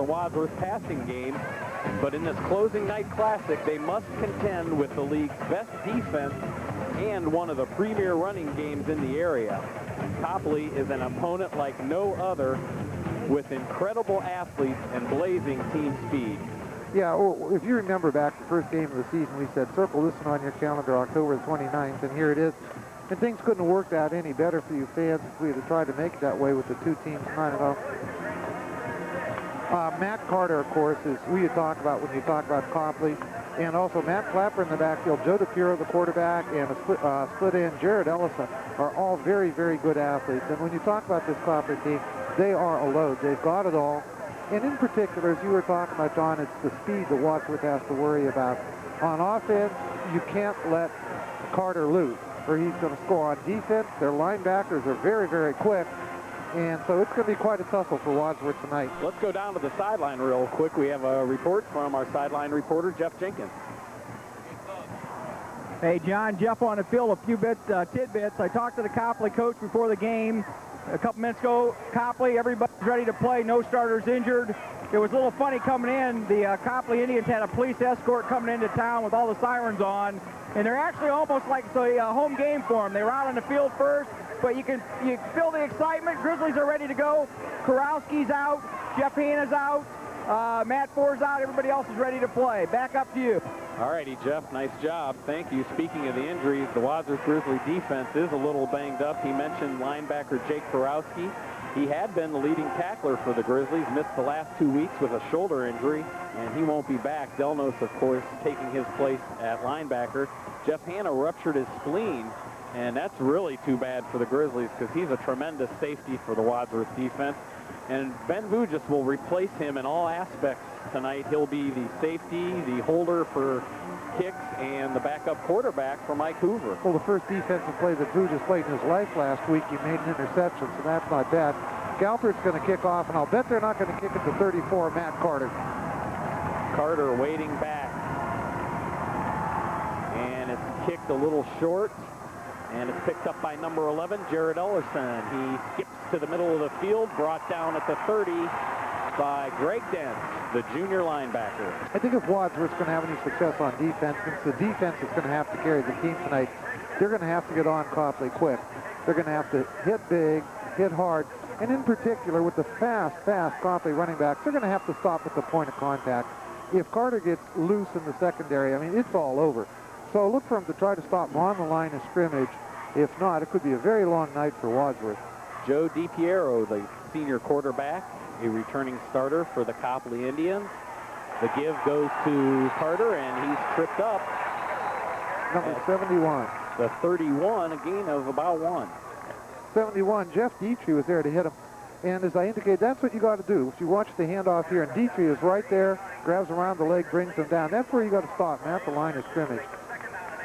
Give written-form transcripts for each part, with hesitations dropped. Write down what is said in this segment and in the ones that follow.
the Wadsworth passing game. But in this closing night classic, they must contend with the league's best defense and one of the premier running games in the area. Copley is an opponent like no other, with incredible athletes and blazing team speed. Yeah, well, if you remember back the first game of the season, we said circle this one on your calendar, October the 29th, and here it is. And things couldn't have worked out any better for you fans if we had tried to make it that way with the two teams 9-0. Matt Carter, of course, is who you talk about when you talk about Copley. And also Matt Clapper in the backfield, Joe DePiero, the quarterback, and a split end, Jared Ellison, are all very, very good athletes. And when you talk about this Copley team, they are a load. They've got it all. And in particular, as you were talking about, John, it's the speed that Wadsworth has to worry about. On offense, you can't let Carter loose, or he's going to score. On defense, their linebackers are very, very quick. And so it's going to be quite a tussle for Wadsworth tonight. Let's go down to the sideline real quick. We have a report from our sideline reporter, Jeff Jenkins. Hey, John, Jeff on the field, a few tidbits. I talked to the Copley coach before the game a couple minutes ago. Copley, everybody's ready to play, no starters injured. It was a little funny coming in. The Copley Indians had a police escort coming into town with all the sirens on, and they're actually almost like a home game for them. They were out on the field first, but you feel the excitement. Grizzlies are ready to go. Kurowski's out. Jeff Hanna's out. Matt Ford's out. Everybody else is ready to play. Back up to you. All righty, Jeff. Nice job. Thank you. Speaking of the injuries, the Wadsworth Grizzly defense is a little banged up. He mentioned linebacker Jake Kurowski. He had been the leading tackler for the Grizzlies, missed the last 2 weeks with a shoulder injury, and he won't be back. Delnos, of course, taking his place at linebacker. Jeff Hanna ruptured his spleen, and that's really too bad for the Grizzlies because he's a tremendous safety for the Wadsworth defense. And Ben Vujis will replace him in all aspects tonight. He'll be the safety, the holder for kicks, and the backup quarterback for Mike Hoover. Well, the first defensive play that Vujis played in his life last week, he made an interception, so that's not bad. Galpert's going to kick off, and I'll bet they're not going to kick it to 34, Matt Carter. Carter waiting back. And it's kicked a little short. And it's picked up by number 11, Jared Ellison. He skips to the middle of the field, brought down at the 30 by Greg Dent, the junior linebacker. I think if Wadsworth's going to have any success on defense, since the defense is going to have to carry the team tonight, they're going to have to get on Copley quick. They're going to have to hit big, hit hard, and in particular with the fast Copley running backs, they're going to have to stop at the point of contact. If Carter gets loose in the secondary, I mean, it's all over. So look for him to try to stop him on the line of scrimmage. If not, it could be a very long night for Wadsworth. Joe DiPiero, the senior quarterback, a returning starter for the Copley Indians. The give goes to Carter, and he's tripped up. Number 71. The 31, a gain of about 1. 71, Jeff Dietrich was there to hit him. And as I indicated, that's what you got to do. If you watch the handoff here, and Dietrich is right there, grabs around the leg, brings him down. That's where you got to stop, man, at the line of scrimmage.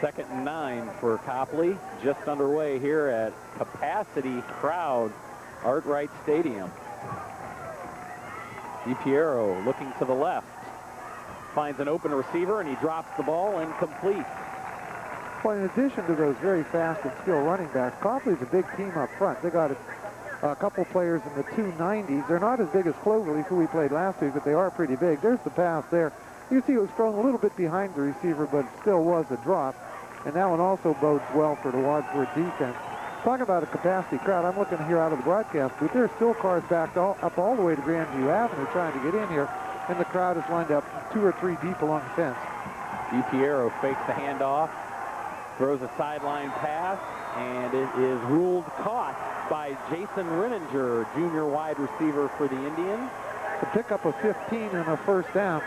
2nd and 9 for Copley, just underway here at capacity crowd Arkwright Stadium. DiPiero looking to the left, finds an open receiver, and he drops the ball incomplete. Well, in addition to those very fast and skilled running backs, Copley's a big team up front. They got a couple players in the 290s. They're not as big as Cloverleaf, who we played last week, but they are pretty big. There's the pass there. You see it was thrown a little bit behind the receiver, but it still was a drop. And that one also bodes well for the Wadsworth defense. Talk about a capacity crowd. I'm looking here out of the broadcast booth. There's still cars backed up all the way to Grandview Avenue trying to get in here, and the crowd is lined up 2 or 3 deep along the fence. DiPiero fakes the handoff, throws a sideline pass, and it is ruled caught by Jason Renninger, junior wide receiver for the Indians. To pick up a 15 and a first down.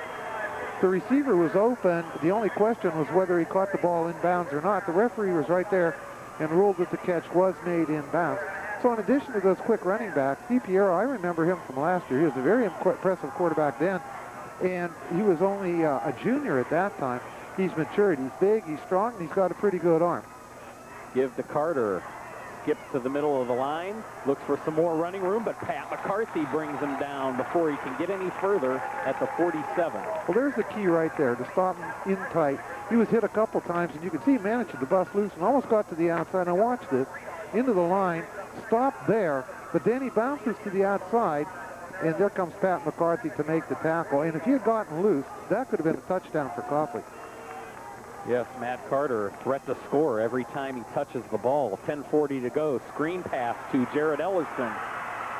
The receiver was open. The only question was whether he caught the ball inbounds or not. The referee was right there and ruled that the catch was made inbounds. So in addition to those quick running backs, DiPiero, I remember him from last year. He was a very impressive quarterback then, and he was only a junior at that time. He's matured. He's big, he's strong, and he's got a pretty good arm. Give to Carter. Skips to the middle of the line, looks for some more running room, but Pat McCarthy brings him down before he can get any further at the 47. Well, there's the key right there, to stop him in tight. He was hit a couple times, and you can see he managed to bust loose and almost got to the outside. Now watch this, into the line, stopped there, but then he bounces to the outside, and there comes Pat McCarthy to make the tackle. And if he had gotten loose, that could have been a touchdown for Copley. Yes, Matt Carter, threat to score every time he touches the ball. 10:40 to go. Screen pass to Jared Ellison.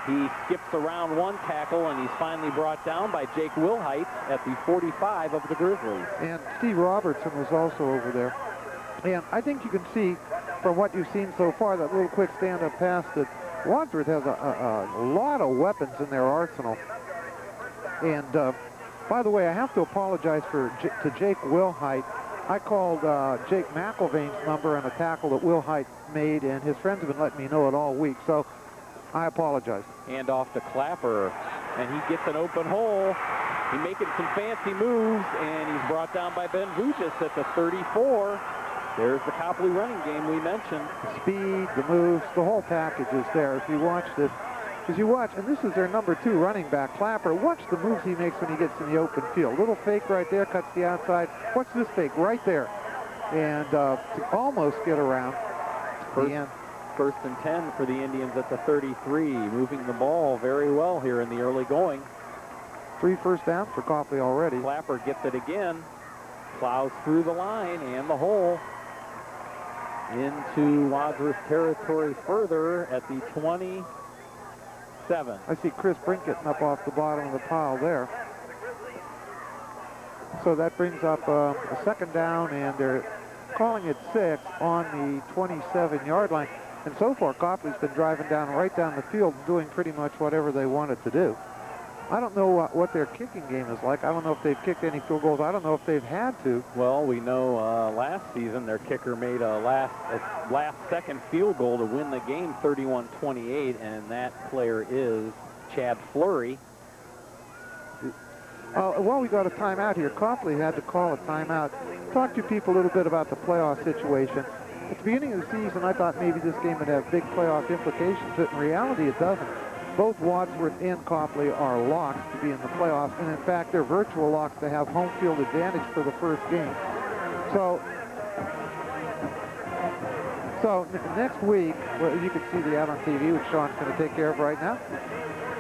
He skips around one tackle, and he's finally brought down by Jake Wilhite at the 45 of the Grizzlies. And Steve Robertson was also over there. And I think you can see from what you've seen so far, that little quick stand-up pass, that Wadsworth has a lot of weapons in their arsenal. And by the way, I have to apologize to Jake Wilhite. I called Jake McIlvain's number on a tackle that Wilhite made, and his friends have been letting me know it all week, so I apologize. Hand off to Clapper, and he gets an open hole. He's making some fancy moves, and he's brought down by Ben Vujas at the 34. There's the Copley running game we mentioned. The speed, the moves, the whole package is there. If you watch this, as you watch, and this is their number 2 running back, Clapper. Watch the moves he makes when he gets in the open field. Little fake right there, cuts the outside. Watch this fake right there. And to almost get around. First and 10 for the Indians at the 33, moving the ball very well here in the early going. 3 first downs for Copley already. Clapper gets it again, plows through the line and the hole into Wadsworth territory further at the 27. I see Chris Brink getting up off the bottom of the pile there. So that brings up a second down, and they're calling it 6 on the 27-yard line. And so far, Copley's been driving right down the field and doing pretty much whatever they wanted to do. I don't know what their kicking game is like. I don't know if they've kicked any field goals. I don't know if they've had to. Well, we know last season their kicker made a last-second field goal to win the game, 31-28, and that player is Chad Fleury. Well, we got a timeout here. Copley had to call a timeout. Talk to people a little bit about the playoff situation. At the beginning of the season, I thought maybe this game would have big playoff implications, but in reality, it doesn't. Both Wadsworth and Copley are locks to be in the playoffs, and in fact, they're virtual locks to have home field advantage for the first game. So next week, well, you can see the ad on TV, which Sean's going to take care of right now.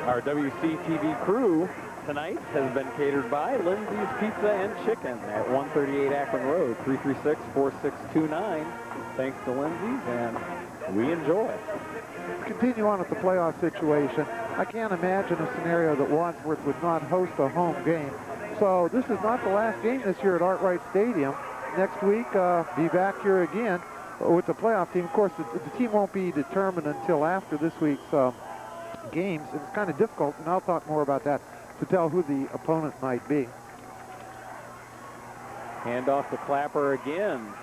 Our WCTV crew tonight has been catered by Lindsay's Pizza and Chicken at 138 Akron Road, 336-4629. Thanks to Lindsay's, and we enjoy. Continue on with the playoff situation. I can't imagine a scenario that Wadsworth would not host a home game. So this is not the last game this year at Arkwright Stadium. Next week, be back here again with the playoff team. Of course, the team won't be determined until after this week's games. It's kind of difficult, and I'll talk more about that, to tell who the opponent might be. Hand off to Clapper again.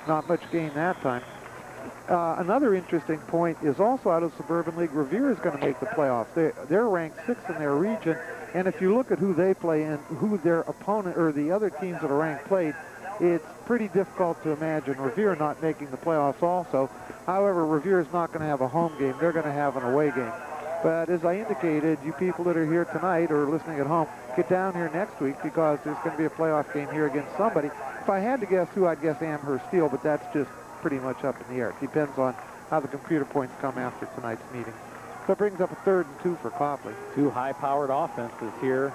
Not much gain that time. Another interesting point is also out of the Suburban League, Revere is going to make the playoffs. They're ranked 6th in their region, and if you look at who they play and who their opponent or the other teams that are ranked played, it's pretty difficult to imagine Revere not making the playoffs also. However, Revere is not going to have a home game. They're going to have an away game. But as I indicated, you people that are here tonight or listening at home, get down here next week because there's going to be a playoff game here against somebody. If I had to guess who, I'd guess Amherst Steel, but that's just pretty much up in the air. It depends on how the computer points come after tonight's meeting. So it brings up a 3rd and 2 for Copley. 2 high-powered offenses here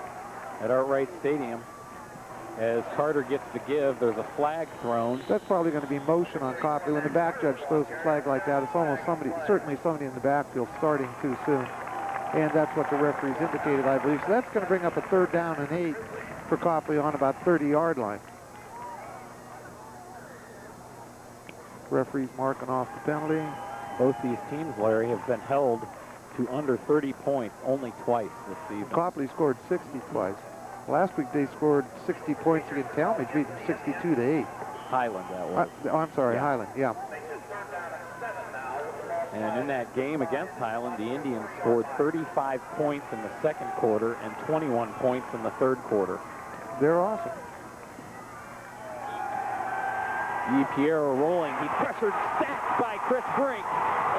at Arkwright Stadium. As Carter gets the give, there's a flag thrown. That's probably going to be motion on Copley. When the back judge throws a flag like that, it's almost certainly somebody in the backfield starting too soon. And that's what the referees indicated, I believe. So that's going to bring up a 3rd down and 8 for Copley on about 30-yard line. Referees marking off the penalty. Both these teams, Larry, have been held to under 30 points only twice this season. Copley scored 60 twice. Last week they scored 60 points against Talmadge, beat them 62-8. Highland, that was. I'm sorry, yeah. Highland, yeah. And in that game against Highland, the Indians scored 35 points in the second quarter and 21 points in the third quarter. They're awesome. Piero rolling. He pressured, sacked by Chris Brink.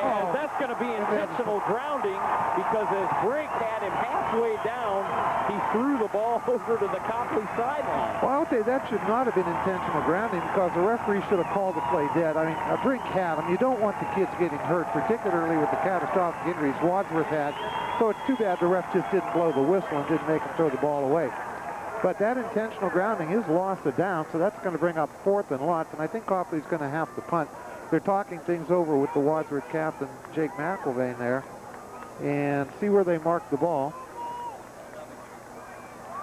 And that's going to be intentional grounding because as Brink had him halfway down, he threw the ball over to the Copley sideline. Well, I would say that should not have been intentional grounding because the referee should have called the play dead. I mean, Brink had him. You don't want the kids getting hurt, particularly with the catastrophic injuries Wadsworth had. So it's too bad the ref just didn't blow the whistle and didn't make him throw the ball away. But that intentional grounding is lost a down, so that's going to bring up 4th and lots, and I think Copley's going to have to punt. They're talking things over with the Wadsworth captain, Jake McIlvain there, and see where they mark the ball.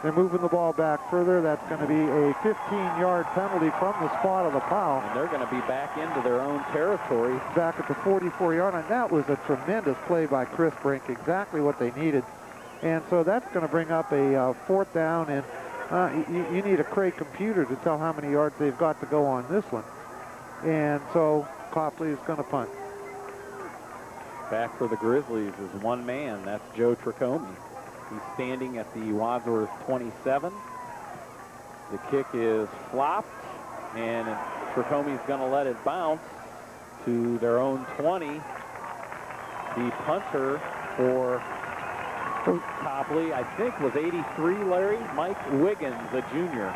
They're moving the ball back further. That's going to be a 15-yard penalty from the spot of the foul. And they're going to be back into their own territory. Back at the 44-yard line. That was a tremendous play by Chris Brink, exactly what they needed. And so that's going to bring up a 4th down, and you need a Cray computer to tell how many yards they've got to go on this one. And so Copley is going to punt. Back for the Grizzlies is one man. That's Joe Tricomi. He's standing at the Wadsworth 27. The kick is flopped, and Tricomi's going to let it bounce to their own 20. The punter for Copley, I think, was 83, Larry. Mike Wiggins, a junior.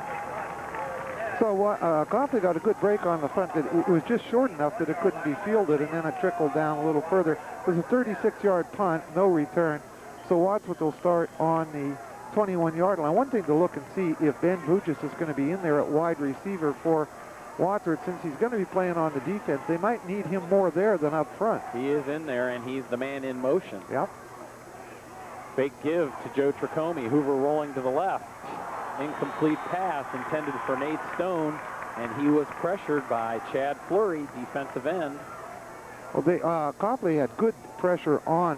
So Copley got a good break on the front. It was just short enough that it couldn't be fielded, and then it trickled down a little further. It was a 36-yard punt, no return. So Wadsworth will start on the 21-yard line. One thing to look and see if Ben Vujis is going to be in there at wide receiver for Wadsworth. Since he's going to be playing on the defense, they might need him more there than up front. He is in there, and he's the man in motion. Yep. Fake give to Joe Tricomi. Hoover rolling to the left. Incomplete pass intended for Nate Stone, and he was pressured by Chad Fleury, defensive end. Well, Copley had good pressure on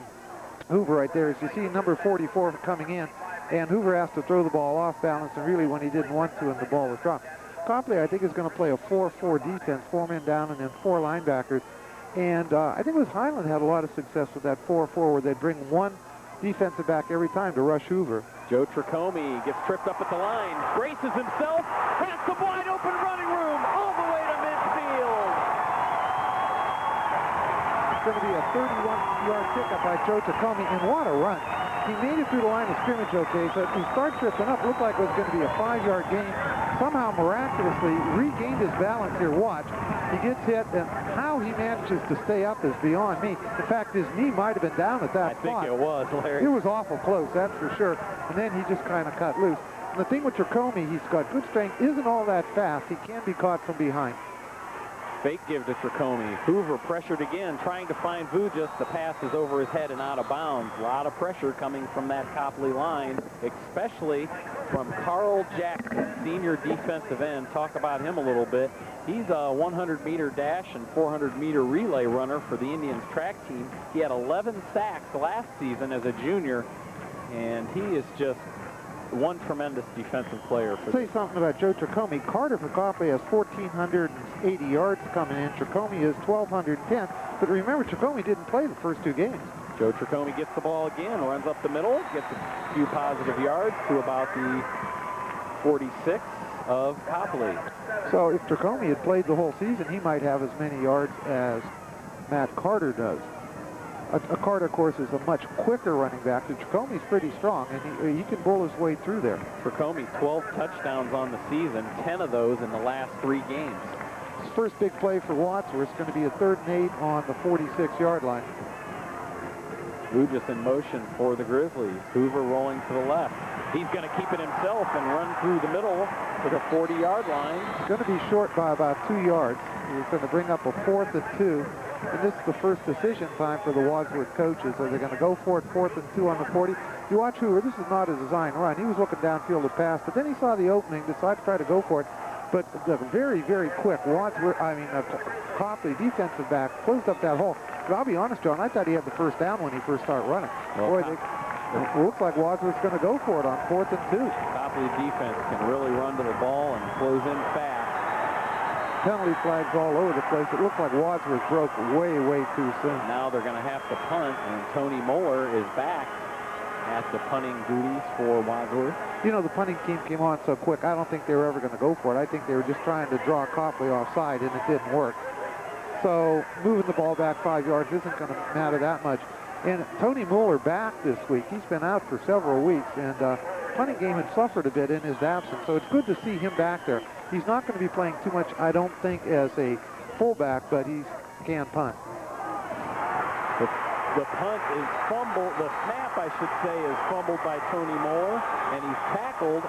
Hoover right there. As you see, number 44 coming in, and Hoover asked to throw the ball off balance, and really when he didn't want to, and the ball was dropped. Copley, I think, is going to play a 4-4 defense, 4 men down and then 4 linebackers. And I think it was Highland had a lot of success with that 4-4, where they'd bring one defensive back every time to rush Hoover. Joe Tricomi gets tripped up at the line, braces himself, has the wide open running room all the way to midfield. It's going to be a 31-yard pickup by Joe Tricomi, and what a run. He made it through the line of scrimmage okay, so he started tripping up. Looked like it was going to be a 5-yard gain. Somehow, miraculously, regained his balance here. Watch. He gets hit, and how he manages to stay up is beyond me. In fact, his knee might have been down at that spot. I think it was, Larry. It was awful close, that's for sure. And then he just kind of cut loose. And the thing with Tricomi, he's got good strength, isn't all that fast. He can be caught from behind. Fake give to Tricomi. Hoover pressured again, trying to find Vujis. The pass is over his head and out of bounds. A lot of pressure coming from that Copley line, especially from Carl Jackson, senior defensive end. Talk about him a little bit. He's a 100-meter dash and 400-meter relay runner for the Indians track team. He had 11 sacks last season as a junior, and he is just one tremendous defensive player. Say something about Joe Tricomi. Carter for Copley has 1,480 yards coming in. Tricomi is 1,210. But remember, Tricomi didn't play the first 2 games. Joe Tricomi gets the ball again, runs up the middle, gets a few positive yards to about the 46 of Copley. So if Tricomi had played the whole season, he might have as many yards as Matt Carter does. Carter, of course, is a much quicker running back. Tricomi's pretty strong, and he can bull his way through there. Tricomi, 12 touchdowns on the season, 10 of those in the last 3 games. His first big play for Wadsworth is going to be a 3rd and 8 on the 46-yard line. Vujis in motion for the Grizzlies. Hoover rolling to the left. He's going to keep it himself and run through the middle to the 40-yard line. He's going to be short by about 2 yards. He's going to bring up a 4th and 2. And this is the first decision time for the Wadsworth coaches. Are they going to go for it 4th and 2 on the 40? You watch Hoover, this is not a design run. He was looking downfield to pass, but then he saw the opening, decided to try to go for it. But the very, very quick Copley defensive back closed up that hole. But I'll be honest, John, I thought he had the first down when he first started running. Well, boy, it looks like Wadsworth's going to go for it on 4th and 2. Copley defense can really run to the ball and close in fast. Penalty flags all over the place. It looked like Wadsworth broke way, way too soon. Now they're going to have to punt, and Tony Moeller is back at the punting duties for Wadsworth. You know, the punting team came on so quick, I don't think they were ever going to go for it. I think they were just trying to draw Copley offside, and it didn't work. So moving the ball back 5 yards isn't going to matter that much. And Tony Moeller back this week. He's been out for several weeks, and punting game had suffered a bit in his absence, so it's good to see him back there. He's not going to be playing too much, I don't think, as a fullback, but he can punt. The The punt is fumbled. The snap, I should say, is fumbled by Tony Moeller, and he's tackled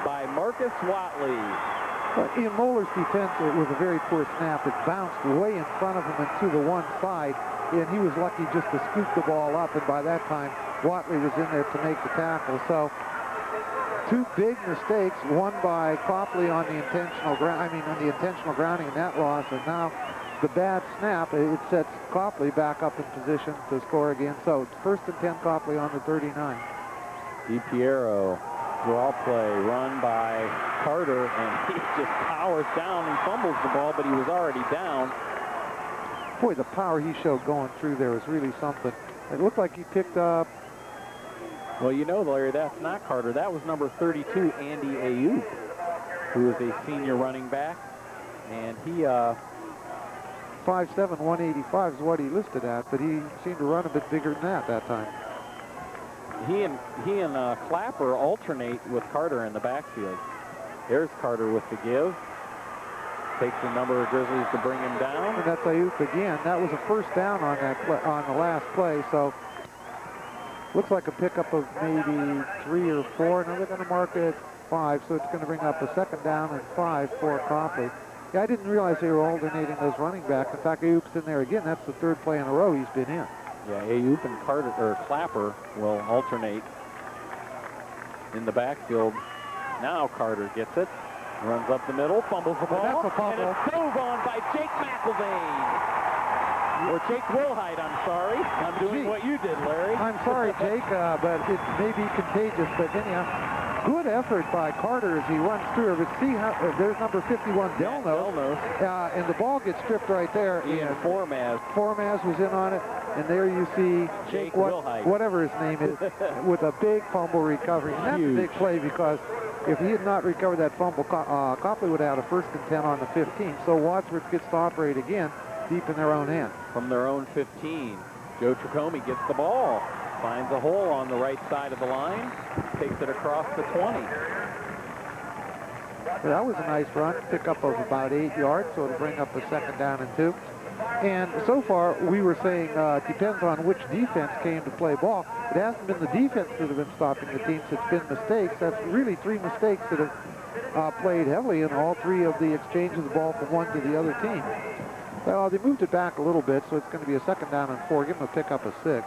by Marcus Watley. In Moeller's defense, it was a very poor snap. It bounced way in front of him and to the one side, and he was lucky just to scoop the ball up, and by that time, Watley was in there to make the tackle. So, two big mistakes, one by Copley on the intentional grounding and that loss, and now the bad snap, it sets Copley back up in position to score again. So it's 1st and 10, Copley on the 39. DiPiero, draw play, run by Carter, and he just powers down and fumbles the ball, but he was already down. Boy, the power he showed going through there was really something. It looked like he picked up... Well, you know, Larry, that's not Carter. That was number 32, Andy Ayuk, who is a senior running back, and he... 5'7", 185 is what he listed at, but he seemed to run a bit bigger than that time. He and Clapper alternate with Carter in the backfield. There's Carter with the give. Takes a number of Grizzlies to bring him down. And that's Ayuk again. That was a first down on that on the last play, so looks like a pickup of maybe 3 or 4. Now they're going to mark it 5, so it's going to bring up a 2nd down and 5 for Copley. Yeah, I didn't realize they were alternating those running backs. In fact, Ayuk's in there again. That's the 3rd play in a row he's been in. Yeah, Ayuk and Carter or Clapper will alternate in the backfield. Now Carter gets it, runs up the middle, fumbles the ball, That's a fumble. and it's dove on by Jake McIlvaine. Or Jake Wilhite, I'm sorry. I'm doing what you did, Larry. I'm sorry, Jake, but it may be contagious. But anyhow, good effort by Carter as he runs through. But see how there's number 51, Delnos, and the ball gets stripped right there. And Formaz was in on it, and there you see Jake Wilhite, whatever his name is, with a big fumble recovery. And that's a big play because if he had not recovered that fumble, Copley would have had a 1st and 10 on the 15. So Wadsworth gets to operate again deep in their own end. From their own 15, Joe Tricome gets the ball, finds a hole on the right side of the line, takes it across the 20. That was a nice run, pickup of about 8 yards, so it'll bring up a 2nd down and 2. And so far, we were saying it depends on which defense came to play ball. It hasn't been the defense that have been stopping the teams. It's been mistakes. That's really 3 mistakes that have played heavily in all 3 of the exchange of the ball from one to the other team. Well, they moved it back a little bit, so it's going to be a 2nd down and 4. Give them a pickup of 6.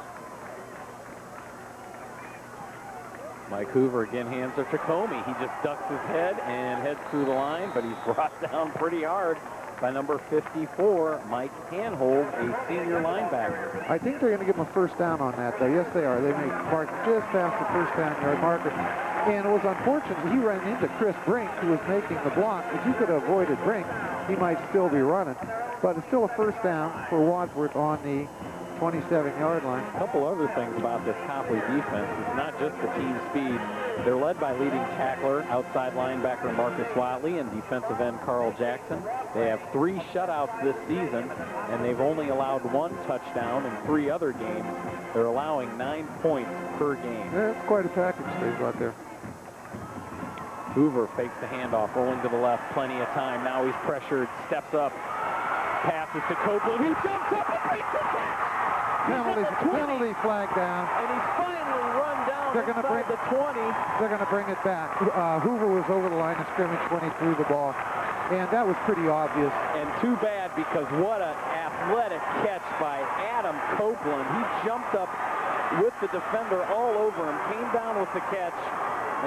Mike Hoover again hands it to Comey. He just ducks his head and heads through the line, but he's brought down pretty hard by number 54, Mike Handhold, a senior linebacker. I think they're going to give him a 1st down on that, though. Yes, they are. They may mark just past the 1st down yard marker. And it was unfortunate. He ran into Chris Brink, who was making the block. If he could have avoided Brink, he might still be running. But it's still a 1st down for Wadsworth on the 27-yard line. A couple other things about this Copley defense. It's not just the team speed. They're led by leading tackler, outside linebacker Marcus Watley, and defensive end Carl Jackson. They have 3 shutouts this season, and they've only allowed 1 touchdown in 3 other games. They're allowing 9 points per game. Yeah, that's quite a package they've got there. Hoover fakes the handoff, rolling to the left, plenty of time. Now he's pressured, steps up, passes to Copley, who jumps up and makes the catch. Penalty flag down. And he's finally run down They're going to bring the 20. They're going to bring it back. Hoover was over the line of scrimmage when he threw the ball, and that was pretty obvious. And too bad, because what an athletic catch by Adam Copeland. He jumped up with the defender all over him, came down with the catch,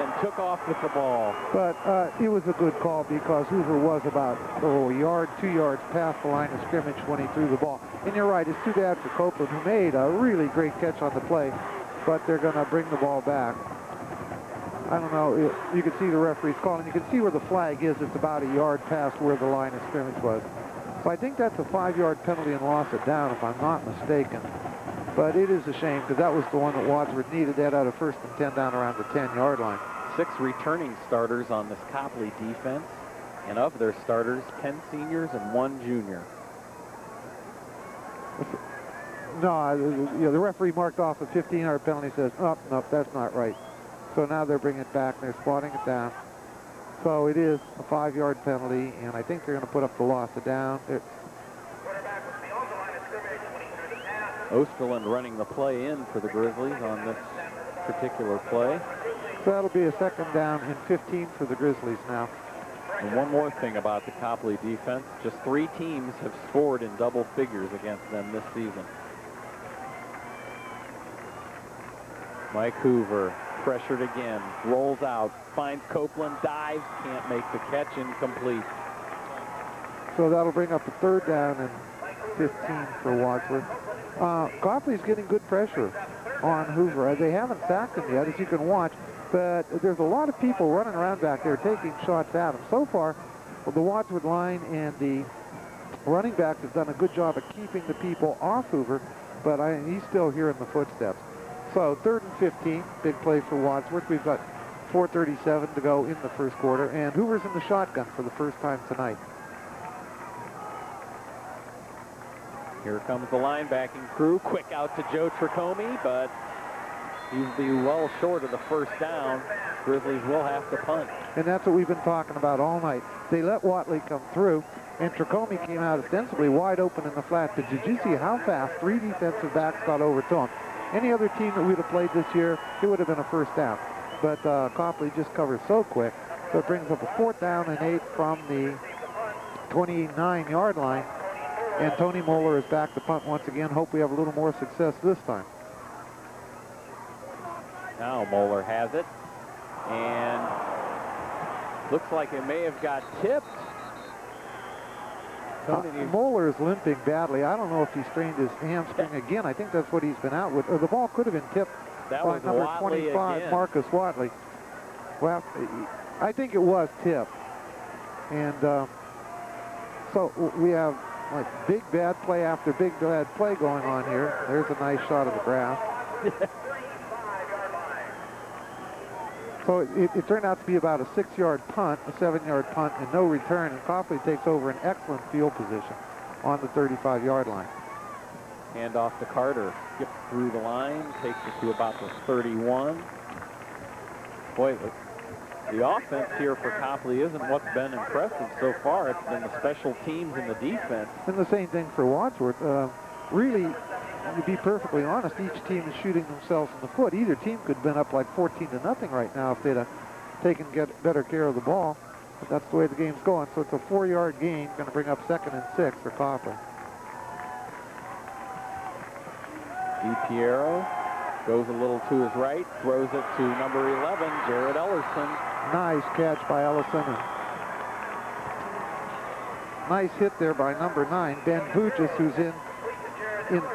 and took off with the ball. But it was a good call because Hoover was about a yard, 2 yards past the line of scrimmage when he threw the ball. And you're right, it's too bad for Copeland, who made a really great catch on the play, but they're going to bring the ball back. I don't know, you can see the referee's calling. You can see where the flag is. It's about a yard past where the line of scrimmage was. So I think that's a 5-yard penalty and loss of down, if I'm not mistaken. But it is a shame because that was the one that Wadsworth needed. They had out a 1st and 10 down around the 10-yard line. 6 returning starters on this Copley defense, and of their starters, 10 seniors and 1 junior. No, the referee marked off a 15-yard penalty. Says, oh, no, that's not right. So now they're bringing it back. They're squatting it down. So it is a 5-yard penalty, and I think they're going to put up the loss of down. Osterland running the play in for the Grizzlies on this particular play. So that'll be a second down and 15 for the Grizzlies now. And one more thing about the Copley defense, just 3 teams have scored in double figures against them this season. Mike Hoover, pressured again, rolls out, finds Copeland, dives, can't make the catch, incomplete. So that'll bring up a third down and 15 for Wadsworth. Copley's getting good pressure on Hoover. They haven't sacked him yet, as you can watch, but there's a lot of people running around back there taking shots at him. So far, the Wadsworth line and the running backs have done a good job of keeping the people off Hoover, but he's still hearing the footsteps. So 3rd and 15, big play for Wadsworth. We've got 4:37 to go in the first quarter, and Hoover's in the shotgun for the first time tonight. Here comes the linebacking crew, quick out to Joe Tricomi, but he's well short of the first down. Grizzlies will have to punt. And that's what we've been talking about all night. They let Watley come through, and Tricomi came out ostensibly wide open in the flat. But did you see how fast 3 defensive backs got over to him? Any other team that we'd have played this year, it would have been a first down. But Copley just covers so quick, so it brings up a 4th down and 8 from the 29-yard line. And Tony Moeller is back to punt once again. Hope we have a little more success this time. Now Moeller has it, and looks like it may have got tipped. Moeller is limping badly. I don't know if he strained his hamstring again. I think that's what he's been out with. Or the ball could have been tipped by number 25, again. Marcus Watley. Well, I think it was tipped. And so we have like big bad play after big bad play going on here. There's a nice shot of the grass. So it turned out to be about a 6-yard punt, a 7-yard punt, and no return. And Copley takes over an excellent field position on the 35-yard line. Hand off to Carter. Skips through the line, takes it to about the 31. Boy, the offense here for Copley isn't what's been impressive so far. It's been the special teams and the defense. And the same thing for Wadsworth. Really, to be perfectly honest, each team is shooting themselves in the foot. Either team could have been up like 14-0 right now if they'd have taken better care of the ball. But that's the way the game's going. So it's a 4-yard gain, going to bring up 2nd and 6 for Copley. DiPiero goes a little to his right, throws it to number 11, Jared Ellerson. Nice catch by Ellison. Nice hit there by number 9, Ben Vujas, who's in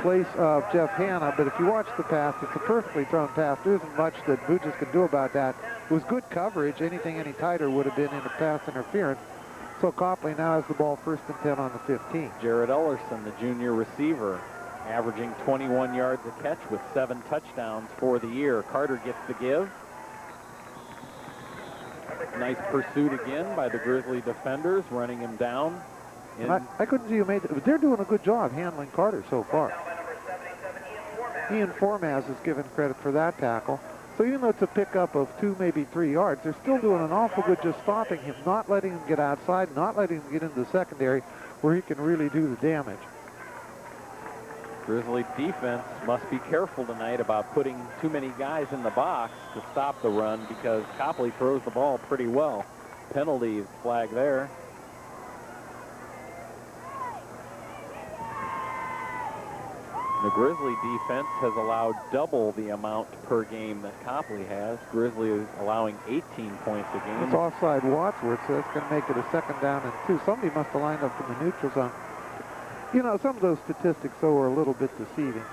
place of Jeff Hanna. But if you watch the pass, it's a perfectly thrown pass. There isn't much that Vujas can do about that. It was good coverage. Anything any tighter would have been in a pass interference. So Copley now has the ball 1st and 10 on the 15. Jared Ellerson, the junior receiver, averaging 21 yards a catch with 7 touchdowns for the year. Carter gets the give. Nice pursuit again by the Grizzly defenders, running him down. I couldn't see who made it, but they're doing a good job handling Carter so far. Ian Formaz is given credit for that tackle. So even though it's a pickup of 2, maybe 3 yards, they're still doing an awful good just stopping him, not letting him get outside, not letting him get into the secondary where he can really do the damage. Grizzly defense must be careful tonight about putting too many guys in the box to stop the run, because Copley throws the ball pretty well. Penalty flag there. The Grizzly defense has allowed double the amount per game that Copley has. Grizzly is allowing 18 points a game. It's offside Wadsworth, so it's going to make it a 2nd down and 2. Somebody must have lined up in the neutral zone. You know, some of those statistics, though, are a little bit deceiving.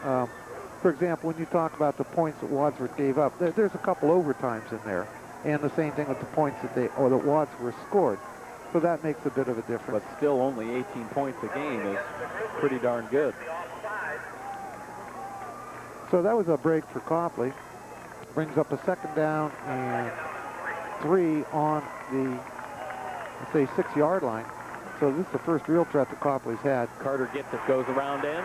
For example, when you talk about the points that Wadsworth gave up, there's a couple overtimes in there. And the same thing with the points that Wadsworth scored. So that makes a bit of a difference. But still only 18 points a game is pretty darn good. So that was a break for Copley. Brings up a 2nd down and 3 on the, let's say, 6-yard line. So this is the first real threat that Copley's had. Carter gets it, goes around in,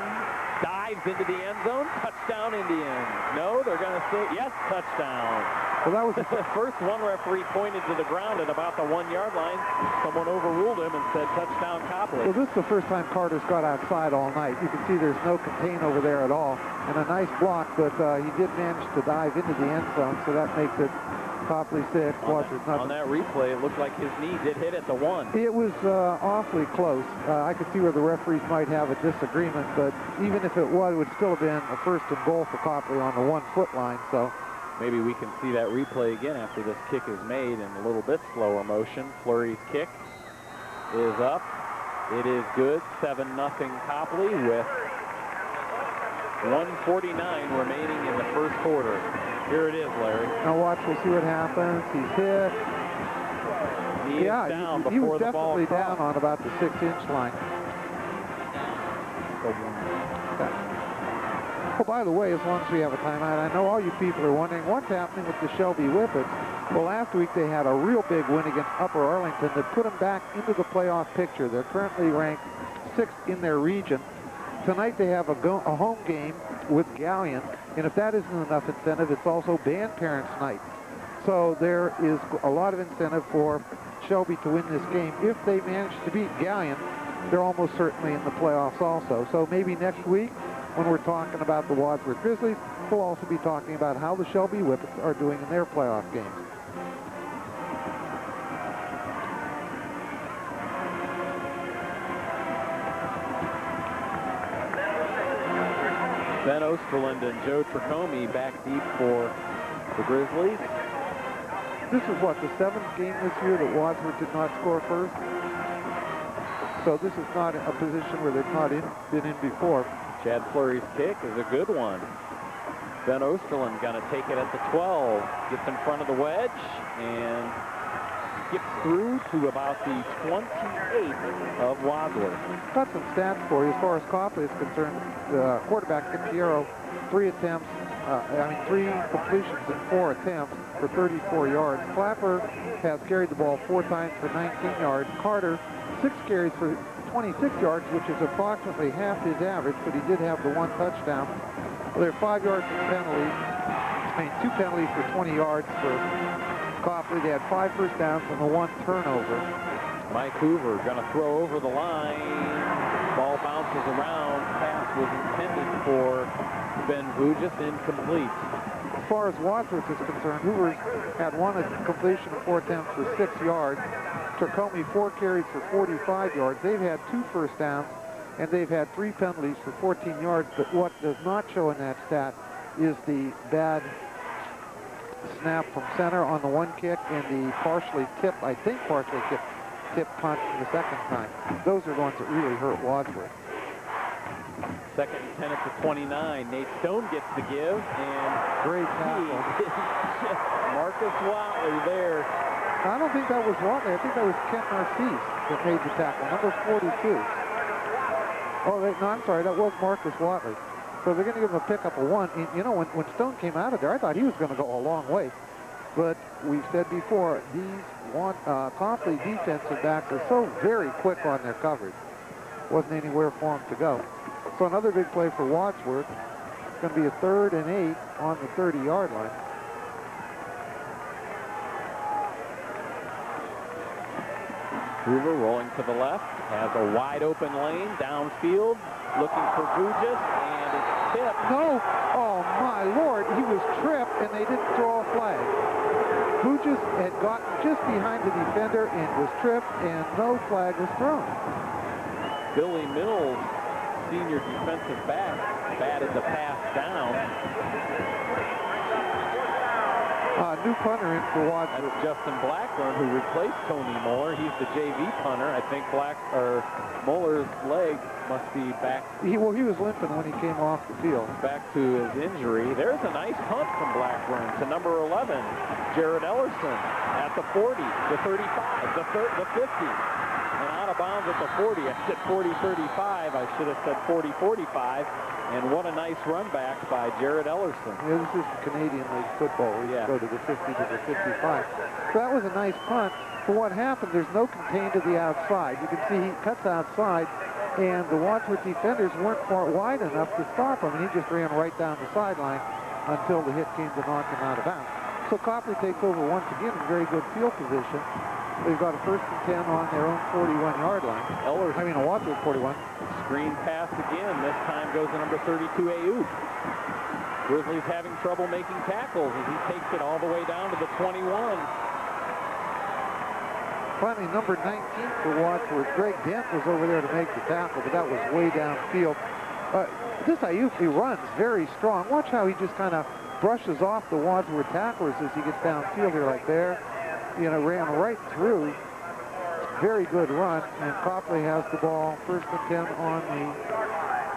dives into the end zone, touchdown Indians. No, they're going to say, yes, touchdown. Well, that was First, one referee pointed to the ground at about the 1-yard line. Someone overruled him and said touchdown Copley. Well, this is the first time Carter's got outside all night. You can see there's no contain over there at all. And a nice block, but he did manage to dive into the end zone, so that makes it Copley 6, Wadsworth nothing. On that replay, it looked like his knee did hit at the 1. It was awfully close. I could see where the referees might have a disagreement, but even if it would still have been a first and goal for Copley on the 1-foot line. So maybe we can see that replay again after this kick is made in a little bit slower motion. Fleury's kick is up. It is good. 7-0 Copley with 1:49 remaining in the first quarter. Here it is, Larry. Now watch, we'll see what happens. He's hit. He is down before he was the ball definitely crossed. down on about the 6-inch line. Oh, by the way, as long as we have a timeout, I know all you people are wondering what's happening with the Shelby Whippets. Well, last week they had a real big win against Upper Arlington that put them back into the playoff picture. They're currently ranked 6th in their region. Tonight they have a home game with Galleon, and if that isn't enough incentive, it's also band parents night. So there is a lot of incentive for Shelby to win this game. If they manage to beat Galleon, they're almost certainly in the playoffs also. So maybe next week, when we're talking about the Wadsworth Grizzlies, we'll also be talking about how the Shelby Whippets are doing in their playoff games. Ben Osterland and Joe Tricomi back deep for the Grizzlies. This is what, the 7th game this year that Wadsworth did not score first? So this is not a position where they've not been in before. Chad Fleury's kick is a good one. Ben Osterland going to take it at the 12. Gets in front of the wedge and skips through to about the 28 of Wadsworth. Got some stats for you. As far as Copley is concerned, the quarterback, Pintiero, 3 completions in 4 attempts for 34 yards. Clapper has carried the ball 4 times for 19 yards. Carter, 6 carries for 26 yards, which is approximately half his average, but he did have the 1 touchdown. Well, there are 5 yards from penalties. 2 penalties for 20 yards for Copley. They had 5 first downs and the 1 turnover. Mike Hoover going to throw over the line. Ball bounces around. Pass was intended for Ben Vujis, incomplete. As far as Wadsworth is concerned, Hoover's had 1 completion of 4 attempts for 6 yards. Tricomi 4 carries for 45 yards. They've had 2 first downs, and they've had 3 penalties for 14 yards. But what does not show in that stat is the bad snap from center on the 1 kick and the partially tipped punt the 2nd time. Those are the ones that really hurt Wadsworth. 2nd and 10 at the 29. Nate Stone gets the give, and Great tackle. Marcus Watley there. I don't think that was Watley. I think that was Kent Narcisse that made the tackle, number 42. Oh, no, I'm sorry. That was Marcus Watley. So they're going to give him a pickup of 1. And, you know, when Stone came out of there, I thought he was going to go a long way. But we've said before, these Copley defensive backs are so very quick on their coverage. Wasn't anywhere for them to go. So another big play for Wadsworth. It's going to be a 3rd and 8 on the 30-yard line. Hoover rolling to the left, has a wide open lane downfield, looking for Vujis, and it's tipped. No! Oh, my Lord. He was tripped, and they didn't throw a flag. Vujis had gotten just behind the defender and was tripped, and no flag was thrown. Billy Mills, senior defensive back, batted the pass down. New punter in for Wadsworth. That's Justin Blackburn, who replaced Tony Moeller. He's the JV punter. I think Moeller's leg must be back. He was limping when he came off the field. Back to his injury. There's a nice punt from Blackburn to number 11, Jared Ellerson, at the 40, the 35, the 50. And out of bounds at the 40. I said 40-35. I should have said 40-45. And what a nice run back by Jared Ellerson. Yeah, this is Canadian League football where you go to the 50 to the 55. So that was a nice punt. But what happened, there's no contain to the outside. You can see he cuts outside, and the Wadsworth defenders weren't far wide enough to stop him, and he just ran right down the sideline until the hit came to knock him out of bounds. So Copley takes over once again in very good field position. They've got a 1st and 10 on their own 41-yard line. A Wadsworth 41. Screen pass again. This time goes to number 32, Ayuk. Grizzlies having trouble making tackles as he takes it all the way down to the 21. Finally, number 19 for Wadsworth. Greg Dent was over there to make the tackle, but that was way downfield. This Ayuk, he runs very strong. Watch how he just kind of brushes off the Wadsworth tacklers as he gets downfield here like there. You know, ran right through. Very good run, and Copley has the ball 1st and 10 on the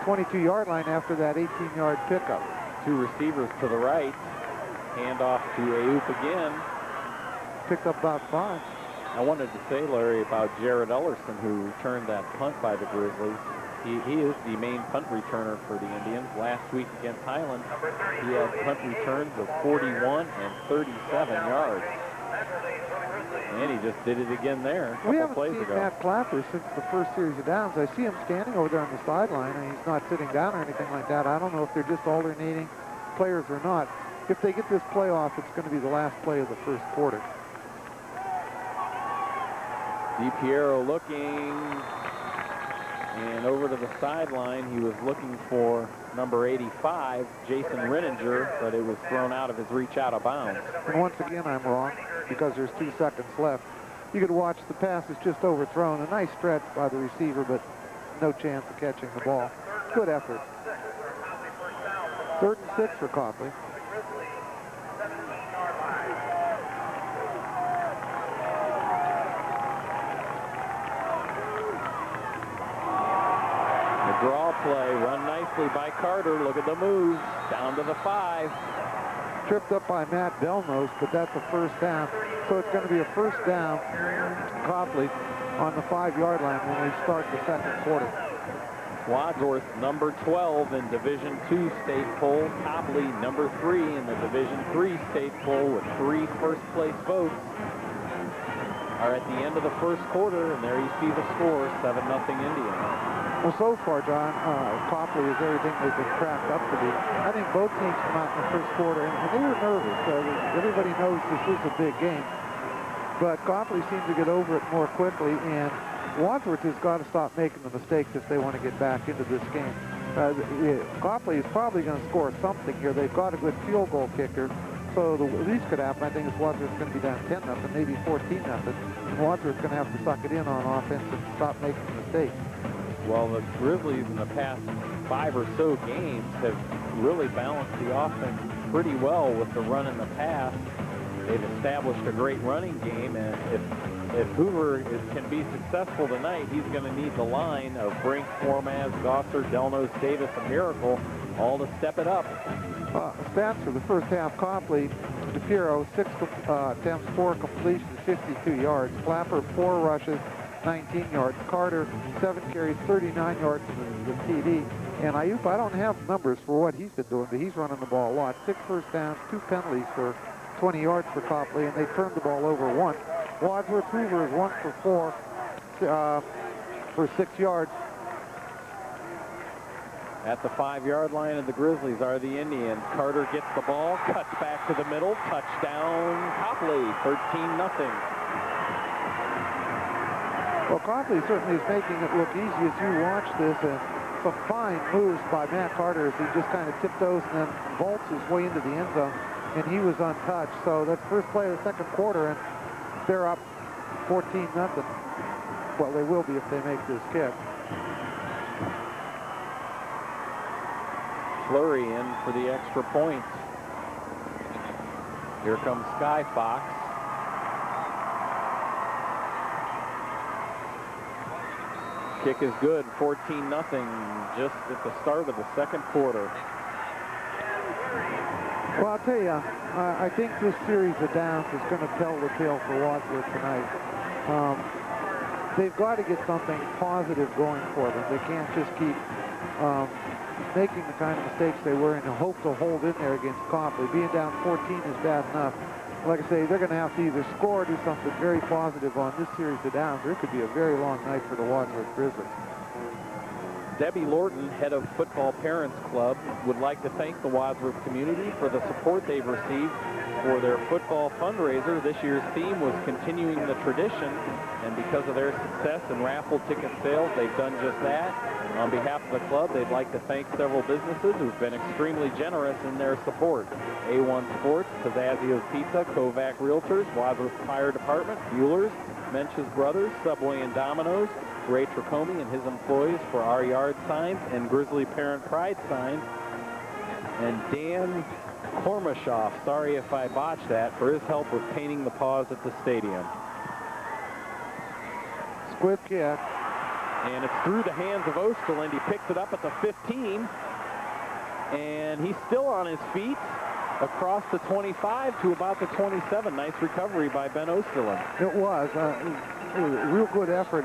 22-yard line after that 18-yard pickup. 2 receivers to the right. Hand off to Ayuk again. Picked up about 5. I wanted to say, Larry, about Jared Ellerson, who returned that punt by the Grizzlies. He is the main punt returner for the Indians. Last week against Highland, he had punt returns of 41 and 37 yards. And he just did it again there a couple plays ago. We haven't seen Matt Clapper since the first series of downs. I see him standing over there on the sideline, and he's not sitting down or anything like that. I don't know if they're just alternating players or not. If they get this play off, it's going to be the last play of the first quarter. DiPiero looking, and over to the sideline. He was looking for number 85, Jason Renninger, but it was thrown out of his reach out of bounds. And once again, I'm wrong because there's 2 seconds left. You could watch the pass is just overthrown. A nice stretch by the receiver, but no chance of catching the ball. Good effort. 3rd and 6 for Copley. Draw play, run nicely by Carter. Look at the moves, down to the 5. Tripped up by Matt Belnos, but that's a 1st down. So it's going to be a 1st down, Copley, on the 5-yard line when we start the 2nd quarter. Wadsworth, number 12 in Division II state poll. Copley, number 3 in the Division III state poll with 3 first-place votes. Are at the end of the 1st quarter, and there you see the score, 7-0 Indians. Well, so far, John, Copley is everything they've been cracked up to be. I think both teams come out in the 1st quarter, and they were nervous. Everybody knows this is a big game. But Copley seems to get over it more quickly, and Wadsworth has got to stop making the mistakes if they want to get back into this game. Copley is probably going to score something here. They've got a good field goal kicker. So the least could happen, I think, is Wadsworth's going to be down 10-0, maybe 14-0. And Wadsworth's going to have to suck it in on offense and stop making mistakes. Well, the Grizzlies in the past 5 or so games have really balanced the offense pretty well with the run and the pass. They've established a great running game, and if Hoover can be successful tonight, he's going to need the line of Brink, Formaz, Gosser, Delnos, Davis, and Miracle all to step it up. Stats for the 1st half: Copley, DiPiero, 6 attempts, 4 completions, 52 yards. Clapper, 4 rushes, 19 yards. Carter, 7 carries, 39 yards in the TD. And Ayuk, I don't have numbers for what he's been doing, but he's running the ball a lot. 6 first downs, 2 penalties for 20 yards for Copley, and they turned the ball over once. Wadsworth Hoover is 1 for 4 for 6 yards. At the 5-yard line of the Grizzlies are the Indians. Carter gets the ball, cuts back to the middle, touchdown Copley, 13-0. Well, Copley certainly is making it look easy as you watch this, and some fine moves by Matt Carter as he just kind of tiptoes and then vaults his way into the end zone, and he was untouched. So that's first play of the 2nd quarter, and they're up 14-0. Well, they will be if they make this kick. Flurry in for the extra point. Here comes Sky Fox. Kick is good, 14-0, just at the start of the 2nd quarter. Well, I'll tell you, I think this series of downs is going to tell the tale for Wadsworth tonight. They've got to get something positive going for them. They can't just keep making the kind of mistakes they were in and hope to hold in there against Copley. Being down 14 is bad enough. Like I say, they're going to have to either score or do something very positive on this series of downs. There could be a very long night for the Wadsworth Grizzlies. Debbie Lorton, head of Football Parents Club, would like to thank the Wadsworth community for the support they've received for their football fundraiser. This year's theme was continuing the tradition, and because of their success in raffle ticket sales, they've done just that. On behalf of the club, they'd like to thank several businesses who've been extremely generous in their support. A1 Sports, Pizzazzio's Pizza, Kovac Realtors, Wadsworth Fire Department, Bueller's, Mensch's Brothers, Subway and Domino's, Ray Tricomie and his employees for Our Yard signs and Grizzly Parent Pride signs, and Dan Kormashoff, sorry if I botched that, for his help with painting the paws at the stadium. Squib kick. And it's through the hands of Osterland. He picks it up at the 15. And he's still on his feet across the 25 to about the 27. Nice recovery by Ben Osterland. It was a real good effort.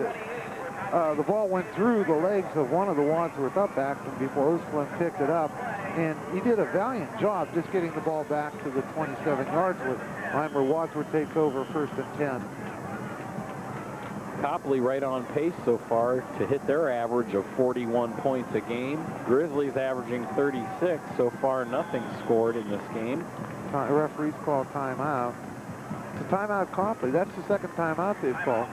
The ball went through the legs of one of the Wadsworth upbacks before Osterland picked it up. And he did a valiant job just getting the ball back to the 27 yards with line where Wadsworth takes over 1st and 10. Copley right on pace so far to hit their average of 41 points a game. Grizzlies averaging 36. So far, nothing scored in this game. Referees call timeout. It's a timeout Copley. That's the second timeout they've called.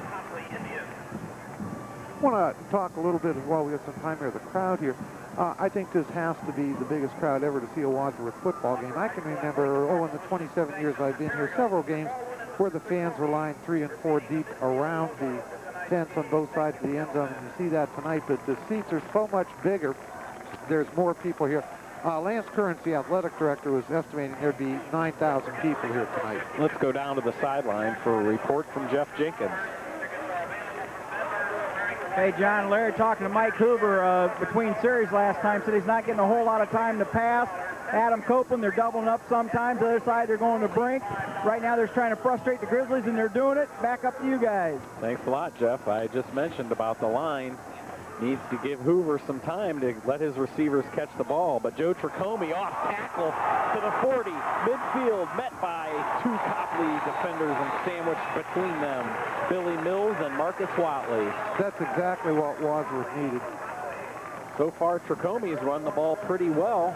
I want to talk a little bit as well. We have some time here. The crowd here. I think this has to be the biggest crowd ever to see a Wadsworth football game. I can remember, in the 27 years I've been here, several games where the fans were lying 3 and 4 deep around the fence on both sides of the end zone. And you see that tonight, but the seats are so much bigger. There's more people here. Lance Currens, the athletic director, was estimating there'd be 9,000 people here tonight. Let's go down to the sideline for a report from Jeff Jenkins. Hey, John, Larry talking to Mike Hoover between series last time, said he's not getting a whole lot of time to pass. Adam Copeland, they're doubling up sometimes. The other side, they're going to Brink. Right now, they're trying to frustrate the Grizzlies, and they're doing it. Back up to you guys. Thanks a lot, Jeff. I just mentioned about the line. Needs to give Hoover some time to let his receivers catch the ball. But Joe Tricomie off tackle to the 40. Midfield met by 2 Copley defenders and sandwiched between them. Billy Mills and Marcus Watley. That's exactly what Wadsworth needed. So far, Tricomie's run the ball pretty well.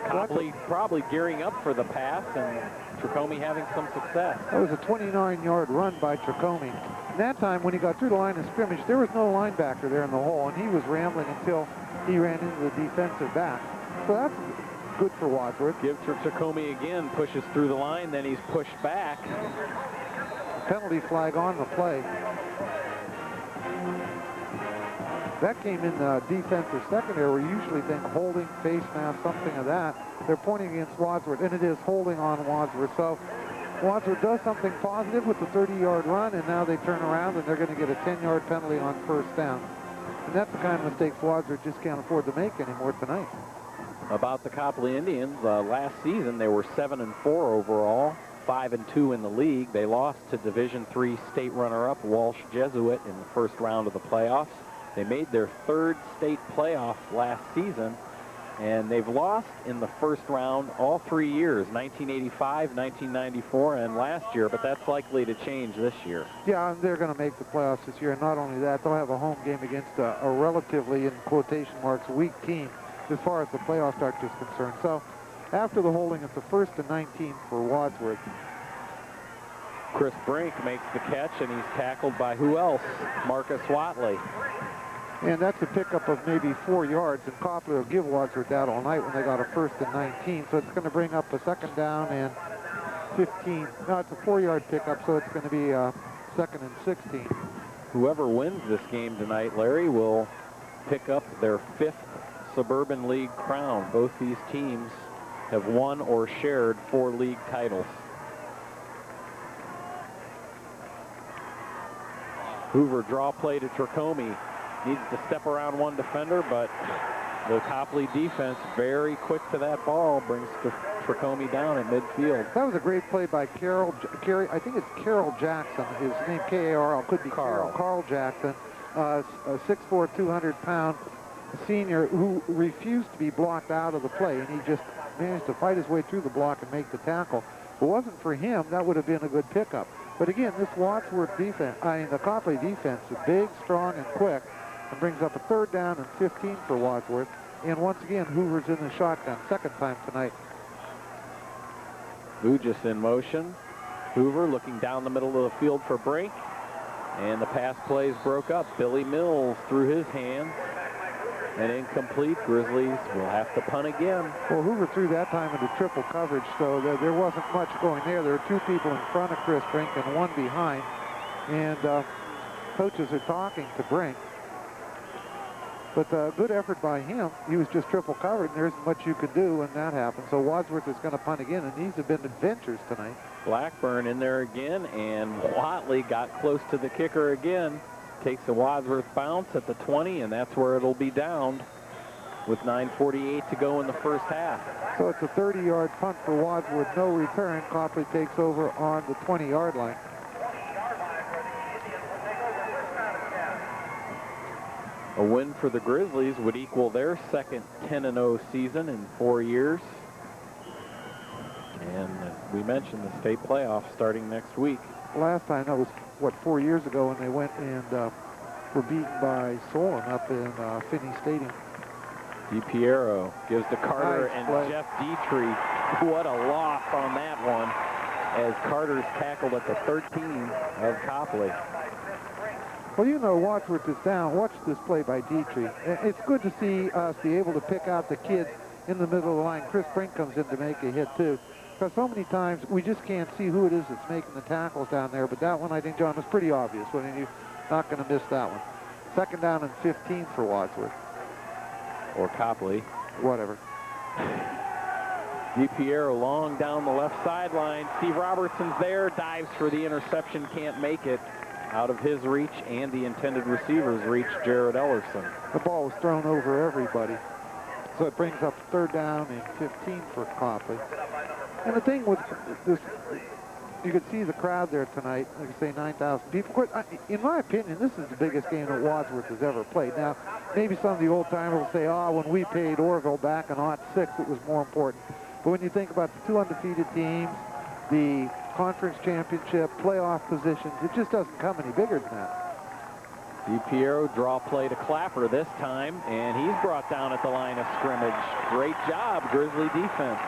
Copley probably gearing up for the pass, and Tricomie having some success. That was a 29-yard run by Tricomie. And that time, when he got through the line of scrimmage, there was no linebacker there in the hole, and he was rambling until he ran into the defensive back. So that's good for Wadsworth. Give to Tricomie again, pushes through the line, then he's pushed back. Penalty flag on the play. That came in the defensive secondary. We usually think holding, face mask, something of that. They're pointing against Wadsworth, and it is holding on Wadsworth. So Wadsworth does something positive with the 30-yard run, and now they turn around, and they're going to get a 10-yard penalty on 1st down. And that's the kind of mistakes Wadsworth just can't afford to make anymore tonight. About the Copley Indians, last season they were 7-4 overall, 5-2 in the league. They lost to Division III state runner-up Walsh Jesuit in the first round of the playoffs. They made their 3rd state playoff last season, and they've lost in the first round all 3 years, 1985, 1994, and last year, but that's likely to change this year. Yeah, they're going to make the playoffs this year, and not only that, they'll have a home game against a relatively, in quotation marks, weak team as far as the playoff start is concerned. So after the holding, it's the 1st and 19 for Wadsworth. Chris Brink makes the catch, and he's tackled by who else? Marcus Watley. And that's a pickup of maybe 4 yards, and Copley will give Wadsworth that all night when they got a 1st and 19. So it's going to bring up a 2nd down and 15. No, it's a 4-yard pickup, so it's going to be 2nd and 16. Whoever wins this game tonight, Larry, will pick up their 5th Suburban League crown. Both these teams have won or shared 4 league titles. Hoover draw play to Tricomie. Needs to step around one defender, but the Copley defense very quick to that ball, brings Tricomie down at midfield. That was a great play by I think it's Carol Jackson. His name K-A-R-L, could be Carl Jackson, a 6'4", 200-pound senior who refused to be blocked out of the play, and he just managed to fight his way through the block and make the tackle. If it wasn't for him, that would have been a good pickup. But again, this Wadsworth defense, the Copley defense is big, strong, and quick, and brings up a 3rd down and 15 for Wadsworth. And once again, Hoover's in the shotgun, 2nd time tonight. Vujis in motion. Hoover looking down the middle of the field for Brink. And the pass plays broke up. Billy Mills through his hands. And incomplete. Grizzlies will have to punt again. Well, Hoover threw that time into triple coverage, so there wasn't much going there. There were two people in front of Chris Brink and one behind. And coaches are talking to Brink. But good effort by him. He was just triple covered, and there isn't much you could do when that happens. So Wadsworth is going to punt again, and these have been adventures tonight. Blackburn in there again, and Watley got close to the kicker again. Takes a Wadsworth bounce at the 20, and that's where it'll be downed with 9:48 to go in the first half. So it's a 30-yard punt for Wadsworth, no return. Copley takes over on the 20-yard line. A win for the Grizzlies would equal their second 10-0 season in 4 years. And we mentioned the state playoffs starting next week. Last time, that was, 4 years ago when they went and were beaten by Solon up in Finney Stadium. DiPiero gives to Carter, Nice and play. Jeff Dietrich. What a loss on that one, as Carter's tackled at the 13 of Copley. Well, you know Wadsworth is down. Watch this play by Dietrich. It's good to see us be able to pick out the kids in the middle of the line. Chris Brink comes in to make a hit, too. Because so many times we just can't see who it is that's making the tackles down there. But that one, I think, John, was pretty obvious. You're not going to miss that one. Second down and 15 for Wadsworth. Or Copley. Whatever. DiPiero long down the left sideline. Steve Robertson's there, dives for the interception, can't make it. Out of his reach and the intended receiver's reach, Jared Ellerson. The ball was thrown over everybody. So it brings up third down and 15 for Copley. And the thing with this, you could see the crowd there tonight, like I say, 9,000 people. Of course, in my opinion, this is the biggest game that Wadsworth has ever played. Now, maybe some of the old-timers will say, when we paid Orville back in '06, it was more important. But when you think about the two undefeated teams, the conference championship, playoff positions, it just doesn't come any bigger than that. DiPiero draw play to Clapper this time, and he's brought down at the line of scrimmage. Great job, Grizzly defense.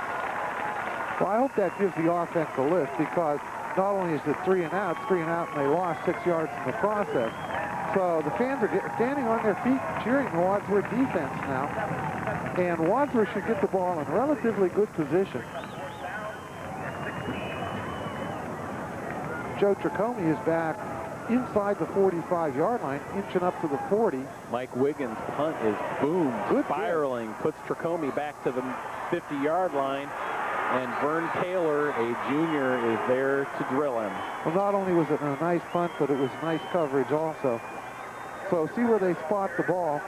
Well, I hope that gives the offense a lift, because not only is it 3 and out, and they lost 6 yards in the process. So the fans are standing on their feet cheering the Wadsworth defense now. And Wadsworth should get the ball in relatively good position. Joe Tricome is back inside the 45-yard line, inching up to the 40. Mike Wiggins' punt is boomed, Good spiraling, puts Tricome back to the 50-yard line, and Vern Taylor, a junior, is there to drill him. Well, not only was it a nice punt, but it was nice coverage also. So see where they spot the ball.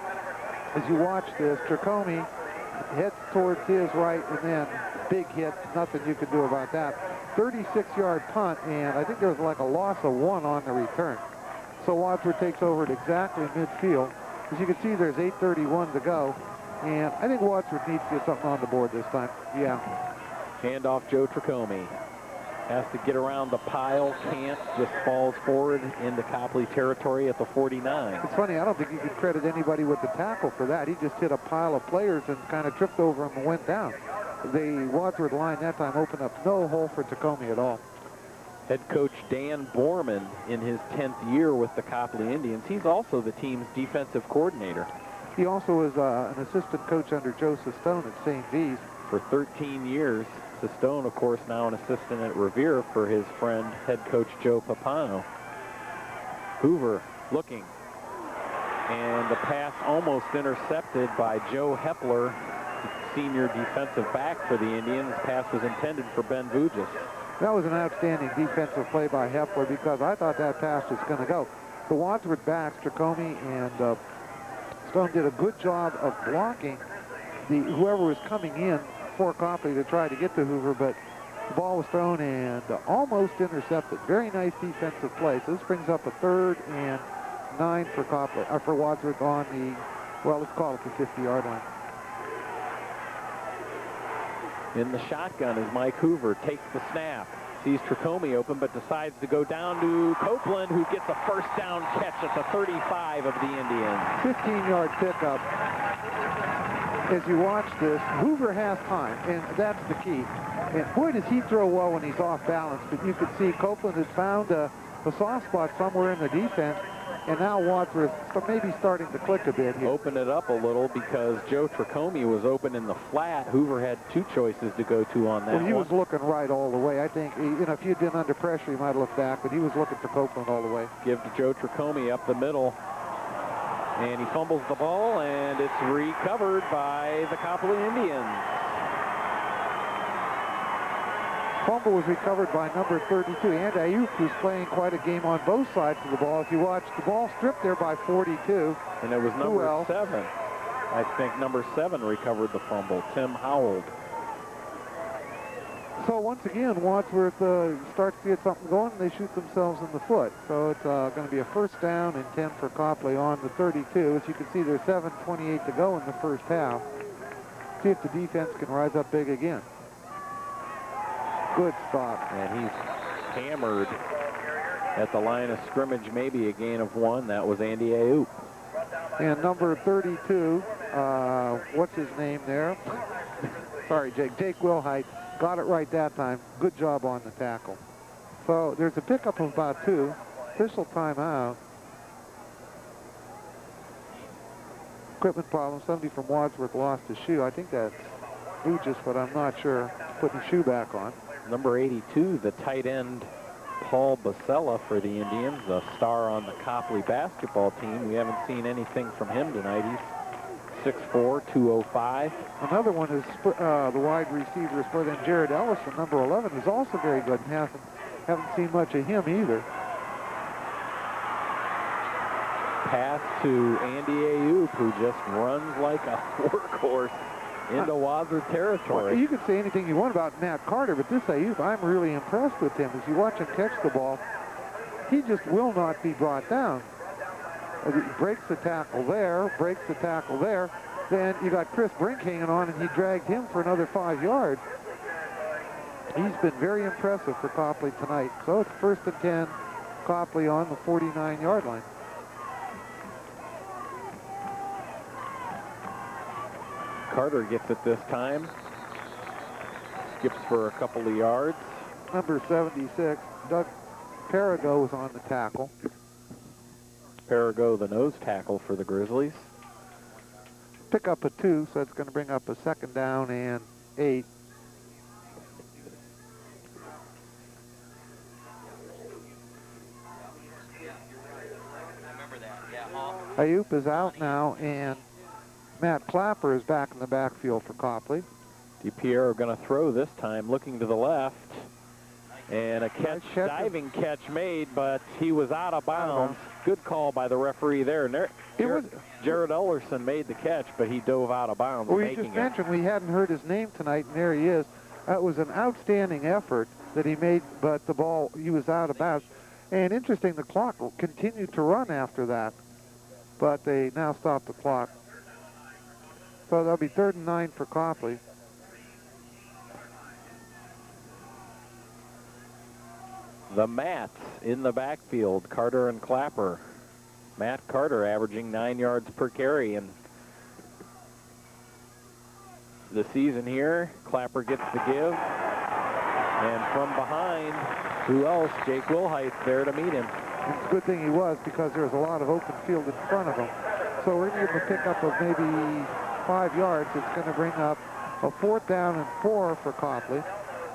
As you watch this, Tricome heads towards his right, and then big hit, nothing you can do about that. 36-yard punt, and I think there was like a loss of 1 on the return. So Wadsworth takes over at exactly midfield. As you can see, there's 8:31 to go, and I think Wadsworth needs to get something on the board this time. Yeah. Handoff Joe Tricome. Has to get around the pile, can't, just falls forward into Copley territory at the 49. It's funny, I don't think you can credit anybody with the tackle for that. He just hit a pile of players and kind of tripped over him and went down. The Wadsworth line that time opened up no hole for Tricome at all. Head coach Dan Borman in his 10th year with the Copley Indians. He's also the team's defensive coordinator. He also is an assistant coach under Joseph Stone at St. V's. For 13 years. Stone, of course, now an assistant at Revere for his friend, head coach Joe Papano. Hoover looking. And the pass almost intercepted by Joe Hepler, senior defensive back for the Indians. The pass was intended for Ben Vujis. That was an outstanding defensive play by Hepler, because I thought that pass was going to go. The Wadsworth backs, Tricome and Stone, did a good job of blocking whoever was coming in for Copley to try to get to Hoover, but the ball was thrown and almost intercepted. Very nice defensive play. So this brings up a 3rd and 9 for Copley, for Wadsworth on the, well, let's call it the 50-yard line. In the shotgun is Mike Hoover, takes the snap, sees Tricome open, but decides to go down to Copeland, who gets a first down catch at the 35 of the Indians. 15-yard pickup. As you watch this, Hoover has time, and that's the key. And boy, does he throw well when he's off balance. But you could see Copeland had found a soft spot somewhere in the defense, and now Wadsworth maybe starting to click a bit here. Open it up a little because Joe Tricome was open in the flat. Hoover had two choices to go to on that Well, he one. was looking right all the way. I think, if he'd been under pressure, he might have looked back, but he was looking for Copeland all the way. Give to Joe Tricome up the middle. And he fumbles the ball, and it's recovered by the Copley Indians. Fumble was recovered by number 32, Andy Ayuk, who's playing quite a game on both sides of the ball. If you watch, the ball stripped there by 42. And it was number 7. I think number 7 recovered the fumble, Tim Howell. So once again, Wadsworth starts to get something going, and they shoot themselves in the foot. So it's going to be a first down and 10 for Copley on the 32. As you can see, there's 7:28 to go in the first half. See if the defense can rise up big again. Good stop. And he's hammered at the line of scrimmage, maybe a gain of 1. That was Andy Ayuk. And number 32, what's his name there? Sorry, Jake Wilhite. Got it right that time. Good job on the tackle. So there's a pickup of about 2. Official timeout. Equipment problem. Somebody from Wadsworth lost his shoe. I think that's Lucas, but I'm not sure. Putting his shoe back on. Number 82, the tight end, Paul Basella for the Indians, a star on the Copley basketball team. We haven't seen anything from him tonight. He's 6'4", 205. Another one is the wide receiver split in Jared Ellison, number 11, who's also very good and haven't seen much of him either. Pass to Andy Ayuk, who just runs like a workhorse into Wadsworth territory. Well, you can say anything you want about Matt Carter, but this Ayuk, I'm really impressed with him. As you watch him catch the ball, he just will not be brought down. He breaks the tackle there, breaks the tackle there. Then you got Chris Brink hanging on, and he dragged him for another 5 yards. He's been very impressive for Copley tonight. So it's 1st and 10, Copley on the 49-yard line. Carter gets it this time. Skips for a couple of yards. Number 76, Doug Perigo was on the tackle. Perigo, the nose tackle for the Grizzlies. Pick up a 2, so it's going to bring up a 2nd down and 8. Ayuk is out now, and Matt Clapper is back in the backfield for Copley. DiPiero going to throw this time, looking to the left. And a catch, diving catch made, but he was out of bounds. Good call by the referee there. And Jared Ellerson made the catch, but he dove out of bounds. Well, we just mentioned we hadn't heard his name tonight, and there he is. It was an outstanding effort that he made, but the ball, he was out of bounds. And interesting, the clock continued to run after that, but they now stopped the clock. So that'll be 3rd and 9 for Copley. The Mats in the backfield, Carter and Clapper. Matt Carter averaging 9 yards per carry in the season here. Clapper gets the give. And from behind, who else? Jake Wilhite's there to meet him. It's a good thing he was, because there was a lot of open field in front of him. So we're going to give him a pickup of maybe 5 yards. It's going to bring up a 4th down and 4 for Copley.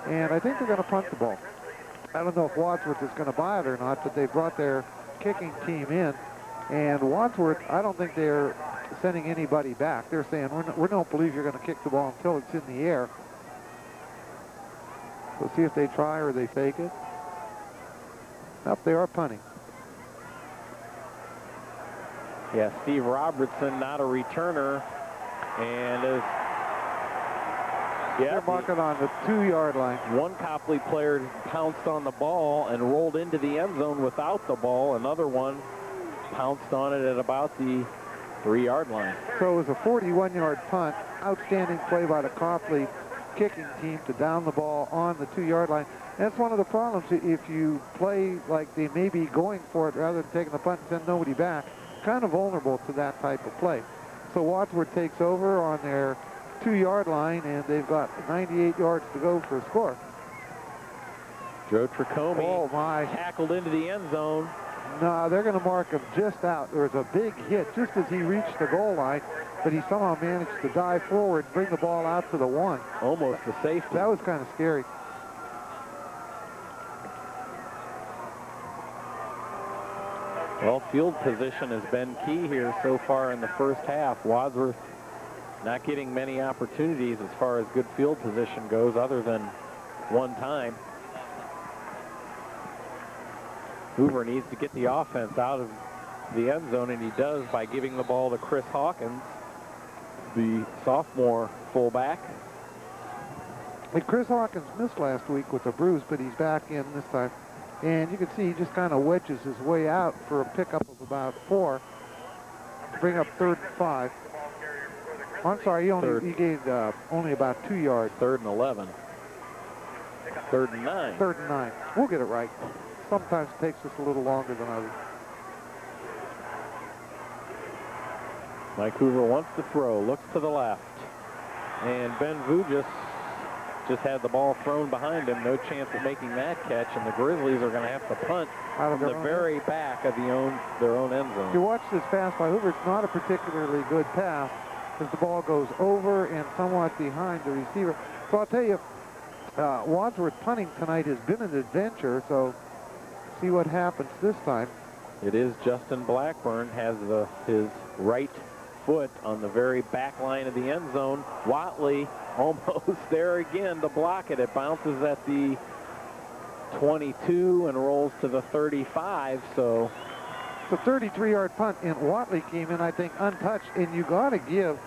And I think they're going to punt the ball. I don't know if Wadsworth is going to buy it or not, but they brought their kicking team in. And Wadsworth, I don't think they're sending anybody back. They're saying, we don't believe you're going to kick the ball until it's in the air. We'll see if they try or they fake it. Up, they are punting. Yeah, Steve Robertson, not a returner. And as they're marking on the 2-yard line. One Copley player pounced on the ball and rolled into the end zone without the ball. Another one pounced on it at about the 3-yard line. So it was a 41-yard punt. Outstanding play by the Copley kicking team to down the ball on the 2-yard line. That's one of the problems. If you play like they may be going for it rather than taking the punt and send nobody back, kind of vulnerable to that type of play. So Wadsworth takes over on their 2-yard line, and they've got 98 yards to go for a score. Joe Tricomi Oh, my. tackled into the end zone. No, they're going to mark him just out. There was a big hit just as he reached the goal line, but he somehow managed to dive forward and bring the ball out to the 1. Almost a safety. That was kind of scary. Well, field position has been key here so far in the first half. Wadsworth not getting many opportunities as far as good field position goes, other than one time. Hoover needs to get the offense out of the end zone, and he does by giving the ball to Chris Hawkins, the sophomore fullback. And Chris Hawkins missed last week with a bruise, but he's back in this time. And you can see he just kind of wedges his way out for a pickup of about 4 to bring up 3rd and 5. I'm sorry, he gained only about 2 yards. 3rd and 11. 3rd and 9. 3rd and 9. We'll get it right. Sometimes it takes us a little longer than others. Mike Hoover wants to throw, looks to the left. And Ben Vujis just had the ball thrown behind him. No chance of making that catch, and the Grizzlies are going to have to punt from the very back of their own end zone. If you watch this pass by Hoover, it's not a particularly good pass because the ball goes over and somewhat behind the receiver. So I'll tell you, Wadsworth punting tonight has been an adventure, so see what happens this time. It is Justin Blackburn has his right foot on the very back line of the end zone. Watley almost there again to block it. It bounces at the 22 and rolls to the 35. So it's a 33-yard punt, and Watley came in, I think, untouched. And you got to give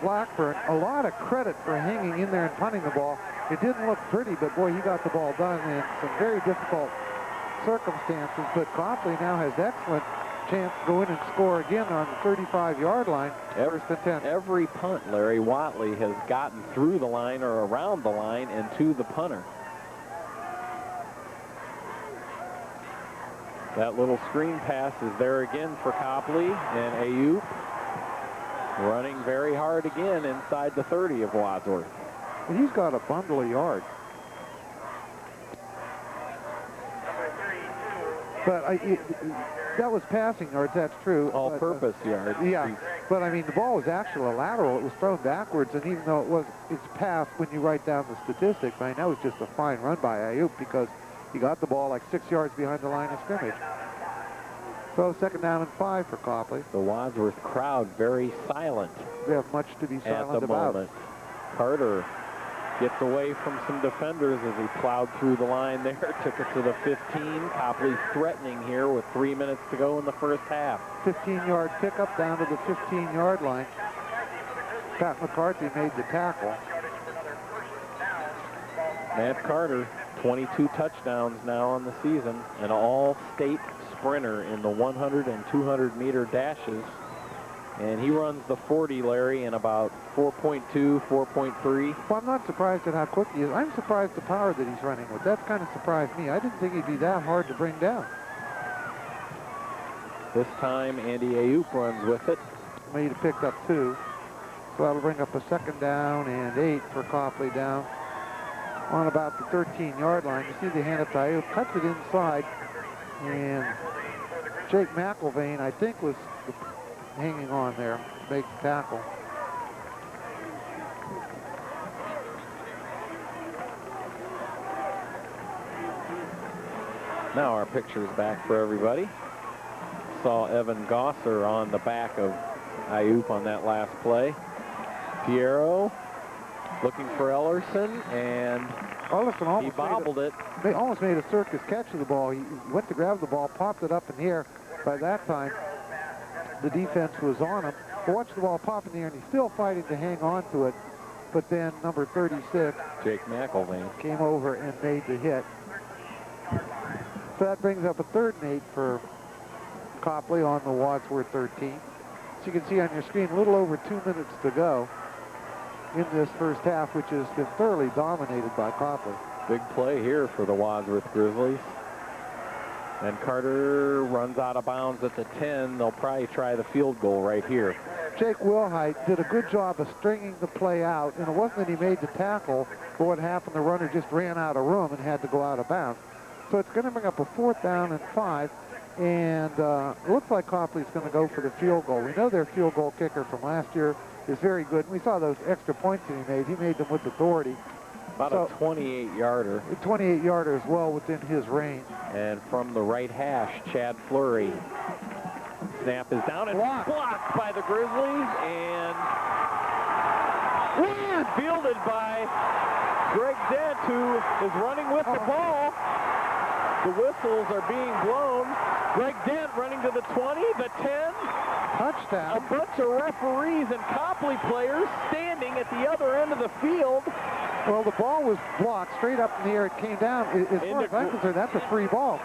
Blackburn a lot of credit for hanging in there and punting the ball. It didn't look pretty, but boy, he got the ball done in some very difficult circumstances. But Copley now has excellent chance to go in and score again on the 35-yard line. First and 10. Every punt, Larry, Watley has gotten through the line or around the line and to the punter. That little screen pass is there again for Copley, and Ayuk running very hard again inside the 30 of Wadsworth. He's got a bundle of yards. But that was passing yards, that's true. All-purpose yards. Yeah, but I mean, the ball was actually lateral. It was thrown backwards, and even though it's passed when you write down the statistics, I mean, that was just a fine run by Ayuk because he got the ball like 6 yards behind the line of scrimmage. So 2nd down and 5 for Copley. The Wadsworth crowd very silent. They have much to be silent at the about. moment. Carter gets away from some defenders as he plowed through the line there, took it to the 15. Copley threatening here with 3 minutes to go in the first half. 15-yard pickup down to the 15-yard line. Pat McCarthy made the tackle. Matt Carter, 22 touchdowns now on the season, an all-state sprinter in the 100 and 200-meter dashes. And he runs the 40, Larry, in about 4.2, 4.3. Well, I'm not surprised at how quick he is. I'm surprised the power that he's running with. That's kind of surprised me. I didn't think he'd be that hard to bring down. This time, Andy Ayuk runs with it. Made have picked up 2. So that'll bring up a 2nd down and 8 for Copley down on about the 13-yard line. You see the hand up to Ayuk, cuts it inside, and Jake McElvain, I think, was hanging on there to make the tackle. Now our picture's back for everybody. Saw Evan Gosser on the back of Ayuk on that last play. Piero looking for Ellerson, and he bobbled it. They almost made a circus catch of the ball. He went to grab the ball, popped it up in the air. By that time, the defense was on him. But watch the ball pop in the air, and he's still fighting to hang on to it. But then number 36, Jake McElvain, came over and made the hit. So that brings up a 3rd and 8 for Copley on the Wadsworth 13. So you can see on your screen, a little over 2 minutes to go in this first half, which has been thoroughly dominated by Copley. Big play here for the Wadsworth Grizzlies. And Carter runs out of bounds at the 10. They'll probably try the field goal right here. Jake Wilhite did a good job of stringing the play out, and it wasn't that he made the tackle, but what happened, the runner just ran out of room and had to go out of bounds. So it's going to bring up a 4th down and 5, and it looks like Copley's going to go for the field goal. We know their field goal kicker from last year is very good, and we saw those extra points that he made. He made them with authority. About a 28-yarder. A 28-yarder is well within his range. And from the right hash, Chad Fleury. Snap is down and blocked by the Grizzlies, and fielded by Greg Dent, who is running with the ball. The whistles are being blown. Greg Dent running to the 20, the 10. Touchdown. A bunch of referees and Copley players standing at the other end of the field. Well, the ball was blocked straight up in the air. It came down. As far as I'm concerned, that's a free ball.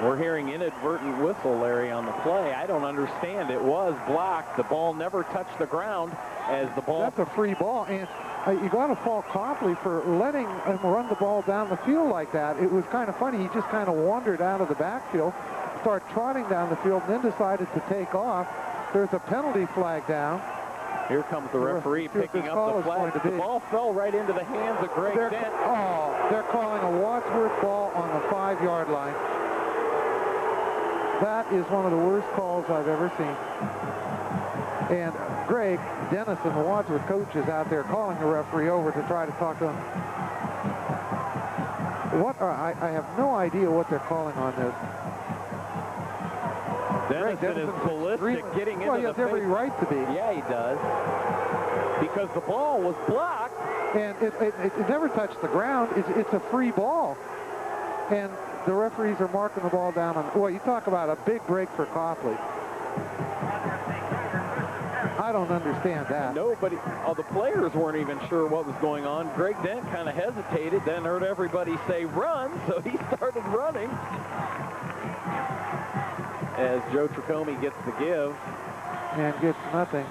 We're hearing inadvertent whistle, Larry, on the play. I don't understand. It was blocked. The ball never touched the ground as the ball... That's a free ball, and you got to fault Copley for letting him run the ball down the field like that. It was kind of funny. He just kind of wandered out of the backfield, started trotting down the field, and then decided to take off. There's a penalty flag down. Here comes the referee picking up the flag. The ball fell right into the hands of Greg Dent. Oh, they're calling a Wadsworth ball on the 5-yard line. That is one of the worst calls I've ever seen. And Greg Dennison, the Wadsworth coach, is out there calling the referee over to try to talk to him. I have no idea what they're calling on this. Dennison is ballistic, getting into the face. Well, he has every right to be. Yeah, he does. Because the ball was blocked. And it never touched the ground. It's a free ball. And the referees are marking the ball down on... Well, you talk about a big break for Copley. I don't understand that. Nobody... the players weren't even sure what was going on. Greg Dent kind of hesitated, then heard everybody say run, so he started running. As Joe Tricome gets the give. And gets nothing.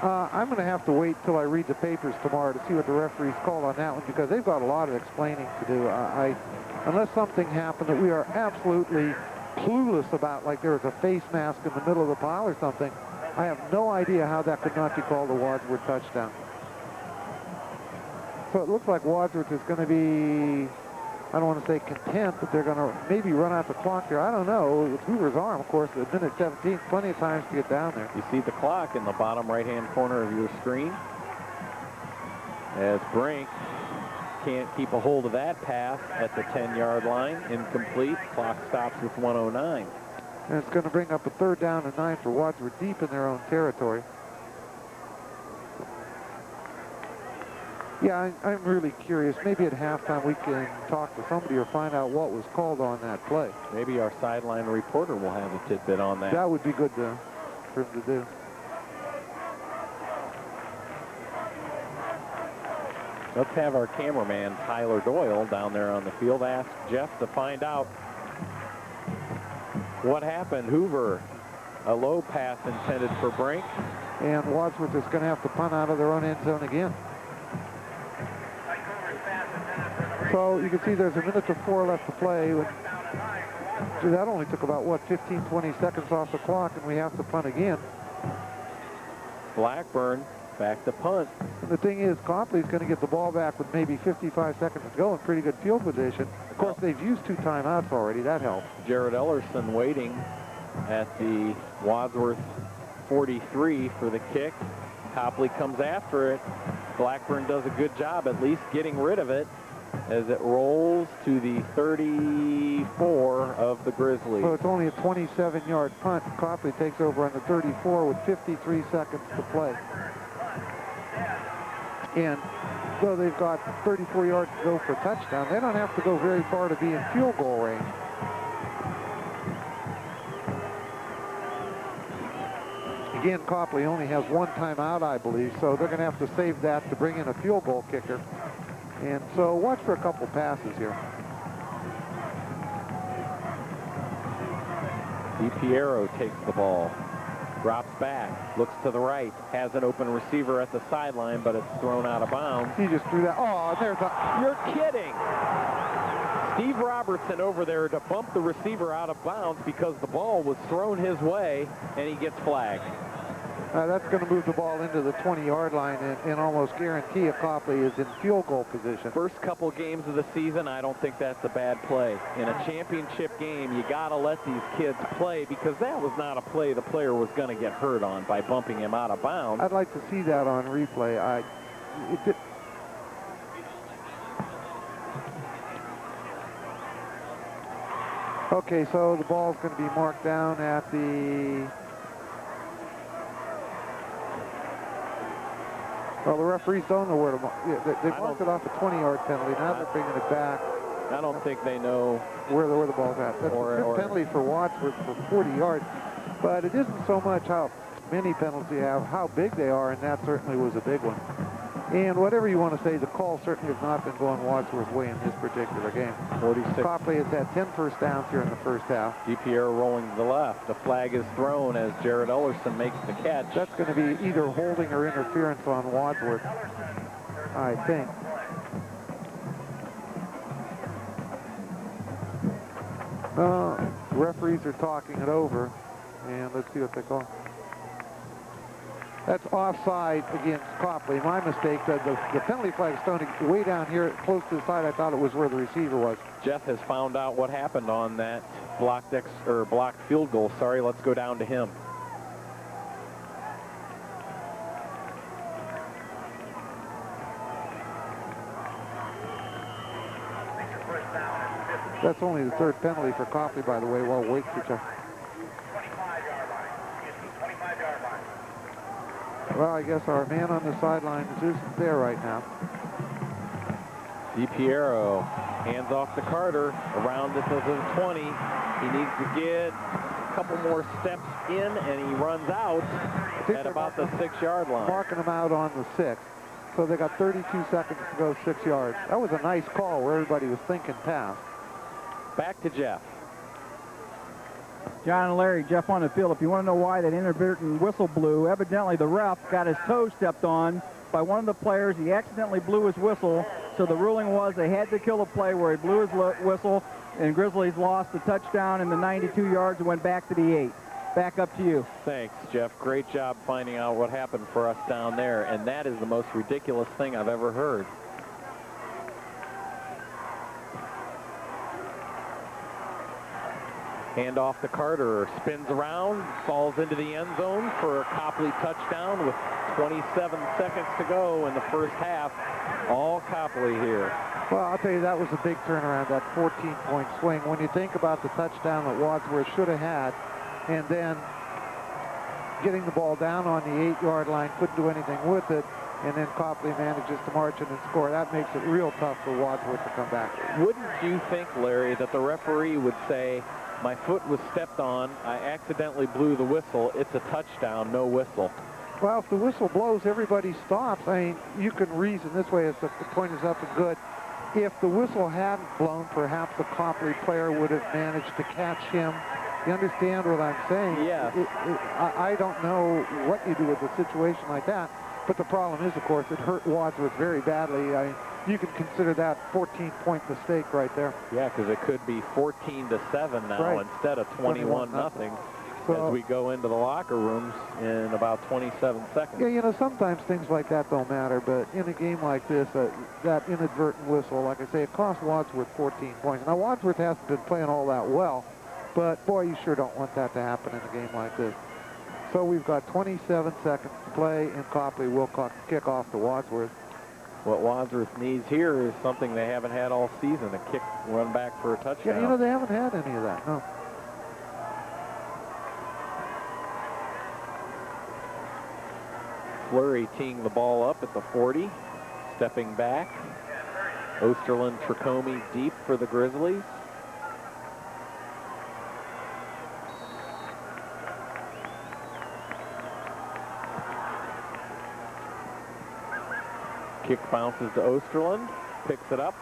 I'm going to have to wait till I read the papers tomorrow to see what the referees called on that one, because they've got a lot of explaining to do. Unless something happened that we are absolutely clueless about, like there was a face mask in the middle of the pile or something, I have no idea how that could not be called a Wadsworth touchdown. So it looks like Wadsworth is going to be, I don't want to say content, but they're going to maybe run out the clock here. I don't know. With Hoover's arm, of course, at minute 17, plenty of times to get down there. You see the clock in the bottom right-hand corner of your screen. As Brink can't keep a hold of that pass at the 10-yard line. Incomplete. Clock stops with 1:09. And it's going to bring up a 3rd down and 9 for Wadsworth, deep in their own territory. Yeah, I'm really curious. Maybe at halftime we can talk to somebody or find out what was called on that play. Maybe our sideline reporter will have a tidbit on that. That would be good for him to do. Let's have our cameraman, Tyler Doyle, down there on the field, ask Jeff to find out what happened. Hoover, a low pass intended for Brink. And Wadsworth is going to have to punt out of their own end zone again. So you can see there's 1:04 left to play. That only took about, what, 15, 20 seconds off the clock, and we have to punt again. Blackburn back to punt. And the thing is, Copley's going to get the ball back with maybe 55 seconds to go in pretty good field position. Of course, they've used 2 timeouts already. That helps. Jared Ellerson waiting at the Wadsworth 43 for the kick. Copley comes after it. Blackburn does a good job at least getting rid of it as it rolls to the 34 of the Grizzlies. So it's only a 27-yard punt. Copley takes over on the 34 with 53 seconds to play. And though they've got 34 yards to go for a touchdown, they don't have to go very far to be in field goal range. Again, Copley only has 1 timeout, I believe, so they're going to have to save that to bring in a field goal kicker. And so watch for a couple passes here. DiPiero takes the ball, drops back, looks to the right, has an open receiver at the sideline, but it's thrown out of bounds. He just threw that. Oh, there's a... You're kidding. Steve Robertson over there to bump the receiver out of bounds because the ball was thrown his way, and he gets flagged. That's going to move the ball into the 20-yard line and almost guarantee Copley is in field goal position. First couple games of the season, I don't think that's a bad play. In a championship game, you got to let these kids play because that was not a play the player was going to get hurt on by bumping him out of bounds. I'd like to see that on replay. Okay, so the ball's going to be marked down at the... Well, the referees don't know where to mark. Yeah, they marked it off a 20-yard penalty. Now they're bringing it back. I don't think they know where the ball's at. That's a good penalty for Wadsworth for 40 yards. But it isn't so much how many penalties you have, how big they are, and that certainly was a big one. And whatever you want to say, the call certainly has not been going Wadsworth's way in this particular game. 46. Copley has had 10 first downs here in the first half. DiPiero rolling to the left. The flag is thrown as Jared Ellerson makes the catch. That's going to be either holding or interference on Wadsworth, I think. Referees are talking it over, and let's see what they call. That's offside against Copley. My mistake. The penalty flag is thrown way down here close to the side. I thought it was where the receiver was. Jeff has found out what happened on that blocked field goal. Sorry, let's go down to him. That's only the third penalty for Copley, by the way, while wait for Jeff. Well, I guess our man on the sidelines isn't there right now. DiPiero hands off to Carter, around it to the 20. He needs to get a couple more steps in, and he runs out at about the 6-yard line. Marking him out on the 6. So they got 32 seconds to go 6 yards. That was a nice call where everybody was thinking pass. Back to Jeff. John and Larry, Jeff on the field. If you want to know why that inadvertent whistle blew, evidently the ref got his toe stepped on by one of the players. He accidentally blew his whistle, so the ruling was they had to kill the play where he blew his whistle, and Grizzlies lost the touchdown in the 92 yards and went back to the 8. Back up to you. Thanks, Jeff. Great job finding out what happened for us down there, and that is the most ridiculous thing I've ever heard. Hand off to Carter, spins around, falls into the end zone for a Copley touchdown with 27 seconds to go in the first half. All Copley here. Well, I'll tell you, that was a big turnaround, that 14-point swing. When you think about the touchdown that Wadsworth should have had, and then getting the ball down on the 8-yard line, couldn't do anything with it, and then Copley manages to march in and score. That makes it real tough for Wadsworth to come back. Wouldn't you think, Larry, that the referee would say, my foot was stepped on, I accidentally blew the whistle, it's a touchdown, no whistle? Well, if the whistle blows, everybody stops. I mean, you can reason this way as the point is up and good. If the whistle hadn't blown, perhaps the Copley player would have managed to catch him. You understand what I'm saying? Yeah. I don't know what you do with a situation like that, but the problem is, of course, it hurt Wadsworth very badly. I mean, you can consider that 14-point mistake right there. Yeah, because it could be 14-7 now, right, instead of 21-0 as we go into the locker rooms in about 27 seconds. Yeah, you know, sometimes things like that don't matter, but in a game like this, that inadvertent whistle, like I say, it cost Wadsworth 14 points. Now, Wadsworth hasn't been playing all that well, but boy, you sure don't want that to happen in a game like this. So we've got 27 seconds to play, and Copley will kick off to Wadsworth. What Wadsworth needs here is something they haven't had all season, a kick run back for a touchdown. Yeah, you know, they haven't had any of that, no. Fleury teeing the ball up at the 40, stepping back. Osterland, Tricome deep for the Grizzlies. Kick bounces to Osterland, picks it up,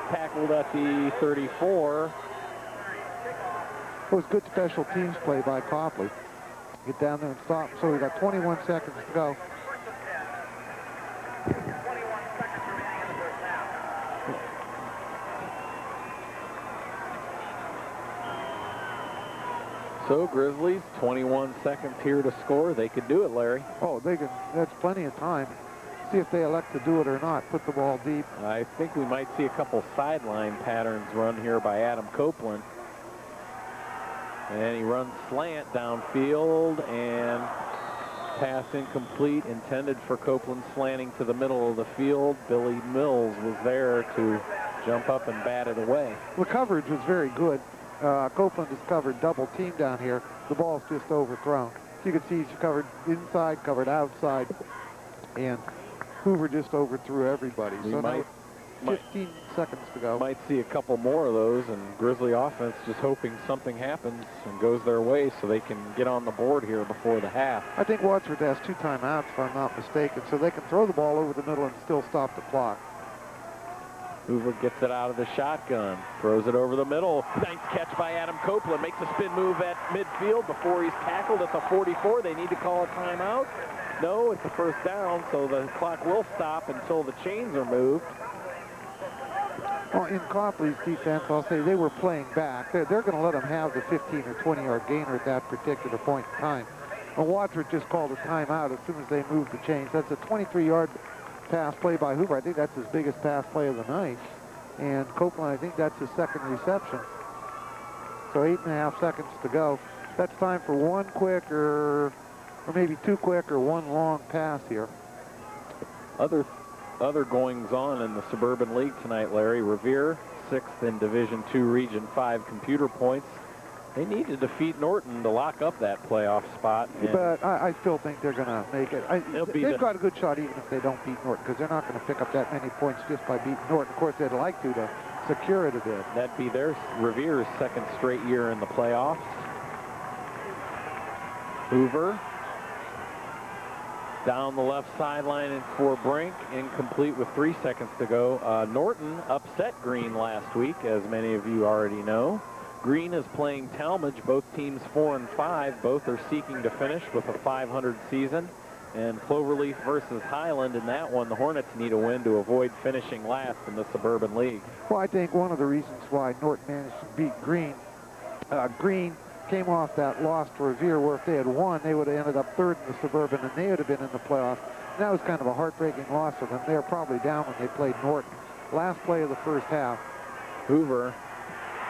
tackled at the 34. It was good special teams play by Copley. Get down there and stop. So we got 21 seconds to go. So Grizzlies, 21 seconds here to score. They could do it, Larry. Oh, they can. That's plenty of time. See if they elect to do it or not. Put the ball deep. I think we might see a couple sideline patterns run here by Adam Copeland. And he runs slant downfield, and pass incomplete, intended for Copeland, slanting to the middle of the field. Billy Mills was there to jump up and bat it away. The coverage was very good. Copeland is covered double team down here. The ball's just overthrown. So you can see he's covered inside, covered outside, and Hoover just overthrew everybody. We So might, now 15 seconds to go. Might see a couple more of those, and Grizzly offense just hoping something happens and goes their way so they can get on the board here before the half. I think Wadsworth has 2 timeouts, if I'm not mistaken, so they can throw the ball over the middle and still stop the clock. Hoover gets it out of the shotgun, throws it over the middle. Nice catch by Adam Copeland, makes a spin move at midfield before he's tackled at the 44. They need to call a timeout. No, it's a first down, so the clock will stop until the chains are moved. Well, in Copley's defense, I'll say they were playing back. They're going to let them have the 15 or 20-yard gainer at that particular point in time. Well, Wadsworth just called a timeout as soon as they moved the chains. That's a 23-yard pass play by Hoover. I think that's his biggest pass play of the night. And Copeland, I think that's his second reception. So 8.5 seconds to go. That's time for one quick or maybe 2 quick or 1 long pass here. Other goings-on in the Suburban League tonight, Larry. Revere, 6th in Division II Region 5 computer points. They need to defeat Norton to lock up that playoff spot. But I still think they're going to make it. They've got a good shot even if they don't beat Norton, because they're not going to pick up that many points just by beating Norton. Of course, they'd like to secure it a bit. That'd be their Revere's 2nd straight year in the playoffs. Hoover down the left sideline and for Brink, incomplete with 3 seconds to go. Norton upset Green last week, as many of you already know. Green is playing Talmadge, both teams 4-5. Both are seeking to finish with a 500 season. And Cloverleaf versus Highland, in that one, the Hornets need a win to avoid finishing last in the Suburban League. Well, I think one of the reasons why Norton managed to beat Green, Green came off that loss to Revere, where if they had won, they would have ended up 3rd in the Suburban, and they would have been in the playoffs. And that was kind of a heartbreaking loss for them. They were probably down when they played Norton. Last play of the first half. Hoover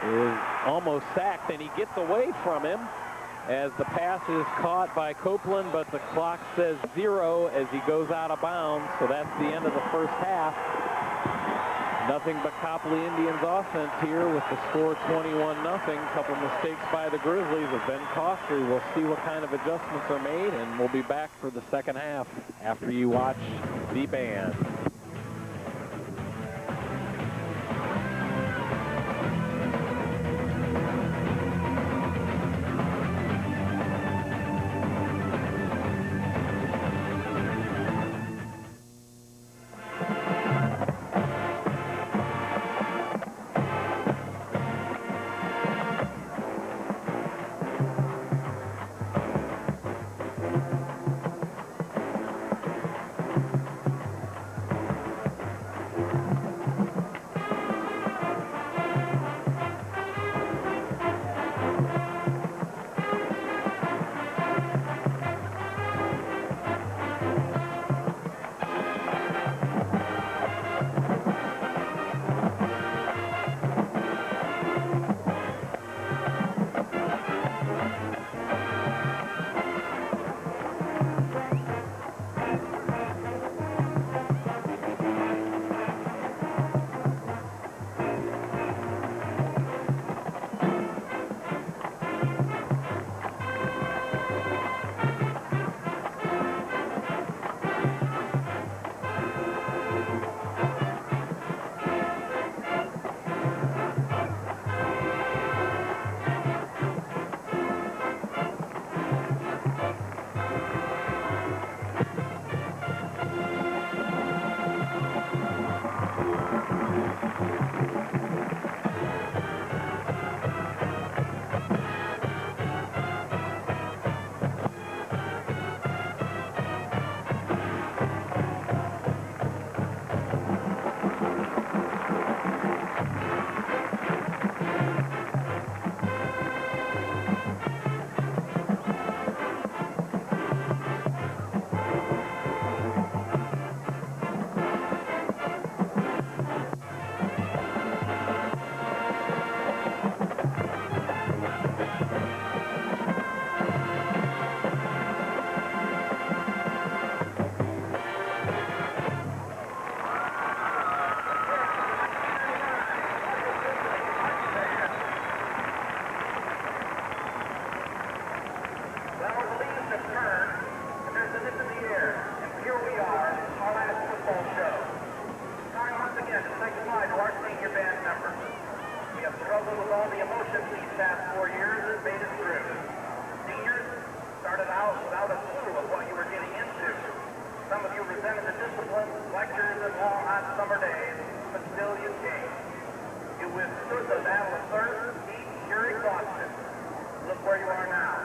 is almost sacked, and he gets away from him as the pass is caught by Copeland, but the clock says 0 as he goes out of bounds, so that's the end of the first half. Nothing but Copley Indians offense here with the score 21-0. Couple mistakes by the Grizzlies have been costly. We'll see what kind of adjustments are made, and we'll be back for the second half after you watch the band. struggled with all the emotions these past 4 years and made it through. Seniors started out without a clue of what you were getting into. Some of you resented the discipline, lectures, and long hot summer days, but still you came. You withstood the battle of thirst, heat, sheer exhaustion. Look where you are now.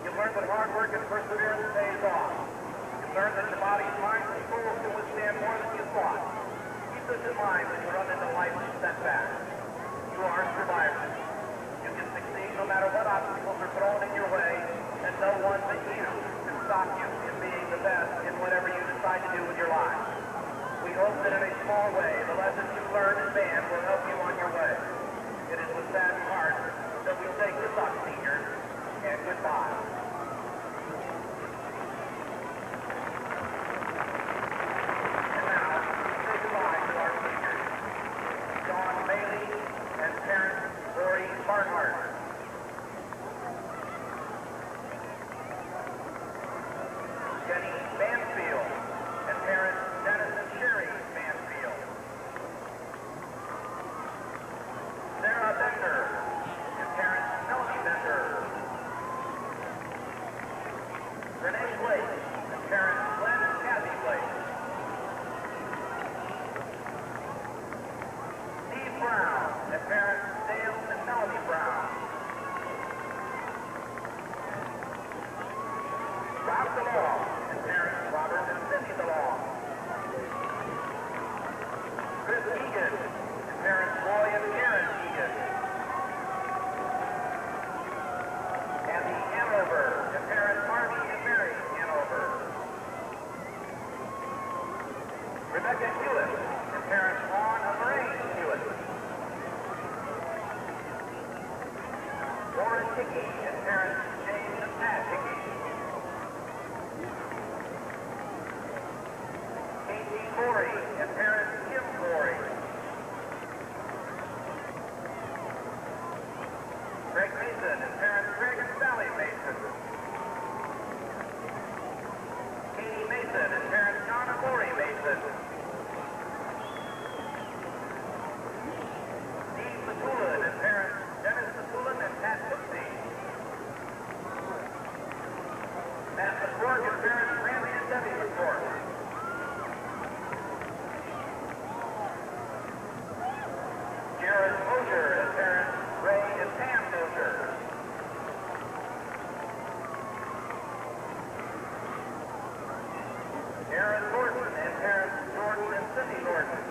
You learned that hard work and perseverance pays off. You learned that your body's mind and soul can withstand more than you thought. Keep this in mind when you run into life's setbacks. You are survivors. You can succeed no matter what obstacles are thrown in your way, and no one but you can stop you in being the best in whatever you decide to do with your life. We hope that in a small way, the lessons you learn in band will help you on your way. It is with sad heart that we say good luck, seniors, and goodbye. And now, say goodbye to our seniors. John Bailey and Terrence Rory Barnhart. Jenny Banfield and parents Dennis and Sherry Banfield. Sarah Bender and parents Melanie Bender. Renee Blake and parents Glenn and Kathy Blake. Steve Brown and parents Dale and Melanie Brown. Rob DeLong and parents Robert and Cindy DeLong. Chris Egan and parents Roy and Karen Egan. Kathy Hanover and parents Harvey and Mary Hanover. Rebecca Hewitt and parents Ron and Lorraine Hewitt. Lauren Hickey and parents James and Pat Hickey. Casey Corey and parents Kim Corey. Greg Mason and parents Greg and Sally Mason. Katie Mason and parents John and Lori Mason. Steve Matulin and parents Dennis Matulin and Pat Tipsy. Matt McCork and parents Randy and Debbie McCork. Jared Mosier and parents Ray and Pam Mosier. Aaron Norton and parents Jordan and Cindy Norton.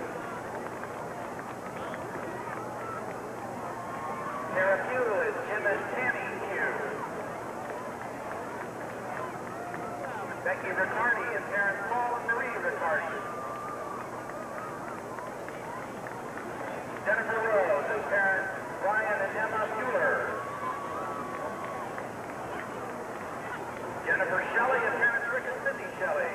Tara Pugh and Jim and Tammy Pugh. Becky Riccardi and parents Paul and Marie Riccardi. Jennifer Rose and parents Brian and Emma Mueller. Jennifer Shelley and parents Rick and Cindy Shelley.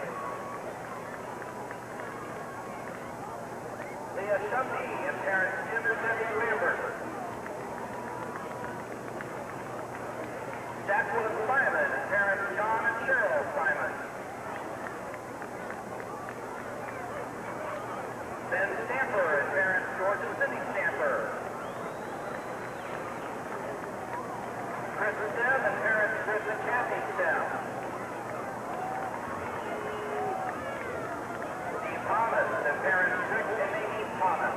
Leah Shumney and parents Jim and Debbie Lambert. Jacqueline Simon and parents John and Cheryl Simon. Ben Stamper and parents George and Cindy Stamper. Chris Stemm and parents Chris and Kathy Stemm. Steve Thomas and parents Rick and Amy Thomas.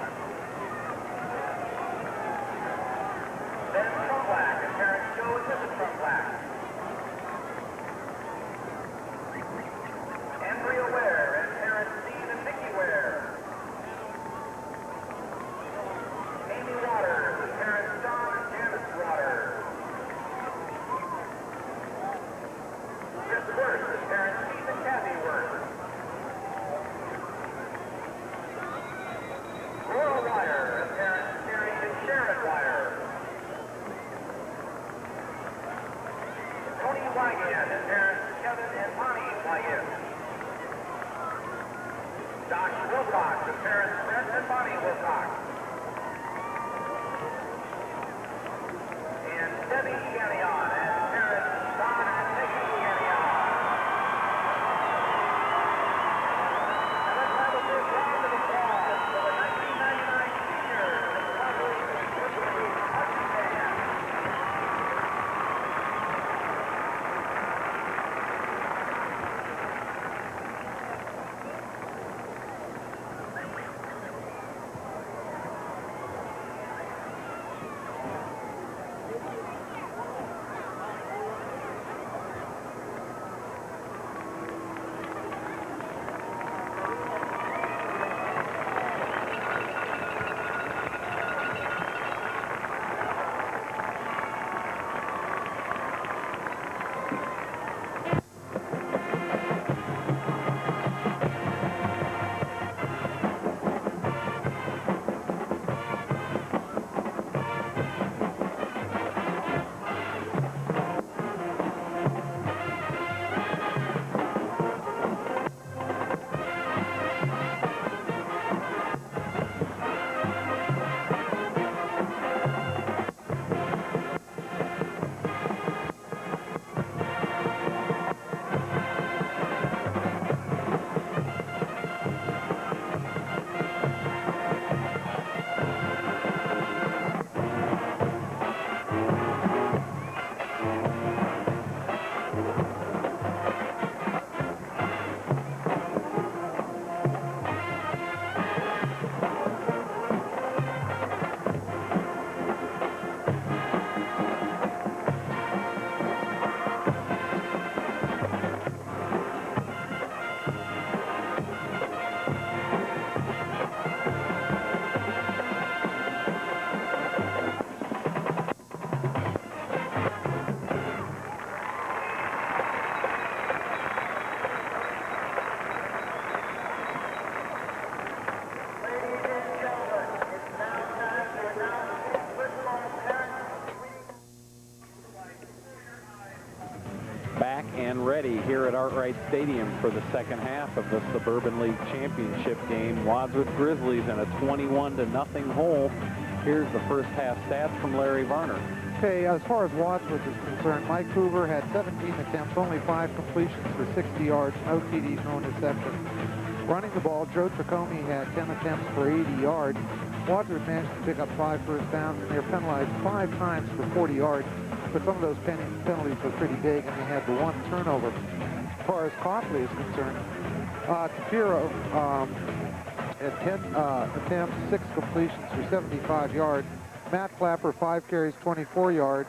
Ben Trumplack and parents Joe and Mrs. Trumplack. Andrea Ware and parents Steve and Vicki Ware. Amy Waters and parents John and Janice Waters. Chris Wirth and parents Steve and Kathy Wirth. Laura Wire and parents Terry and Sharon Wire. Tony Wygant and parents Kevin and Bonnie Wygant. Josh Wilcox and parents Brett and Bonnie Wilcox. And Debbie Gagnon and parents Don and Nikki Gagnon. And let's have a big round of applause for the 1999 seniors of the Wadsworth Community Television. ready here at Arkwright Stadium for the second half of the Suburban League Championship game. Wadsworth Grizzlies in a 21-0 hole. Here's the first half stats from Larry Varner. Okay, as far as Wadsworth is concerned, Mike Hoover had 17 attempts, only 5 completions for 60 yards, no TDs, no interceptions. Running the ball, Joe Tricome had 10 attempts for 80 yards. Wadsworth managed to pick up 5 first downs, and they were penalized 5 times for 40 yards. But some of those penalties were pretty big, and they had the 1 turnover. As far as Copley is concerned, Tapiro had 10 attempts, 6 completions for 75 yards. Matt Clapper, 5 carries, 24 yards.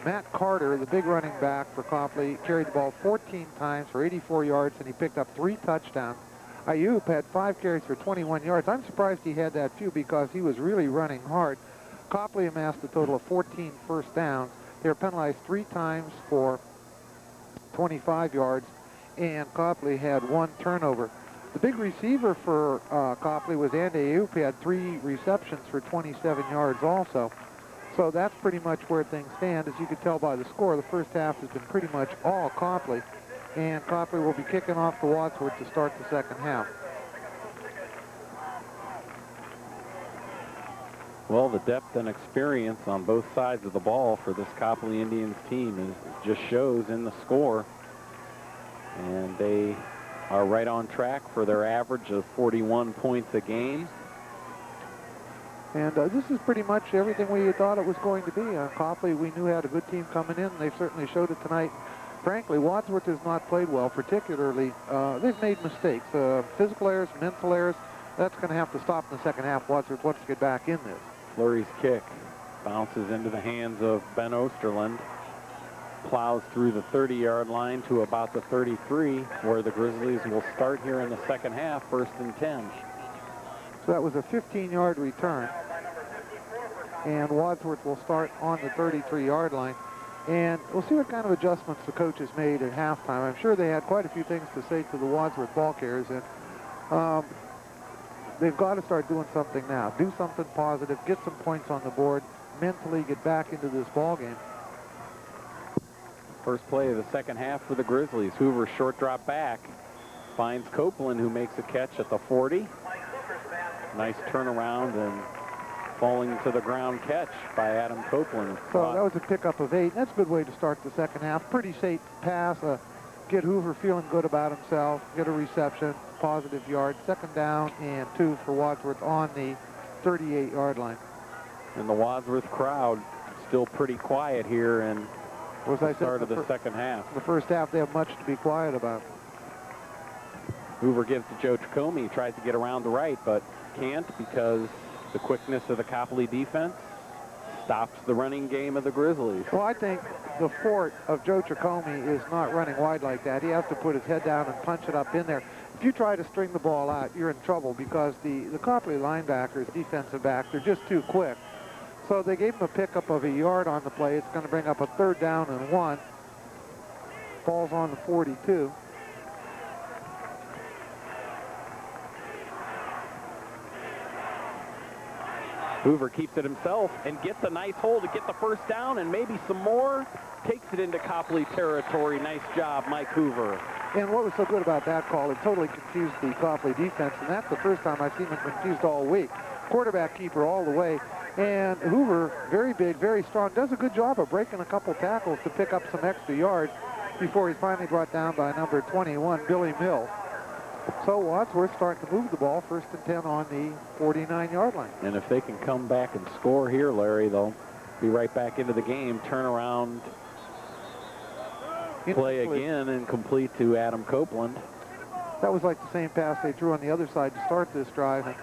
Matt Carter, the big running back for Copley, carried the ball 14 times for 84 yards, and he picked up 3 touchdowns. Ayub had 5 carries for 21 yards. I'm surprised he had that few because he was really running hard. Copley amassed a total of 14 first downs. They were penalized 3 times for 25 yards, and Copley had 1 turnover. The big receiver for Copley was Andy Ayub. He had 3 receptions for 27 yards also. So that's pretty much where things stand. As you could tell by the score, the first half has been pretty much all Copley, and Copley will be kicking off for Wadsworth to start the second half. Well, the depth and experience on both sides of the ball for this Copley Indians team just shows in the score. And they are right on track for their average of 41 points a game. And this is pretty much everything we thought it was going to be. Copley, we knew had a good team coming in, and they certainly showed it tonight. Frankly, Wadsworth has not played well, particularly. They've made mistakes, physical errors, mental errors. That's going to have to stop in the second half. Wadsworth wants to get back in this. Fleury's kick bounces into the hands of Ben Osterland. Plows through the 30-yard line to about the 33, where the Grizzlies will start here in the second half, 1st and 10. So that was a 15-yard return. And Wadsworth will start on the 33-yard line. And we'll see what kind of adjustments the coaches made at halftime. I'm sure they had quite a few things to say to the Wadsworth ball carriers. And they've got to start doing something now. Do something positive, get some points on the board, mentally get back into this ball game. First play of the second half for the Grizzlies. Hoover short drop back. Finds Copeland, who makes a catch at the 40. Nice turnaround and falling to the ground catch by Adam Copeland. So that was a pickup of 8. That's a good way to start the second half. Pretty safe pass. Get Hoover feeling good about himself. Get a reception. Positive yard. 2nd down and 2 for Wadsworth on the 38-yard line. And the Wadsworth crowd still pretty quiet here in the start of the second half. The first half, they have much to be quiet about. Hoover gives to Joe Tricome. He tries to get around the right, but can't because the quickness of the Copley defense stops the running game of the Grizzlies. Well, I think the fort of Joe Tricome is not running wide like that. He has to put his head down and punch it up in there. If you try to string the ball out, you're in trouble because the Copley linebackers, defensive backs, they're just too quick. So they gave him a pickup of a yard on the play. It's going to bring up a 3rd down and 1. Falls on the 42. Hoover keeps it himself and gets a nice hole to get the first down and maybe some more. Takes it into Copley territory. Nice job, Mike Hoover. And what was so good about that call, it totally confused the Copley defense, and that's the first time I've seen them confused all week. Quarterback keeper all the way. And Hoover, very big, very strong, does a good job of breaking a couple tackles to pick up some extra yards before he's finally brought down by number 21, Billy Mills. So Wadsworth starting to move the ball, 1st and 10 on the 49-yard line. And if they can come back and score here, Larry, they'll be right back into the game. Turn around, play again, and complete to Adam Copeland. That was like the same pass they threw on the other side to start this drive. And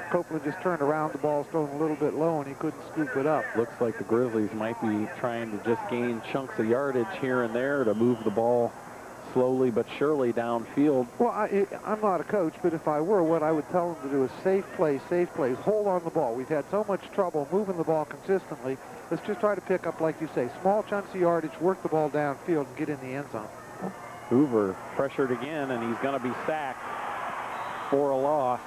Copeland just turned around. The ball's thrown a little bit low, and he couldn't scoop it up. Looks like the Grizzlies might be trying to just gain chunks of yardage here and there to move the ball slowly but surely downfield. Well, I'm not a coach, but if I were, what I would tell them to do is safe plays, hold on the ball. We've had so much trouble moving the ball consistently. Let's just try to pick up, like you say, small chunks of yardage, work the ball downfield, and get in the end zone. Hoover pressured again, and he's going to be sacked for a loss.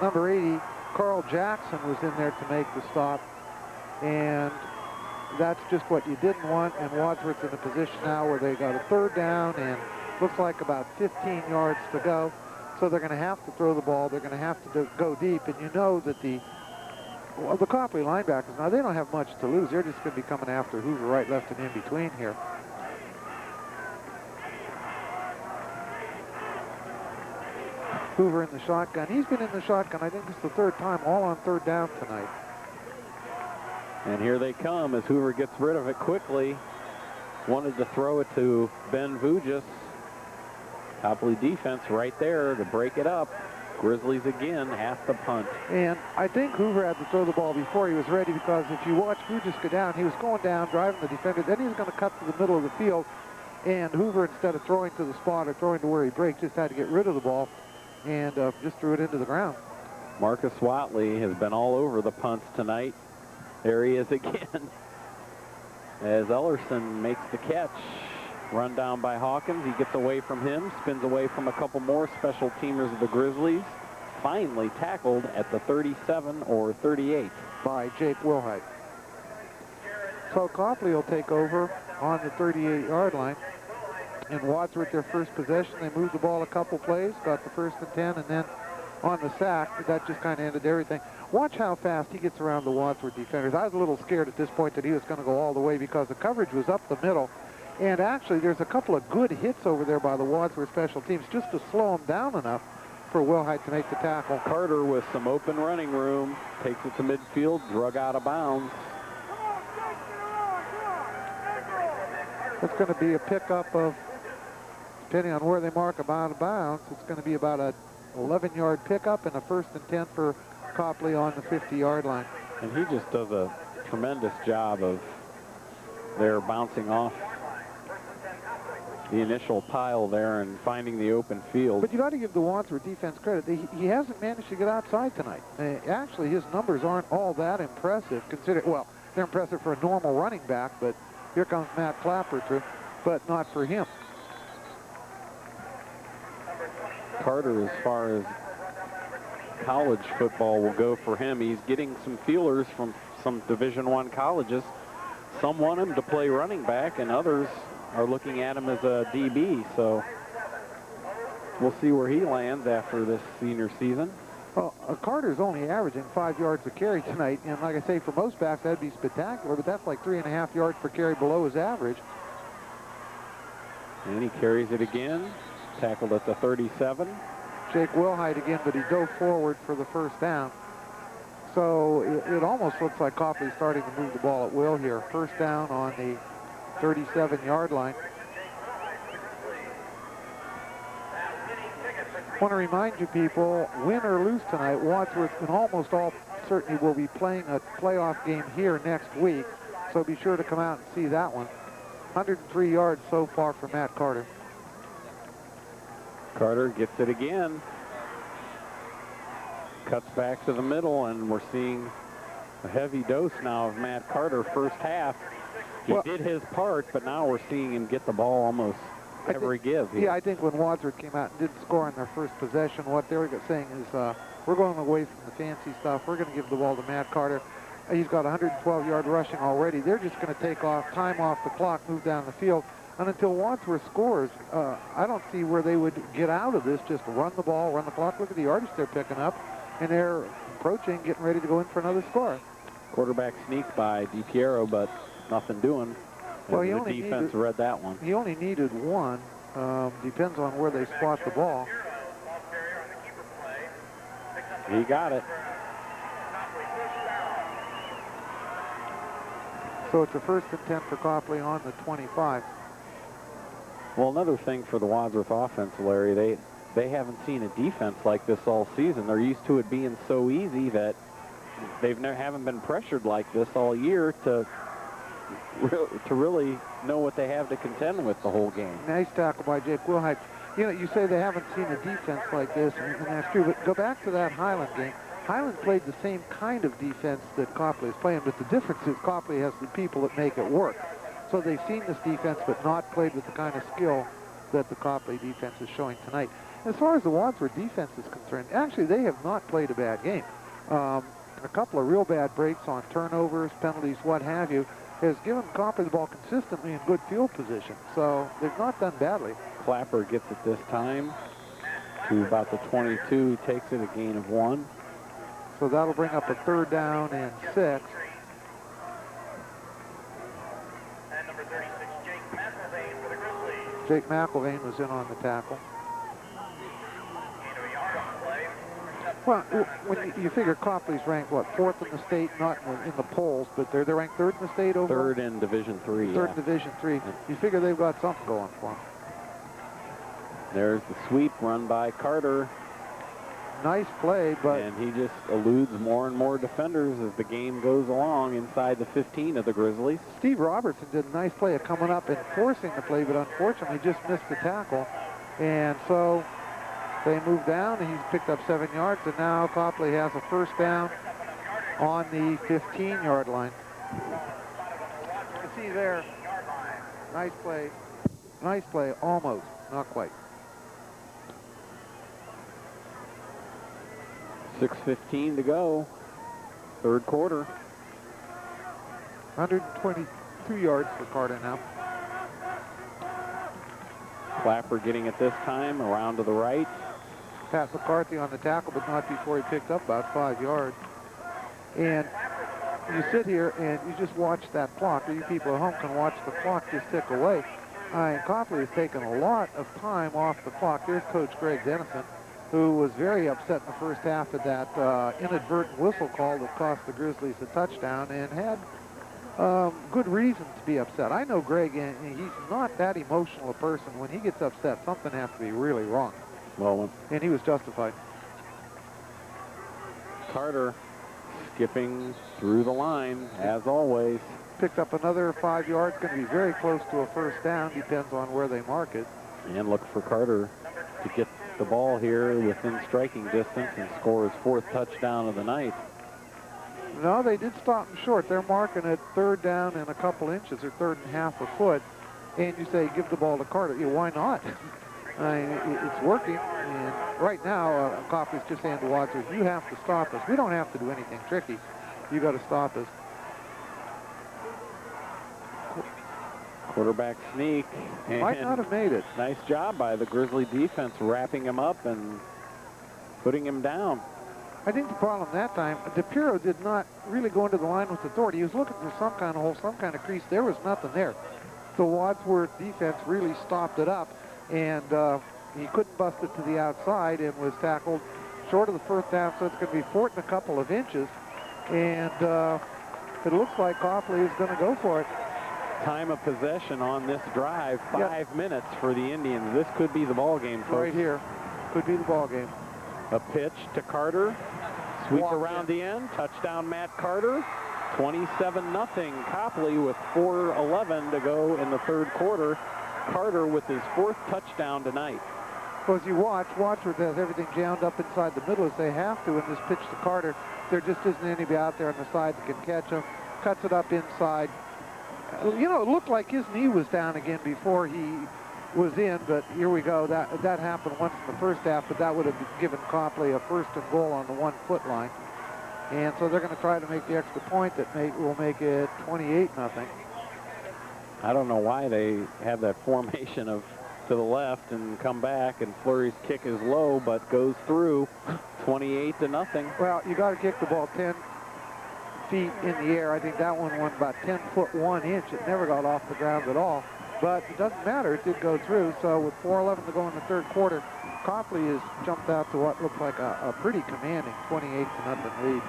Number 80, Carl Jackson, was in there to make the stop, and that's just what you didn't want, and Wadsworth's in a position now where they got a third down and looks like about 15 yards to go. So they're going to have to throw the ball. They're going to have to go deep, and you know that the Copley linebackers, now they don't have much to lose. They're just going to be coming after Hoover right, left, and in between here. Hoover in the shotgun. He's been in the shotgun, I think it's the third time, all on third down tonight. And here they come as Hoover gets rid of it quickly. Wanted to throw it to Ben Vujis. Copley defense right there to break it up. Grizzlies again have to punt. And I think Hoover had to throw the ball before he was ready, because if you watch Vujis go down, he was going down, driving the defender, then he was going to cut to the middle of the field, and Hoover, instead of throwing to the spot or throwing to where he breaks, just had to get rid of the ball and just threw it into the ground. Marcus Watley has been all over the punts tonight. There he is again as Ellerson makes the catch. Run down by Hawkins. He gets away from him, spins away from a couple more special teamers of the Grizzlies. Finally tackled at the 37 or 38 by Jake Wilhite. So Copley will take over on the 38-yard line. And Wadsworth, their first possession, they moved the ball a couple plays, got the 1st and 10, and then on the sack, that just kind of ended everything. Watch how fast he gets around the Wadsworth defenders. I was a little scared at this point that he was going to go all the way, because the coverage was up the middle. And actually, there's a couple of good hits over there by the Wadsworth special teams just to slow him down enough for Wilhite to make the tackle. Carter with some open running room, takes it to midfield, drug out of bounds. It's going to be a pickup of, depending on where they mark him out of bounds, it's going to be about a 11-yard pickup and a 1st and 10 for Copley on the 50-yard line. And he just does a tremendous job of their bouncing off the initial pile there and finding the open field. But you got to give the Wadsworth defense credit. He hasn't managed to get outside tonight. Actually, his numbers aren't all that impressive. Well, they're impressive for a normal running back, but here comes Matt Clapper through, but not for him. Carter, as far as college football will go for him, he's getting some feelers from some Division I colleges. Some want him to play running back, and others are looking at him as a DB, so we'll see where he lands after this senior season. Well, Carter's only averaging 5 yards a carry tonight, and like I say, for most backs that'd be spectacular, but that's like 3.5 yards per carry below his average. And he carries it again, tackled at the 37. Jake Wilhite again, but he dove forward for the 1st down. So it almost looks like Copley's starting to move the ball at will here. 1st down on the 37-yard line. I want to remind you people, win or lose tonight, Wadsworth in almost all certainty will be playing a playoff game here next week, so be sure to come out and see that one. 103 yards so far for Matt Carter. Carter gets it again. Cuts back to the middle, and we're seeing a heavy dose now of Matt Carter first half. He did his part, but now we're seeing him get the ball almost every give. Yeah, I think when Wadsworth came out and didn't score on their first possession, what they were saying is, we're going away from the fancy stuff. We're going to give the ball to Matt Carter. He's got 112-yard rushing already. They're just going to take time off the clock, move down the field. And until Wadsworth scores, I don't see where they would get out of this. Just run the ball, run the clock. Look at the yardage they're picking up. And they're approaching, getting ready to go in for another score. Quarterback sneak by DiPiero, but nothing doing. Well, the defense read that one. He only needed one. Depends on where they spot the ball. He got it. So it's a 1st and 10 for Copley on the 25. Well, another thing for the Wadsworth offense, Larry, they haven't seen a defense like this all season. They're used to it being so easy that they haven't been pressured like this all year to really know what they have to contend with the whole game. Nice tackle by Jake Wilhite. You know, you say they haven't seen a defense like this, and that's true, but go back to that Highland game. Highland played the same kind of defense that Copley is playing, but the difference is Copley has the people that make it work. So they've seen this defense, but not played with the kind of skill that the Copley defense is showing tonight. As far as the Wadsworth defense is concerned, actually they have not played a bad game. A couple of real bad breaks on turnovers, penalties, what have you. has given Copley the ball consistently in good field position. So they've not done badly. Clapper gets it this time to about the 22, takes it a gain of 1. So that'll bring up a 3rd down and 6. And number 36, Jake McElvain for the Grizzlies. Jake McElvain was in on the tackle. Gain of a yard on the play. Well, when you figure Copley's ranked, what, 4th in the state, not in the polls, but they're ranked 3rd in the state overall? 3rd in Division 3. 3rd in Division 3. You figure they've got something going for them. There's the sweep run by Carter. Nice play, but And he just eludes more and more defenders as the game goes along inside the 15 of the Grizzlies. Steve Robertson did a nice play of coming up and forcing the play, but unfortunately just missed the tackle. And so they move down, and he's picked up 7 yards, and now Copley has a 1st down on the 15-yard line. You see there, nice play. Nice play, almost, not quite. 6:15 to go, 3rd quarter. 122 yards for Carter now. Clapper getting it this time, around to the right. Pat McCarthy on the tackle, but not before he picked up about 5 yards. And you sit here and you just watch that clock, or you people at home can watch the clock just tick away. Copley has taken a lot of time off the clock. There's Coach Greg Dennison, who was very upset in the first half of that inadvertent whistle call that cost the Grizzlies a touchdown, and had good reason to be upset. I know Greg, and he's not that emotional a person. When he gets upset, something has to be really wrong. Well, And he was justified. Carter skipping through the line, as always. Picked up another 5 yards, going to be very close to a 1st down, depends on where they mark it. And look for Carter to get the ball here within striking distance and score his 4th touchdown of the night. No, they did stop him short. They're marking it 3rd down and a couple inches, or 3rd and half a foot. And you say, give the ball to Carter. Yeah, why not? It's working. And right now, Copley's just saying to Wadsworth, you have to stop us. We don't have to do anything tricky. You got to stop us. Quarterback sneak. Might not have made it. Nice job by the Grizzly defense, wrapping him up and putting him down. I think the problem that time, DePiro did not really go into the line with authority. He was looking for some kind of hole, some kind of crease. There was nothing there. The Wadsworth defense really stopped it up, and he couldn't bust it to the outside and was tackled short of the 1st down, so it's going to be 4th and a couple of inches. And it looks like Copley is going to go for it. Time of possession on this drive, 5 minutes for the Indians. This could be the ball game, folks. Right here. Could be the ball game. A pitch to Carter. Sweep around the end. Touchdown, Matt Carter. 27-0. Copley with 4:11 to go in the 3rd quarter. Carter with his 4th touchdown tonight. Well, as you watch, Wadsworth has everything jammed up inside the middle as they have to in this pitch to Carter. There just isn't anybody out there on the side that can catch him. Cuts it up inside. You know, it looked like his knee was down again before he was in, but here we go. That happened once in the 1st half, but that would have given Copley a 1st and goal on the 1-foot line. And so they're going to try to make the extra point that will make it 28-0. I don't know why they have that formation of to the left and come back, and Fleury's kick is low but goes through. 28-0. Well, you got to kick the ball 10 feet in the air. I think that one went about 10 foot 1 inch. It never got off the ground at all. But it doesn't matter. It did go through. So with 4:11 to go in the 3rd quarter, Copley has jumped out to what looked like a pretty commanding 28-0 lead.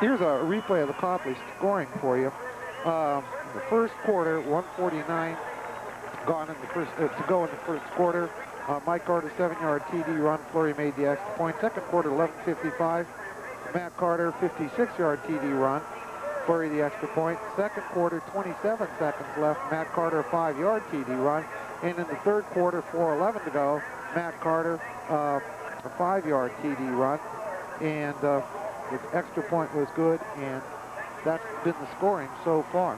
Here's a replay of the Copley scoring for you. The 1st quarter, 1:49 gone in the first to go in the 1st quarter. Mike Carter 7-yard TD run. Fleury made the extra point. 2nd quarter, 11:55. Matt Carter 56-yard TD run. Fleury the extra point. 2nd quarter, 27 seconds left. Matt Carter 5-yard TD run. And in the 3rd quarter, 4:11 to go. Matt Carter a 5-yard TD run. And the extra point was good, and that's been the scoring so far.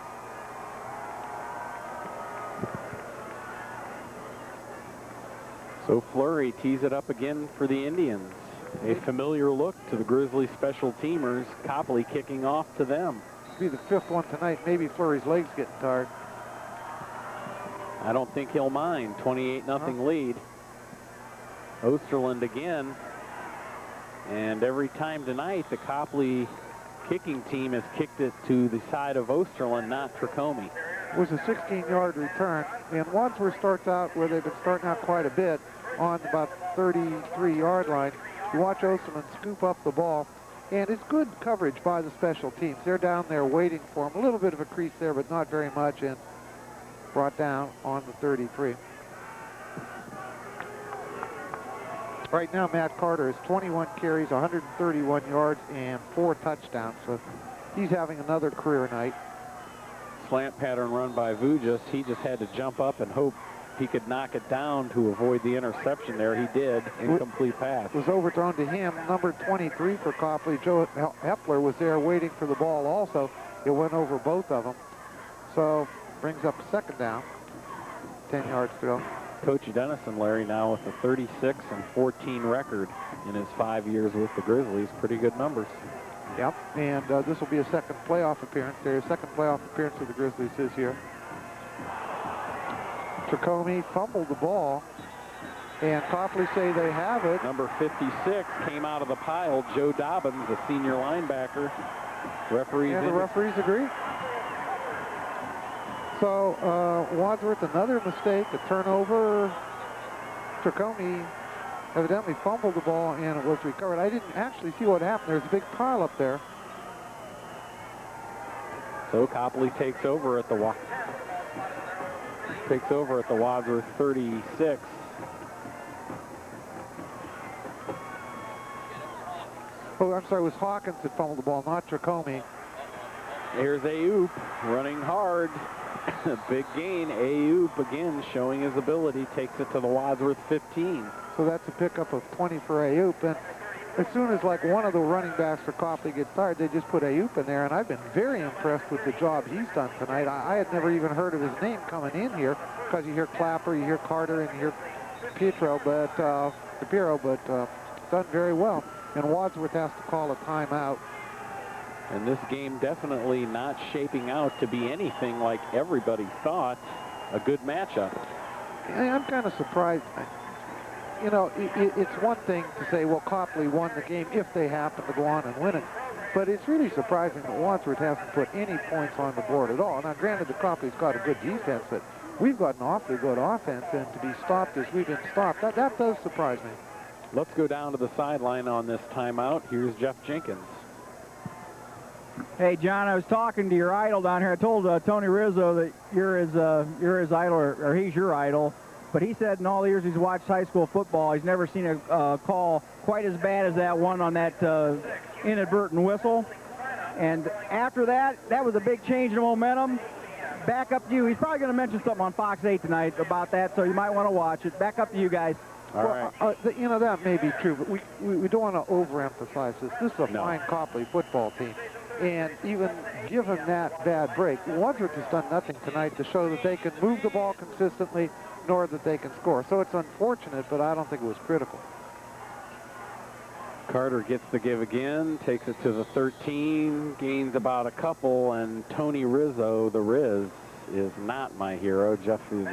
So Fleury tees it up again for the Indians. A familiar look to the Grizzlies special teamers. Copley kicking off to them. Be the 5th one tonight. Maybe Fleury's legs getting tired. I don't think he'll mind. 28-0 lead. Osterland again. And every time tonight, the Copley kicking team has kicked it to the side of Osterland, not Tricomie. It was a 16-yard return. And Wadsworth starts out where they've been starting out quite a bit on about 33-yard line. You watch Osterland scoop up the ball. And it's good coverage by the special teams. They're down there waiting for him. A little bit of a crease there, but not very much, and brought down on the 33. Right now, Matt Carter has 21 carries, 131 yards, and 4 touchdowns. So he's having another career night. Slant pattern run by Vujas. He just had to jump up and hope he could knock it down to avoid the interception there. He did. Incomplete pass. It was overthrown to him. Number 23 for Copley, Joe Hepler, was there waiting for the ball also. It went over both of them. So brings up a 2nd down. 10 yards to go. Coach Dennison, Larry, now with a 36-14 record in his 5 years with the Grizzlies. Pretty good numbers. Yep, and this will be a 2nd playoff appearance. Their 2nd playoff appearance of the Grizzlies this year. Tricomie fumbled the ball, and Copley say they have it. Number 56 came out of the pile. Joe Dobbins, a senior linebacker. Referees and the referees agree. So Wadsworth, another mistake, a turnover. Tricomie evidently fumbled the ball, and it was recovered. I didn't actually see what happened. There's a big pile up there. So Copley takes over at the Wadsworth 36. Oh, I'm sorry, it was Hawkins that fumbled the ball, not Tricomie. Here's Ayoub running hard. Big gain. Ayoub again showing his ability. Takes it to the Wadsworth 15. So that's a pickup of 20 for Ayoub. And as soon as like one of the running backs for Copley gets tired, they just put Ayoub in there. And I've been very impressed with the job he's done tonight. I had never even heard of his name coming in here because you hear Clapper, you hear Carter, and you hear Shapiro, but done very well. And Wadsworth has to call a timeout. And this game definitely not shaping out to be anything like everybody thought. A good matchup. I'm kind of surprised. You know, it's one thing to say, well, Copley won the game if they happen to go on and win it. But it's really surprising that Wadsworth hasn't put any points on the board at all. Now, granted, the Copley's got a good defense, but we've got an awfully good offense, and to be stopped as we've been stopped, that does surprise me. Let's go down to the sideline on this timeout. Here's Jeff Jenkins. Hey, John, I was talking to your idol down here. I told Tony Rizzo that you're his idol, or he's your idol. But he said in all the years he's watched high school football, he's never seen a call quite as bad as that one on that inadvertent whistle. And after that, that was a big change in momentum. Back up to you. He's probably going to mention something on Fox 8 tonight about that, so you might want to watch it. Back up to you guys. All right. You know, that may be true, but we don't want to overemphasize this. This is a fine Copley football team. And even given that bad break, Wadsworth has done nothing tonight to show that they can move the ball consistently, nor that they can score. So it's unfortunate, but I don't think it was critical. Carter gets the give again, takes it to the 13, gains about a couple, and Tony Rizzo, the Riz, is not my hero. Jeff is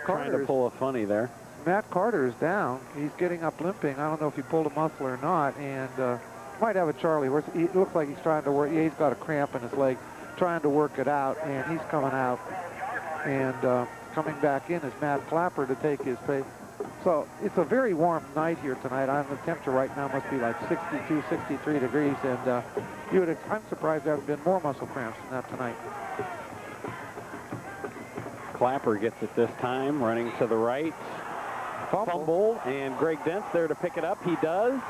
trying to pull a funny there. Matt Carter is down. He's getting up limping. I don't know if he pulled a muscle or not, and might have a Charlie horse. It looks like he's trying to work. Yeah, he's got a cramp in his leg, trying to work it out, and he's coming out. And coming back in is Matt Clapper to take his place. So it's a very warm night here tonight. The temperature right now must be like 62, 63 degrees, and I'm surprised there haven't been more muscle cramps than that tonight. Clapper gets it this time, running to the right. Fumble, and Greg Dent's there to pick it up. He does,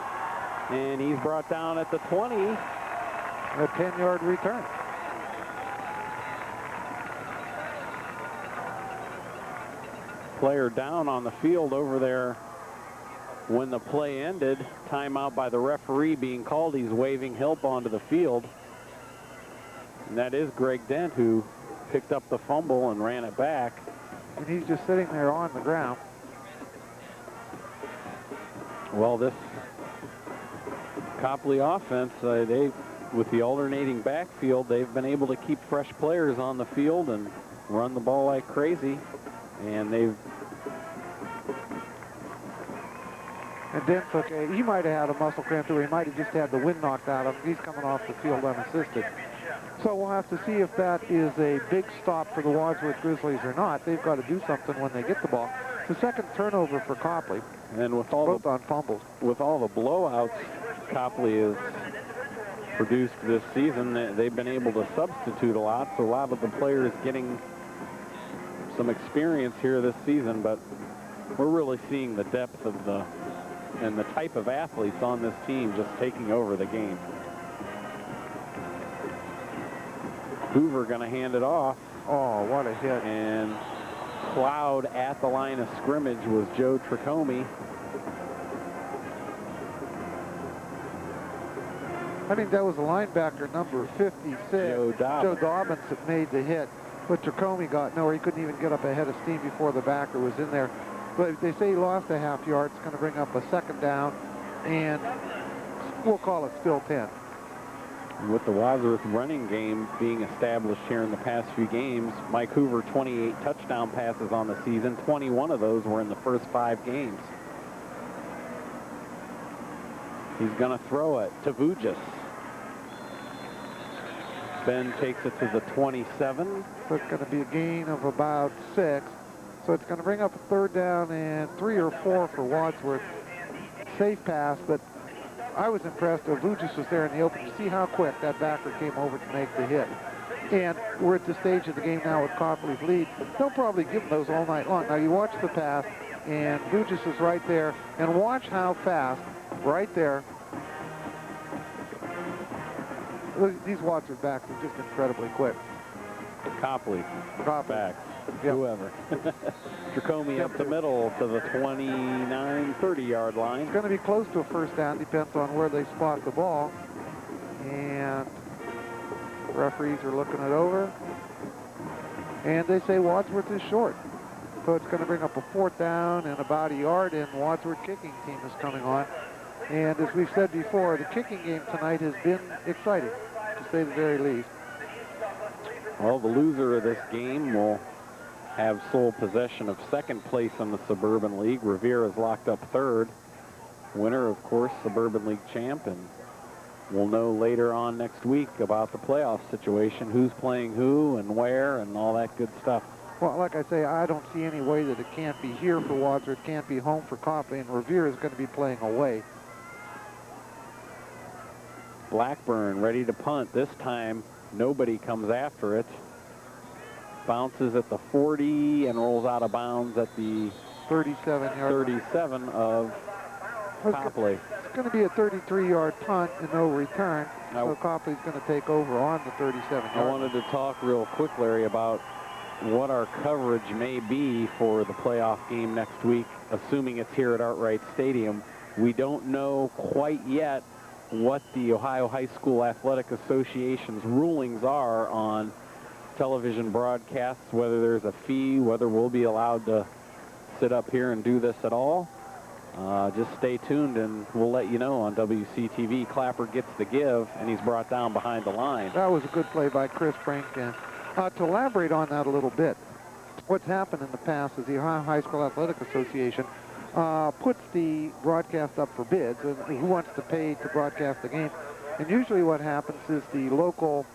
and he's brought down at the 20. A 10-yard return. Player down on the field over there when the play ended. Timeout by the referee being called. He's waving help onto the field. And that is Greg Dent, who picked up the fumble and ran it back. And he's just sitting there on the ground. Well, this Copley offense, with the alternating backfield, they've been able to keep fresh players on the field and run the ball like crazy. And Dent's okay. He might have had a muscle cramp, or he might have just had the wind knocked out of him. He's coming off the field unassisted. So we'll have to see if that is a big stop for the Wadsworth Grizzlies or not. They've got to do something when they get the ball. It's the second turnover for Copley. And with all both on fumbles. With all the blowouts Copley has produced this season, they've been able to substitute a lot, so a lot of the players getting some experience here this season, but we're really seeing the depth of and the type of athletes on this team just taking over the game. Hoover going to hand it off. Oh, what a hit. And plowed at the line of scrimmage was Joe Tricomi. I think that was the linebacker number 56, Joe Dobbins, that made the hit. But Tricomi got nowhere. He couldn't even get up ahead of steam before the backer was in there. But they say he lost a half yard. It's going to bring up a second down, and we'll call it still 10. With the Wadsworth running game being established here in the past few games, Mike Hoover, 28 touchdown passes on the season. 21 of those were in the first 5 games. He's going to throw it to Vujis. Ben takes it to the 27. So it's going to be a gain of about 6. So it's going to bring up a third down and 3 or 4 for Wadsworth. Safe pass, but I was impressed that Vujis was there in the open to see how quick that backer came over to make the hit. And we're at the stage of the game now with Copley's lead. They'll probably give them those all night long. Now you watch the pass, and Vujis is right there, and watch how fast, right there. Look, these Wadsworth backs are just incredibly quick. Copley. Back. Yep. Whoever. Tricomi up the middle to the 29, 30-yard line. It's going to be close to a first down, depends on where they spot the ball. And referees are looking it over. And they say Wadsworth is short. So it's going to bring up a 4th down and about a yard, and Wadsworth kicking team is coming on. And as we've said before, the kicking game tonight has been exciting, to say the very least. Well, the loser of this game will have sole possession of second place in the Suburban League. Revere is locked up 3rd. Winner, of course, Suburban League champ, and we'll know later on next week about the playoff situation, who's playing who and where and all that good stuff. Well, like I say, I don't see any way that it can't be here for Wadsworth, can't be home for Copley, and Revere is going to be playing away. Blackburn ready to punt. This time, nobody comes after it. Bounces at the 40 and rolls out of bounds at the 37-yard 37 of Copley. It's going to be a 33-yard punt and no return. Now, so Copley's going to take over on the 37-yard. I wanted to talk real quick, Larry, about what our coverage may be for the playoff game next week, assuming it's here at Artwright Stadium. We don't know quite yet what the Ohio High School Athletic Association's rulings are on television broadcasts, whether there's a fee, whether we'll be allowed to sit up here and do this at all. Just stay tuned and we'll let you know on WCTV. Clapper gets the give, and he's brought down behind the line. That was a good play by Chris Brink. And to elaborate on that a little bit, what's happened in the past is the Ohio High School Athletic Association puts the broadcast up for bids, and who wants to pay to broadcast the game. And usually what happens is the local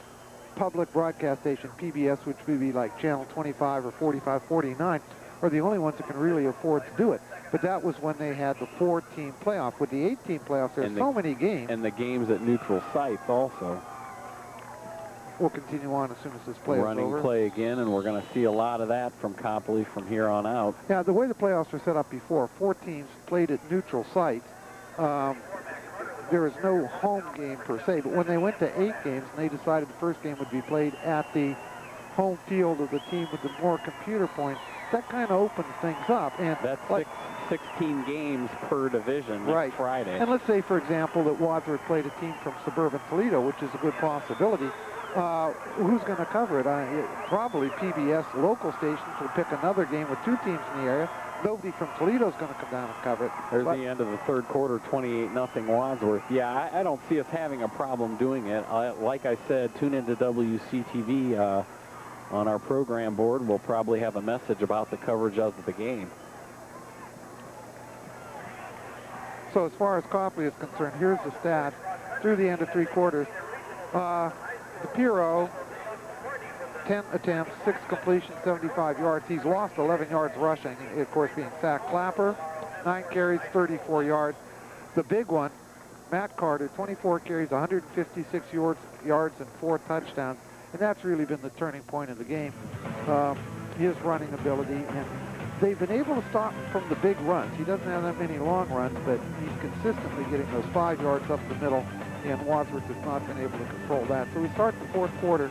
public broadcast station, PBS, which would be like Channel 25 or 45, 49, are the only ones that can really afford to do it. But that was when they had the 4-team playoff. With the 8-team playoff, there's so many games. And the games at neutral sites also. We'll continue on as soon as this play is over. Running play again, and we're going to see a lot of that from Copley from here on out. Yeah, the way the playoffs are set up before, 4 teams played at neutral sites. There is no home game per se, but when they went to 8 games and they decided the first game would be played at the home field of the team with the more computer points, that kind of opens things up. And that's 16 games per division next Friday. And let's say, for example, that Wadsworth played a team from suburban Toledo, which is a good possibility. Who's going to cover it? Probably PBS local stations will pick another game with 2 teams in the area, nobody from Toledo's going to come down and cover it. There's the end of the third quarter, 28-0 Wadsworth. Yeah, I don't see us having a problem doing it. Like I said, tune into WCTV on our program board. We'll probably have a message about the coverage of the game. So as far as Copley is concerned, here's the stats through the end of three quarters. DePiro, 10 attempts, 6 completions, 75 yards. He's lost 11 yards rushing, of course, being sacked. Clapper, 9 carries, 34 yards. The big one, Matt Carter, 24 carries, 156 yards, and 4 touchdowns. And that's really been the turning point of the game, his running ability. And they've been able to stop him from the big runs. He doesn't have that many long runs, but he's consistently getting those 5 yards up the middle, and Wadsworth has not been able to control that. So we start the fourth quarter,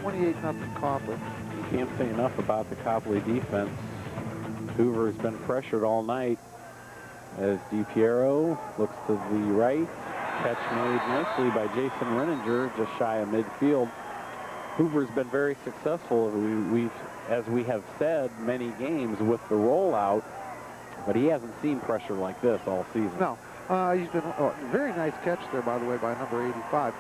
28-0 Copley. Can't say enough about the Copley defense. Hoover has been pressured all night as DiPiero looks to the right. Catch made nicely by Jason Renninger, just shy of midfield. Hoover's been very successful, as we have said, many games with the rollout, but he hasn't seen pressure like this all season. No, he's been very nice catch there, by the way, by number 85.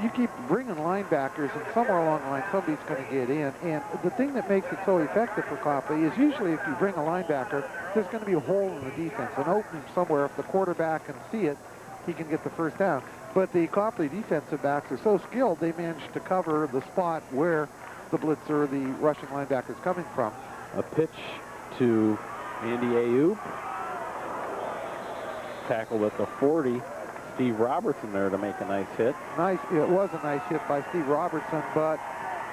You keep bringing linebackers, and somewhere along the line, somebody's going to get in. And the thing that makes it so effective for Copley is usually if you bring a linebacker, there's going to be a hole in the defense, an opening somewhere. If the quarterback can see it, he can get the first down. But the Copley defensive backs are so skilled, they manage to cover the spot where the blitzer, the rushing linebacker, is coming from. A pitch to Andy Ayuk. Tackled at the 40. Steve Robertson there to make a nice hit. It was a nice hit by Steve Robertson, but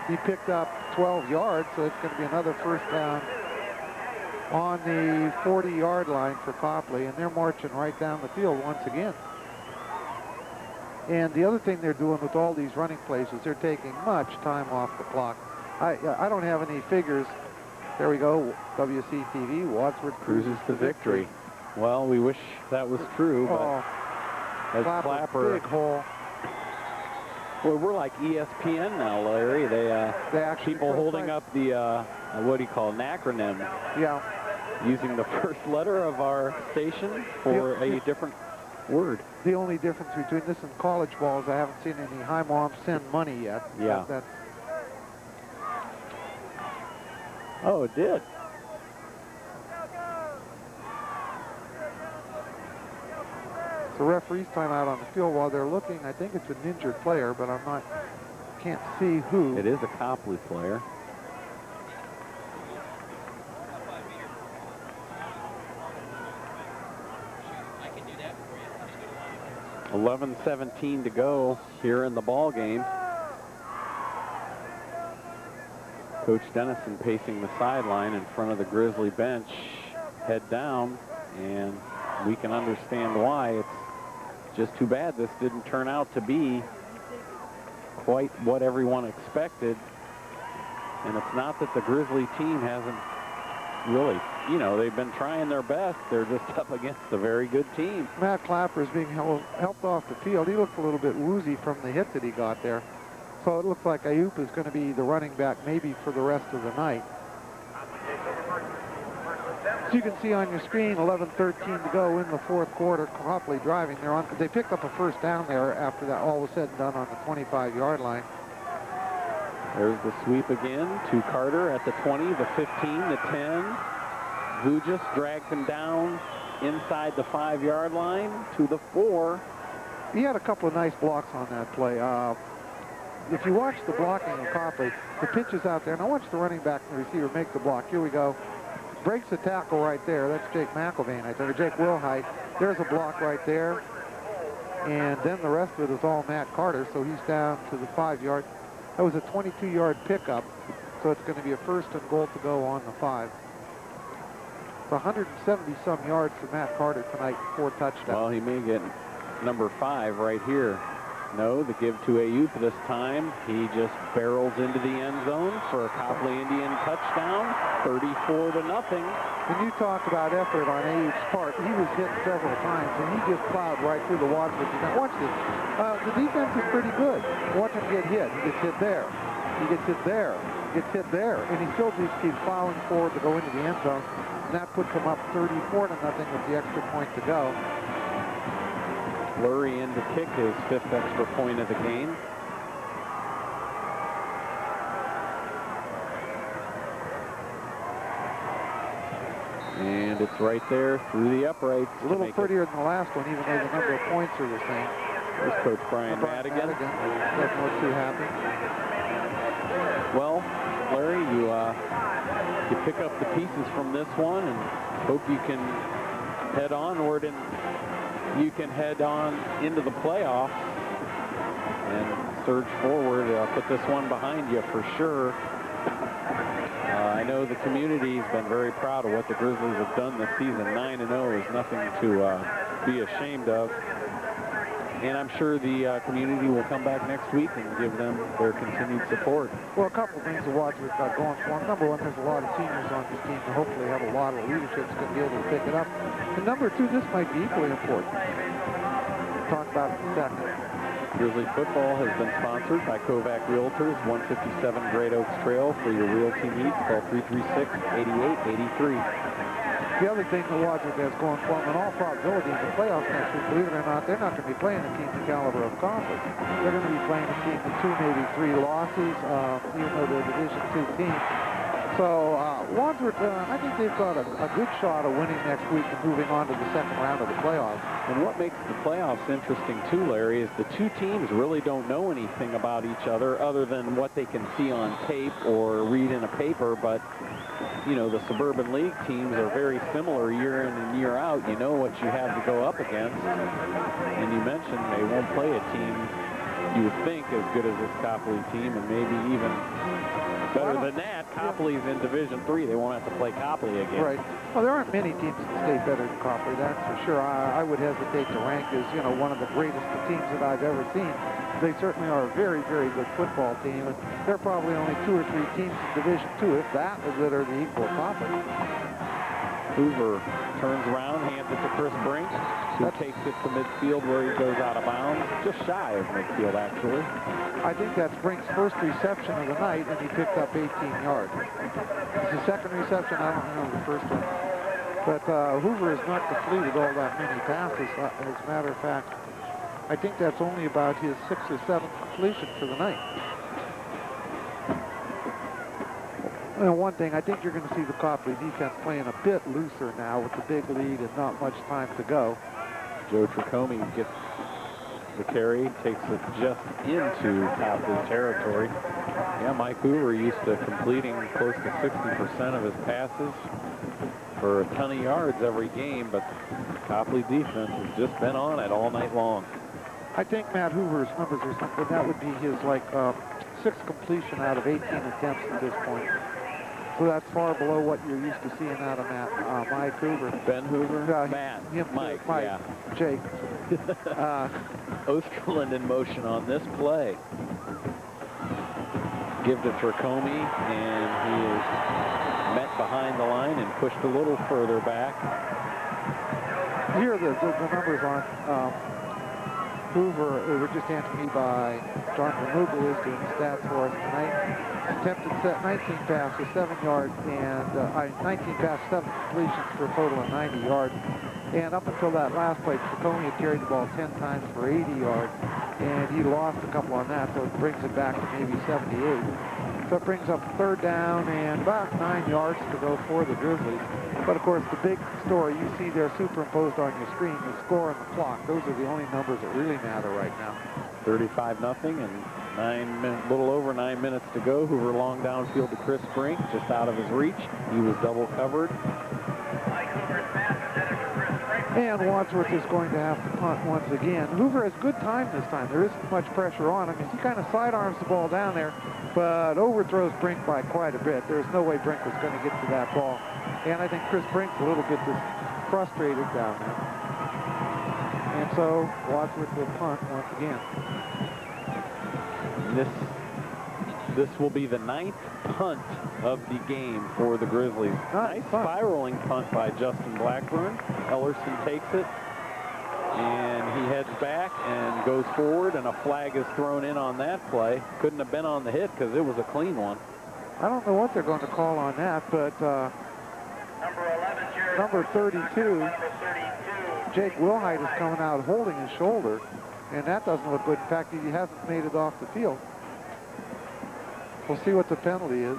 he picked up 12 yards, so it's going to be another first down on the 40-yard line for Copley, and they're marching right down the field once again. And the other thing they're doing with all these running plays is they're taking much time off the clock. I don't have any figures. There we go, WCTV, Wadsworth cruises to victory. Well, we wish that was true, but as Clapper, big hole. Well, we're like ESPN now, Larry. They actually people holding up the what do you call an acronym? Yeah. Using the first letter of our station for a different word. The only difference between this and college ball is I haven't seen any high mom send money yet. Yeah. Oh, it did. The referee's timeout on the field while they're looking. I think it's an injured player, but can't see who. It is a Copley player. .11:17 to go here in the ball game. Coach Dennison pacing the sideline in front of the Grizzly bench, head down, and we can understand why. It's just too bad this didn't turn out to be quite what everyone expected. And it's not that the Grizzly team hasn't really, they've been trying their best. They're just up against a very good team. Matt Clapper is being helped off the field. He looked a little bit woozy from the hit that he got there. So it looks like Ayuk is going to be the running back maybe for the rest of the night. So you can see on your screen, 11:13 to go in the fourth quarter. Copley driving. They picked up a first down there after that all was said and done on the 25-yard line. There's the sweep again to Carter at the 20, the 15, the 10. Vujas dragged him down inside the 5-yard line to the 4. He had a couple of nice blocks on that play. If you watch the blocking of Copley, the pitch is out there. Now watch the running back and the receiver make the block. Here we go. Breaks the tackle right there. That's Jake McElvain, I think, or Jake Wilhite. There's a block right there. And then the rest of it is all Matt Carter, so he's down to the 5-yard. That was a 22-yard pickup, so it's going to be a first and goal to go on the 5. It's 170-some yards for Matt Carter tonight, 4 touchdowns. Well, he may get number 5 right here. No, the give to Ayuk this time. He just barrels into the end zone for a Copley Indian touchdown, 34-0. When you talk about effort on Ayuk's part, he was hit several times, and he just plowed right through the Wadsworth defense. Watch this. The defense is pretty good. Watch him get hit. He gets hit there. He gets hit there, and he still just keeps plowing forward to go into the end zone. And that puts him up 34-0 with the extra point to go. Lurie in to kick his 5th extra point of the game. And it's right there through the uprights. A little prettier than the last one, even though the number of points are the same. There's Coach Brian Madigan. Doesn't look too happy. Well, Larry, you pick up the pieces from this one and hope you can head onward and you can head on into the playoffs and surge forward. Put this one behind you for sure. I know the community's been very proud of what the Grizzlies have done this season. 9-0 is nothing to be ashamed of. And I'm sure the community will come back next week and give them their continued support. Well, a couple of things to watch we've got going for them. Number one, there's a lot of seniors on this team who hopefully have a lot of leadership that's going to be able to pick it up. And number two, this might be equally important. We'll talk about it in a second. Grizzly football has been sponsored by Kovac Realtors, 157 Great Oaks Trail. For your realty needs, call 336-8883. The other thing that Wadsworth has going for them, in all probability, in the playoffs next week, believe it or not, they're not going to be playing a team the caliber of Copley. They're going to be playing a team with 2, maybe 3 losses, even though they're a Division II team. So Wadsworth, I think they've got a good shot of winning next week and moving on to the second round of the playoffs. And what makes the playoffs interesting too, Larry, is the two teams really don't know anything about each other than what they can see on tape or read in a paper. But you know, the Suburban League teams are very similar year in and year out. You know what you have to go up against. And you mentioned they won't play a team you would think as good as this Copley team, and maybe even better than that. Copley's in Division III. They won't have to play Copley again. Right. Well, there aren't many teams that stay better than Copley, that's for sure. I would hesitate to rank as, you know, one of the greatest teams that I've ever seen. They certainly are a very, very good football team, and there are probably only 2 or 3 teams in Division II, if that, that are the equal Copley. Hoover turns around, hands it to Chris Brink, who takes it to midfield where he goes out of bounds, just shy of midfield, actually. I think that's Brink's first reception of the night, and he picked up 18 yards. It's the second reception. I don't remember the first one. But Hoover has not completed all that many passes. As a matter of fact, I think that's only about his 6th or 7th completion for the night. Well, one thing, I think you're going to see the Copley defense playing a bit looser now with the big lead and not much time to go. Joe Tricomi gets the carry, takes it just into Copley territory. Yeah, Mike Hoover used to completing close to 60% of his passes for a ton of yards every game, but Copley defense has just been on it all night long. I think Matt Hoover's numbers or something, that would be his, like, 6th completion out of 18 attempts at this point. So that's far below what you're used to seeing out of Mike Hoover. Ben Hoover? Matt. Mike, yeah. Jake. Osterland in motion on this play. Give to Tricomi, and he is met behind the line and pushed a little further back. Here are the numbers on Hoover. They were just handed me by John Vermogel, is doing the stats for us tonight. Attempted 19 passes, 7 yards, and 19 passes, 7 completions for a total of 90 yards. And up until that last play, Tricomi had carried the ball 10 times for 80 yards, and he lost a couple on that, so it brings it back to maybe 78. So it brings up 3rd down and about 9 yards to go for the Grizzlies. But of course, the big story you see there superimposed on your screen, the score and the clock. Those are the only numbers that really matter right now. 35-0 and little over 9 minutes to go. Hoover long downfield to Chris Brink, just out of his reach. He was double covered. And Wadsworth is going to have to punt once again. Hoover has good time this time. There isn't much pressure on him. He kind of sidearms the ball down there, but overthrows Brink by quite a bit. There's no way Brink was going to get to that ball. And I think Chris Brink's a little bit frustrated down there. And so Wadsworth will punt once again. This will be the 9th punt of the game for the Grizzlies. Nice spiraling punt by Justin Blackburn. Ellerson takes it And he heads back and goes forward, and a flag is thrown in on that play. Couldn't have been on the hit because it was a clean one. I don't know what they're going to call on that, but number 32, Jake Wilhite, is coming out holding his shoulder, and that doesn't look good. In fact, he hasn't made it off the field. We'll see what the penalty is.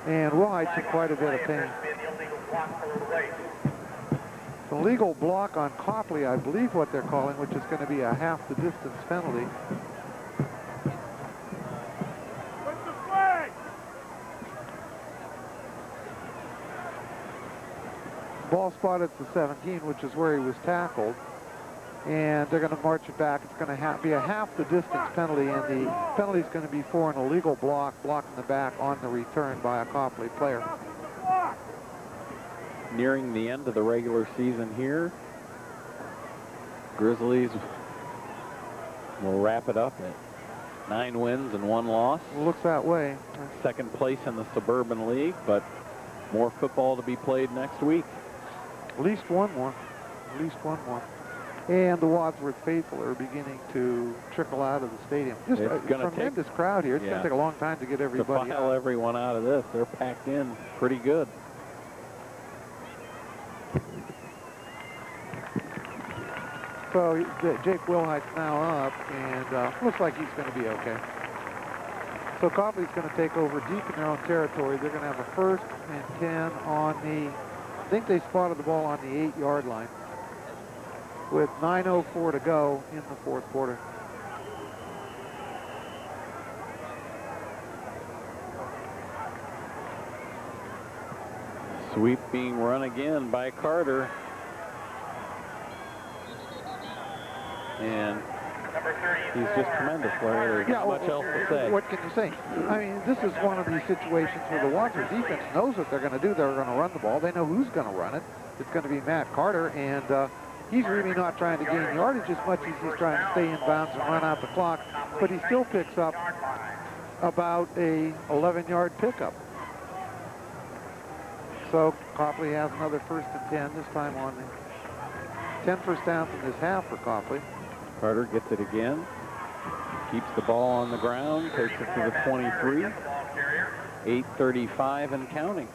And Wilhite's in quite a bit of pain. The legal block on Copley, I believe what they're calling, which is going to be a half the distance penalty. What's the flag? Ball spotted at the 17, which is where he was tackled. And they're going to march it back. It's going to be a half the distance penalty, and the penalty is going to be for an illegal block, blocking the back on the return by a Copley player. Nearing the end of the regular season here, Grizzlies will wrap it up at 9 wins and 1 loss. It looks that way. Second place in the Suburban League, but more football to be played next week. At least one more. At least one more. And the Wadsworth faithful are beginning to trickle out of the stadium. Just a tremendous crowd here. It's going to take a long time to get everybody to file everyone out of this. They're packed in pretty good. So Jake Wilhite's now up, and looks like he's going to be okay. So Copley's going to take over deep in their own territory. They're going to have a 1st and 10 on the, I think they spotted the ball on the 8-yard line, with 9:04 to go in the 4th quarter. Sweep being run again by Carter. And he's just tremendous, Larry. There's not much else to say. What can you say? I mean, this is one of these situations where the Wadsworth defense knows what they're going to do. They're going to run the ball. They know who's going to run it. It's going to be Matt Carter, and he's really not trying to gain yardage as much as he's trying to stay in bounds and run out the clock, but he still picks up about a 11-yard pickup. So Copley has another 1st and 10, this time on the 10 first downs in this half for Copley. Carter gets it again, keeps the ball on the ground, takes it to the 23, 8:35 and counting.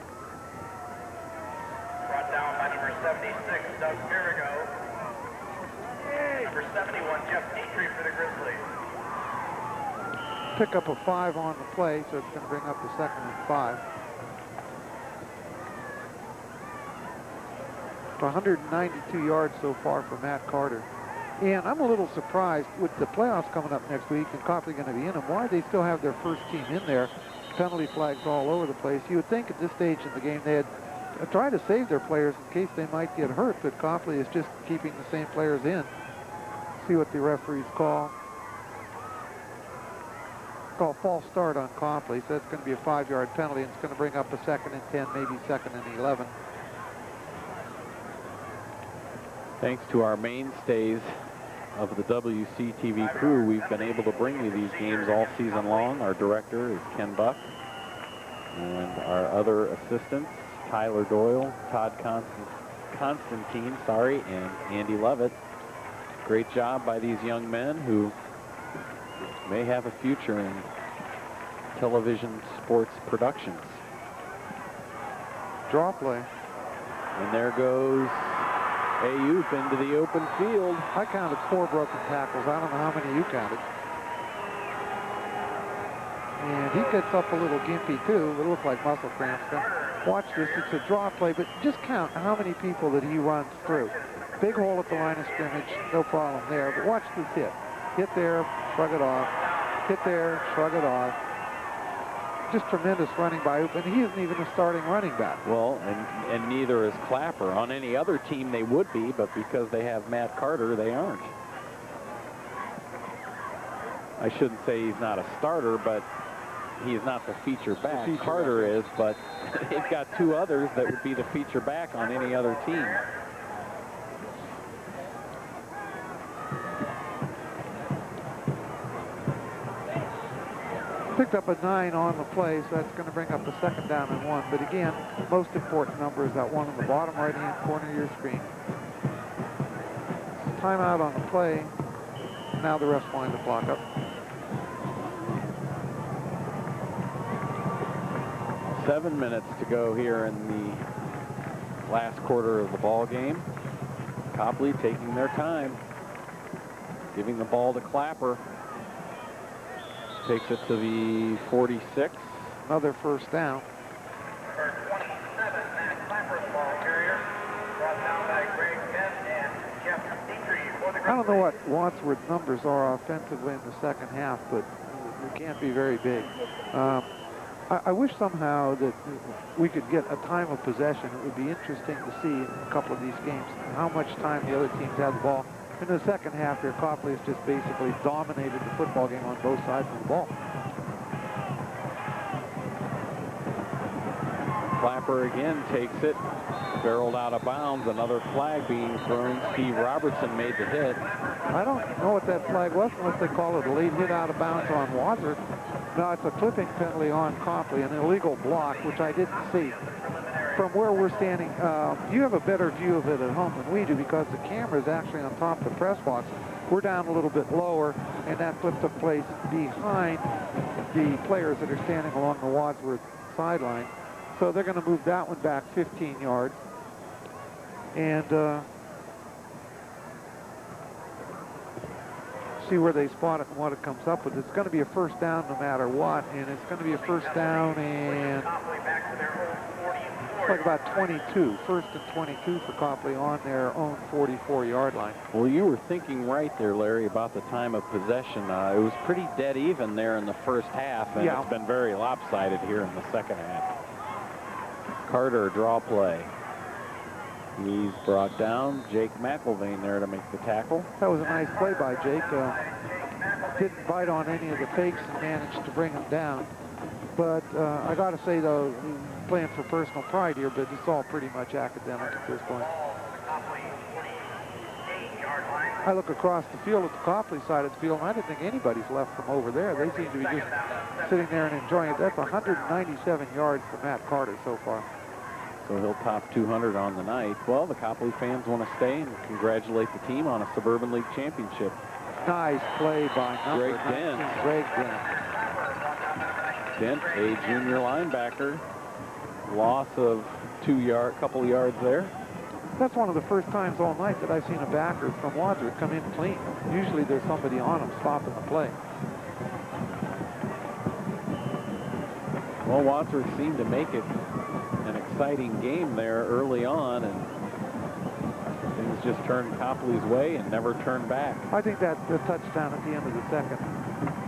Brought down by number 76, Doug Mirigo. Number 71, Jeff Dietrich for the Grizzlies. Pick up a 5 on the play, so it's going to bring up the 2nd and 5. For 192 yards so far for Matt Carter. And I'm a little surprised with the playoffs coming up next week and Copley going to be in them. Why they still have their first team in there? Penalty flags all over the place. You would think at this stage in the game they'd try to save their players in case they might get hurt, but Copley is just keeping the same players in. See what the referees call. Call false start on Copley, so that's going to be a 5-yard penalty, and it's going to bring up a 2nd and 10, maybe 2nd and 11. Thanks to our mainstays of the WCTV crew, we've been able to bring you these games all season long. Our director is Ken Buck, and our other assistants, Tyler Doyle, Todd Constantine, and Andy Levitt. Great job by these young men who may have a future in television sports productions. Draw play. And there goes Ayup into the open field. I counted 4 broken tackles. I don't know how many you counted. And he gets up a little gimpy too. It looks like muscle cramps. Watch this. It's a draw play, but just count how many people that he runs through. Big hole at the line of scrimmage, no problem there. But watch this hit. Hit there, shrug it off. Hit there, shrug it off. Just tremendous running by Oop, and he isn't even a starting running back. Well, and neither is Clapper. On any other team they would be, but because they have Matt Carter, they aren't. I shouldn't say he's not a starter, but he's not the feature back. Carter is, but they've got 2 others that would be the feature back on any other team. Picked up a 9 on the play, so that's going to bring up a 2nd down and 1. But again, most important number is that one on the bottom right-hand corner of your screen. timeout on the play. Now the refs wind the clock up. 7 minutes to go here in the last quarter of the ball game. Copley taking their time, giving the ball to Clapper. Takes it to the 46. Another first down. Number 27, Matt Clapper's ball carrier, brought down by Greg Kent and Jeff Dietrich for the I don't know what Wadsworth's numbers are offensively in the second half, but it can't be very big. I wish somehow that we could get a time of possession. It would be interesting to see in a couple of these games how much time the other teams had the ball. In the second half here, Copley has just basically dominated the football game on both sides of the ball. Clapper again takes it, barreled out of bounds. Another flag being thrown. Steve Robertson made the hit. I don't know what that flag was unless they call it a late hit out of bounds on Wadsworth. No, it's a clipping penalty on Copley, an illegal block, which I didn't see. From where we're standing, you have a better view of it at home than we do because the camera is actually on top of the press box. We're down a little bit lower, and that flip took place behind the players that are standing along the Wadsworth sideline. So they're going to move that one back 15 yards. And see where they spot it and what it comes up with. It's going to be a first down no matter what, and it's going to be a first down and like about 22. First and 22 for Copley on their own 44-yard line. Well, you were thinking right there, Larry, about the time of possession. It was pretty dead even there in the first half, and it's been very lopsided here in the second half. Carter, draw play. He's brought down. Jake McIlvain there to make the tackle. That was a nice play by Jake. Didn't bite on any of the fakes and managed to bring him down. But I got to say, though, he's playing for personal pride here, but it's all pretty much academic at this point. I look across the field at the Copley side of the field, and I didn't think anybody's left from over there. They seem to be just sitting there and enjoying it. That's 197 yards for Matt Carter so far. So he'll top 200 on the night. Well, the Copley fans want to stay and congratulate the team on a Suburban League championship. Nice play by number Greg 19, Dent. Greg Dent. Dent, a junior linebacker. Loss of couple yards there. That's one of the first times all night that I've seen a backer from Wadsworth come in clean. Usually there's somebody on him stopping the play. Well, Wadsworth seemed to make it an exciting game there early on, and things just turned Copley's way and never turned back. I think that the touchdown at the end of the second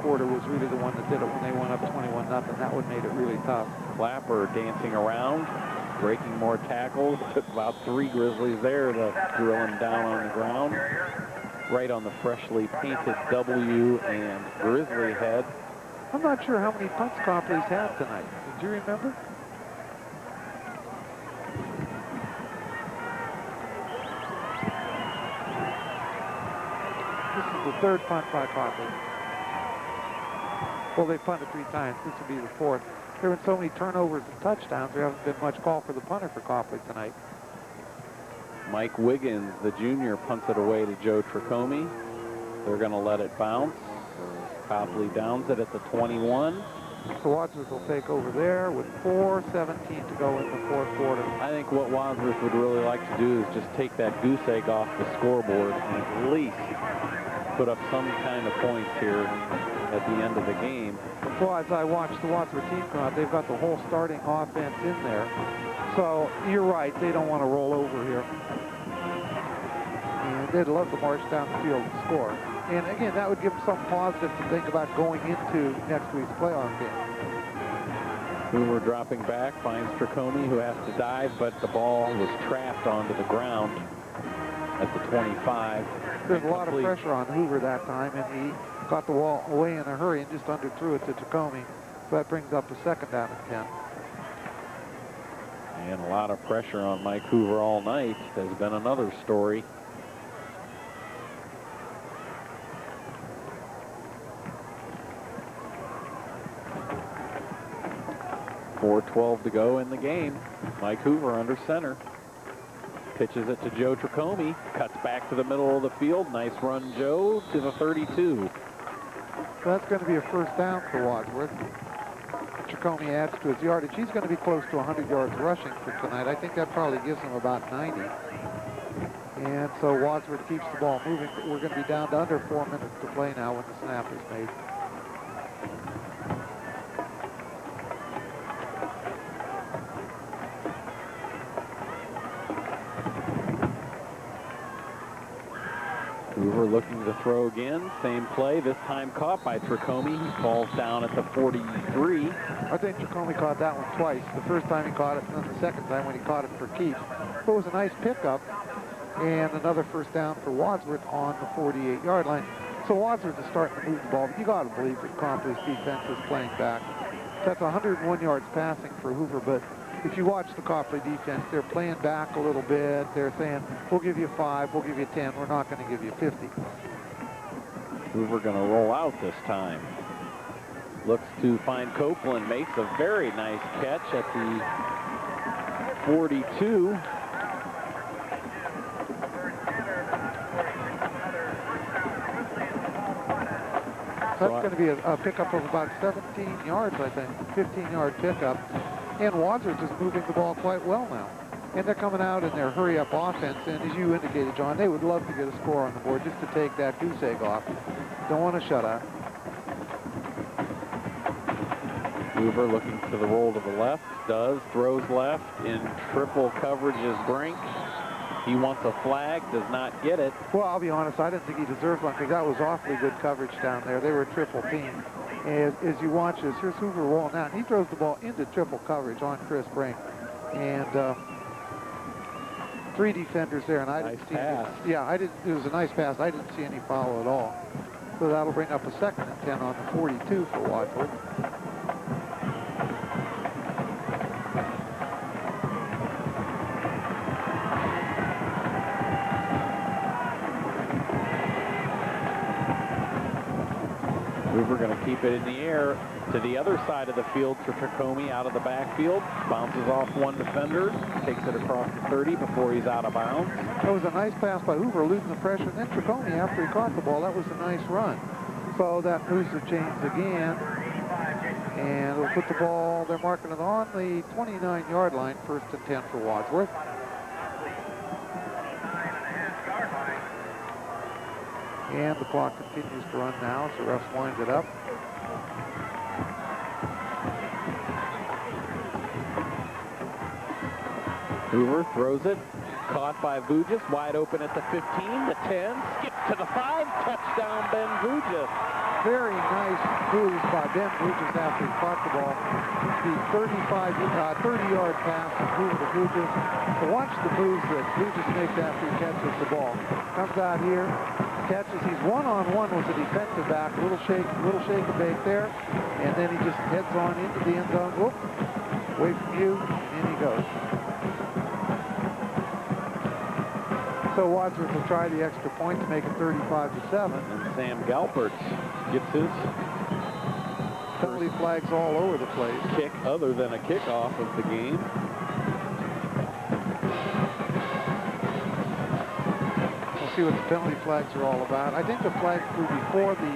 quarter was really the one that did it when they went up 21-0. That one made it really tough. Clapper dancing around, breaking more tackles. Took about 3 Grizzlies there to drill him down on the ground. Right on the freshly painted W and Grizzly head. I'm not sure how many punts Copley's had tonight. Did you remember? This is the third punt by Copley. Well, they punted 3 times. This will be the 4th. There have been so many turnovers and touchdowns, there hasn't been much call for the punter for Copley tonight. Mike Wiggins, the junior, punts it away to Joe Tricomi. They're going to let it bounce. Copley downs it at the 21. So Wadsworth will take over there with 4:17 to go in the 4th quarter. I think what Wadsworth would really like to do is just take that goose egg off the scoreboard and at least put up some kind of points here at the end of the game. Well, as I watched the Wadsworth team come out, they've got the whole starting offense in there. So you're right, they don't want to roll over here. And they'd love to march down the field and score. And again, that would give them something positive to think about going into next week's playoff game. Hoover dropping back, finds Tricomi, who has to dive, but the ball was trapped onto the ground at the 25. There's a lot of pressure on Hoover that time, and he got the ball away in a hurry and just underthrew it to Tricomi. So that brings up a 2nd down and 10. And a lot of pressure on Mike Hoover all night has been another story. .4:12 to go in the game. Mike Hoover under center. Pitches it to Joe Tricome. Cuts back to the middle of the field. Nice run, Joe, to the 32. So that's going to be a first down for Wadsworth. Tricome adds to his yardage. He's going to be close to 100 yards rushing for tonight. I think that probably gives him about 90. And so Wadsworth keeps the ball moving. We're going to be down to under 4 minutes to play now when the snap is made. Hoover looking to throw again. Same play, this time caught by Tricome. He falls down at the 43. I think Tricome caught that one twice. The first time he caught it, and then the second time when he caught it for keeps. But it was a nice pickup, and another first down for Wadsworth on the 48-yard line. So Wadsworth is starting to move the ball, but you got to believe that Copley's defense is playing back. That's 101 yards passing for Hoover, but if you watch the Copley defense, they're playing back a little bit. They're saying, we'll give you 5, we'll give you 10, we're not going to give you 50. Hoover going to roll out this time. Looks to find Copeland, makes a very nice catch at the 42. That's going to be a pickup of about 17 yards, I think, 15-yard pickup. And Wadsworth is moving the ball quite well now. And they're coming out in their hurry-up offense. And as you indicated, John, they would love to get a score on the board just to take that goose egg off. Don't want to shut out. Hoover looking to the roll to the left. Does. Throws left in triple coverage is Brink. He wants a flag. Does not get it. Well, I'll be honest. I didn't think he deserved one because that was awfully good coverage down there. They were a triple team. And as you watch this, here's Hoover rolling out. He throws the ball into triple coverage on Chris Brink. And 3 defenders there, and I didn't see any. Yeah, I didn't. It was a nice pass. I didn't see any foul at all. So that'll bring up a 2nd and 10 on the 42 for Wadsworth. Hoover going to keep it in the air to the other side of the field for Tricome out of the backfield. Bounces off one defender, takes it across the 30 before he's out of bounds. That was a nice pass by Hoover, losing the pressure. And then Tricome, after he caught the ball, that was a nice run. So that moves the chains again. And we'll put the ball, they're marking it on the 29-yard line, 1st and 10 for Wadsworth. And the clock continues to run now, so refs winds it up. Hoover throws it, caught by Vujis, wide open at the 15, the 10, skip to the 5, touchdown Ben Vujis. Very nice moves by Ben Vujis after he caught the ball. The 30-yard pass from Hoover to Vujis. So watch the moves that Vujis makes after he catches the ball. Comes out here, catches. He's one-on-one with the defensive back. Little shake and bake there, and then he just heads on into the end zone. Whoop! Away from you, and in he goes. So Wadsworth will try the extra point to make it 35-7. And Sam Galpert gets his penalty flags all over the place. Kick other than a kickoff of the game. We'll see what the penalty flags are all about. I think the flags flew before the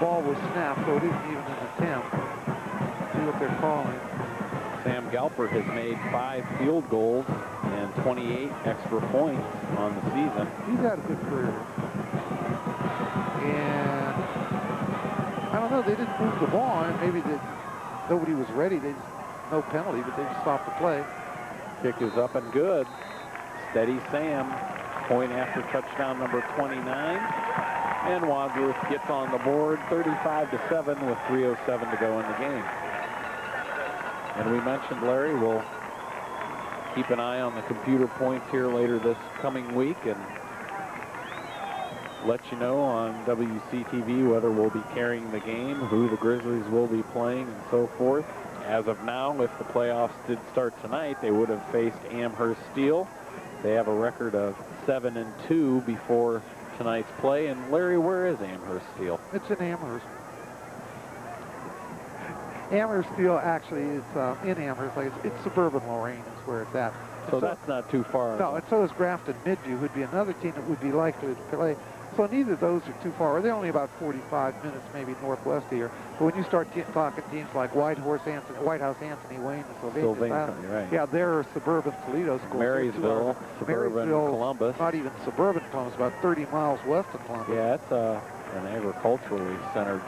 ball was snapped, so it isn't even an attempt. See what they're calling. Sam Galpert has made 5 field goals and 28 extra points on the season. He's had a good career. And I don't know, they didn't move the ball, and maybe nobody was ready. They just, no penalty, but they just stopped the play. Kick is up and good. Steady Sam. Point after touchdown number 29. And Wadsworth gets on the board 35-7 with 3:07 to go in the game. And we mentioned, Larry, we'll keep an eye on the computer points here later this coming week and let you know on WCTV whether we'll be carrying the game, who the Grizzlies will be playing, and so forth. As of now, if the playoffs did start tonight, they would have faced Amherst Steel. They have a record of 7-2 before tonight's play. And Larry, where is Amherst Steel? It's in Amherst. Amherst Steel actually is in Amherst. Like it's suburban Lorraine is where it's at. So that's not too far. No, and so is Grafton Midview, who'd be another team that would be likely to play. So neither of those are too far. They're only about 45 minutes, maybe northwest of here. But when you start talking teams like White House Anthony Wayne, and Sylvania, right. yeah, they're suburban Toledo schools. Marysville, suburban Columbus. Not even suburban Columbus, about 30 miles west of Columbus. Yeah, it's an agriculturally centered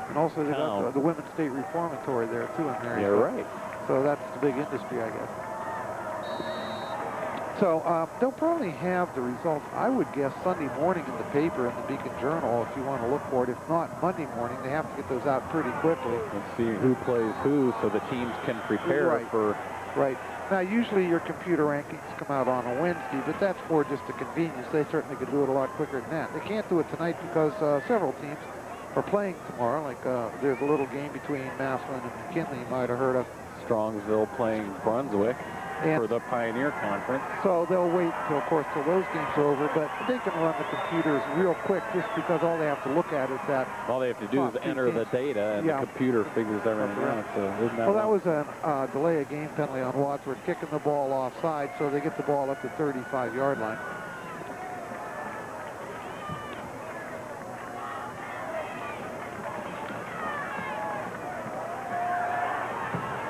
And also they town. got the Women's State Reformatory there, too, in Marysville. Yeah, right. So that's the big industry, I guess. So they'll probably have the results, I would guess, Sunday morning in the paper in the Beacon Journal if you want to look for it. If not, Monday morning. They have to get those out pretty quickly. And see who plays who so the teams can prepare Right. for... Right. Now, usually your computer rankings come out on a Wednesday, but that's more just a convenience. They certainly could do it a lot quicker than that. They can't do it tonight because several teams are playing tomorrow. Like there's a little game between Massillon and McKinley you might have heard of. Strongsville playing Brunswick for the Pioneer Conference. So they'll wait until, of course, till those games are over, but they can run the computers real quick just because all they have to look at is that. All they have to do is enter the data, and the computer figures everything out. So isn't that that was a delay of game penalty on Wadsworth, kicking the ball offside, so they get the ball up to 35-yard line.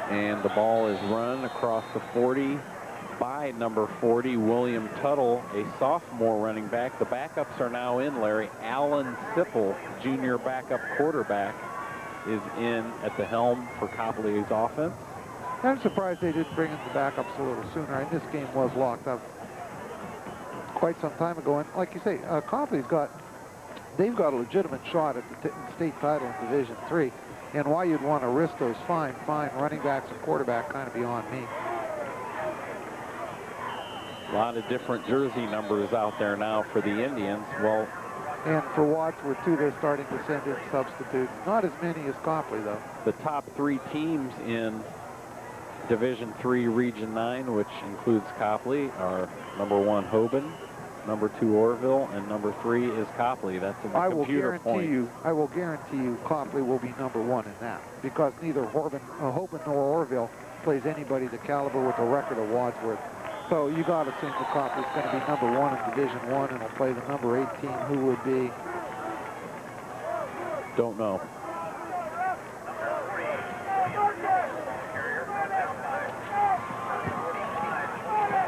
And the ball is run across the 40 by number 40, William Tuttle, a sophomore running back. The backups are now in, Larry. Alan Sipple, junior backup quarterback, is in at the helm for Copley's offense. I'm surprised they didn't bring in the backups a little sooner. And this game was locked up quite some time ago. And like you say, Copley's they've got a legitimate shot at the state title in Division III. And why you'd want to risk those fine running backs and quarterback kind of beyond me. A lot of different jersey numbers out there now for the Indians. Well, and for Wadsworth, too, they're starting to send in substitutes. Not as many as Copley, though. The top three teams in Division III Region 9, which includes Copley, are number 1 Hoban, number 2 Orville, and number 3 is Copley. That's in the computer point. I will guarantee you Copley will be number 1 in that, because neither Hoban nor Orville plays anybody the caliber with the record of Wadsworth. So you got to think that Copley's going to be number 1 in Division 1 and will play the number 8 team. Who would be? Don't know.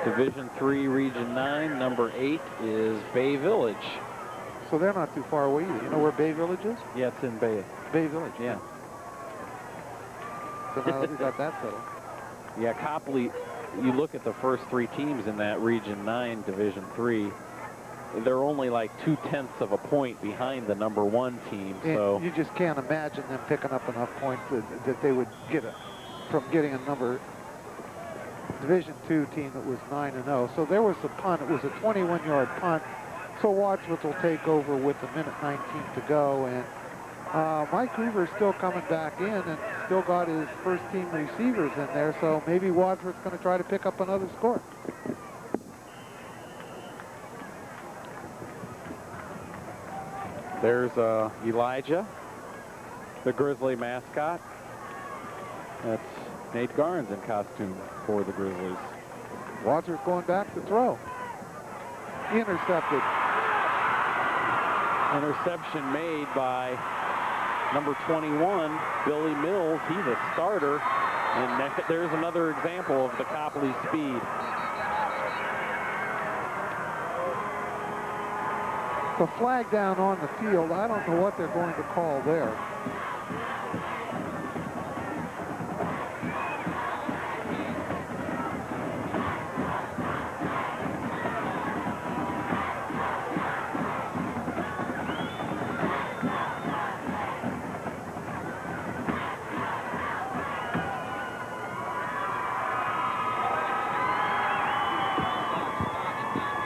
Division 3 Region 9, number 8 is Bay Village. So they're not too far away either. You know where Bay Village is? Yeah, it's in Bay. Bay Village. Yeah. So now that we got that settled. Yeah, Copley, you look at the first 3 teams in that Region 9 Division 3, they're only like 2/10 of a point behind the number 1 team. And so you just can't imagine them picking up enough points that they would get from getting a Division 2 team that was 9-0. So there was a punt. It was a 21-yard punt. So Wadsworth will take over with a minute 19 to go. And Mike Hoover's still coming back in and still got his first-team receivers in there. So maybe Wadsworth's going to try to pick up another score. there's Elijah, the Grizzly mascot. That's Nate Garnes in costume for the Grizzlies. Wadsworth going back to throw. Intercepted. Interception made by number 21, Billy Mills. He's a starter. And there's another example of the Copley speed. The flag down on the field, I don't know what they're going to call there.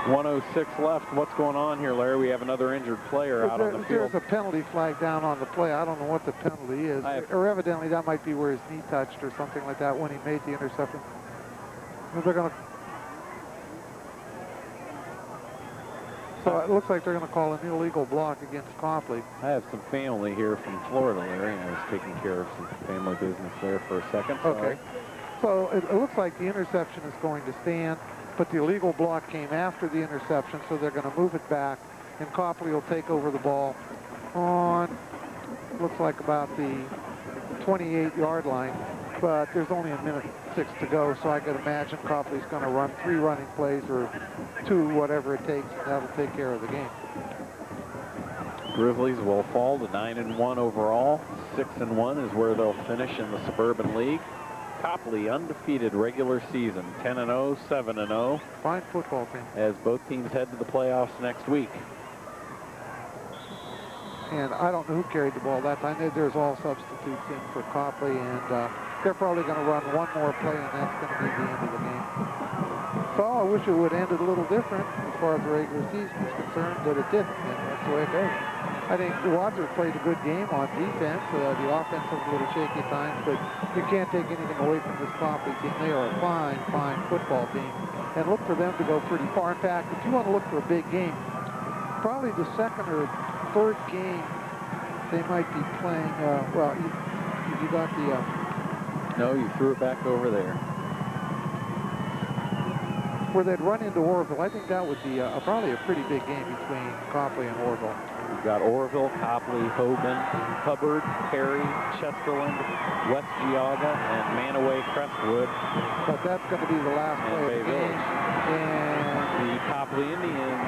.106 left. What's going on here, Larry? We have another injured player out on the field. There's a penalty flag down on the play. I don't know what the penalty is. Or evidently that might be where his knee touched or something like that when he made the interception. They're going to... So it looks like they're going to call an illegal block against Copley. I have some family here from Florida, Larry, and I was taking care of some family business there for a second. Okay. So it looks like the interception is going to stand. but the illegal block came after the interception, so they're going to move it back, and Copley will take over the ball on, looks like about the 28-yard line, but there's only 1:06 to go, so I could imagine Copley's going to run 3 running plays or 2, whatever it takes, and that'll take care of the game. Grizzlies will fall to 9-1 overall. 6-1 is where they'll finish in the Suburban League. Copley undefeated regular season, 10-0, 7-0. Fine football team. As both teams head to the playoffs next week. And I don't know who carried the ball that time. There's all substitutes in for Copley, and they're probably going to run one more play, and that's going to be the end of the game. So I wish it would have ended a little different as far as the regular season is concerned, but it didn't, and that's the way it goes. I think Wadsworth played a good game on defense. The offense was a little shaky at times, but you can't take anything away from this Copley team. They are a fine, fine football team, and look for them to go pretty far. In fact, if you want to look for a big game, probably the second or third game they might be playing. Well, you got the. No, you threw it back over there. Where they'd run into Orville. I think that would be probably a pretty big game between Copley and Orville. We've got Orville, Copley, Hoban, Hubbard, Perry, Chesterland, West Geauga, and Manaway Crestwood. But that's going to be the last play of the game. And the Copley Indians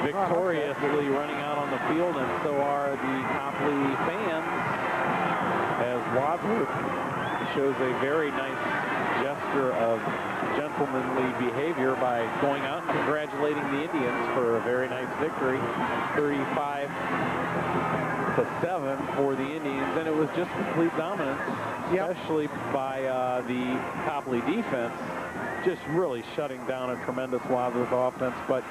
victoriously running out on the field, and so are the Copley fans, as Wadsworth shows a very nice gesture of gentlemanly behavior by going out and congratulating the Indians for a very nice victory, 35-7 for the Indians, and it was just complete dominance, especially by the Copley defense, just really shutting down a tremendous Wadsworth offense. But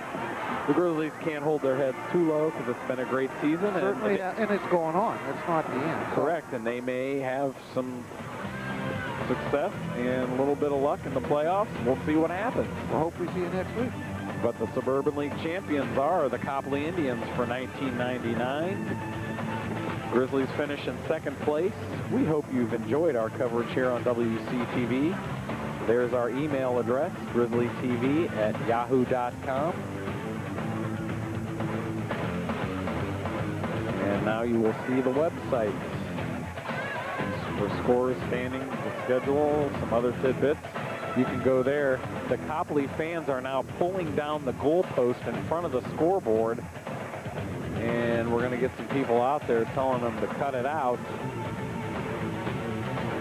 the Grizzlies can't hold their heads too low because it's been a great season. Certainly, and it's going on. It's not the end. Correct, and they may have some success and a little bit of luck in the playoffs. We'll see what happens. We'll hope we see you next week. But the Suburban League champions are the Copley Indians for 1999. Grizzlies finish in second place. We hope you've enjoyed our coverage here on WCTV. There's our email address, grizzlytv@yahoo.com. And now you will see the website for scores, standings, the schedule, some other tidbits. You can go there. The Copley fans are now pulling down the goalpost in front of the scoreboard, and we're going to get some people out there telling them to cut it out.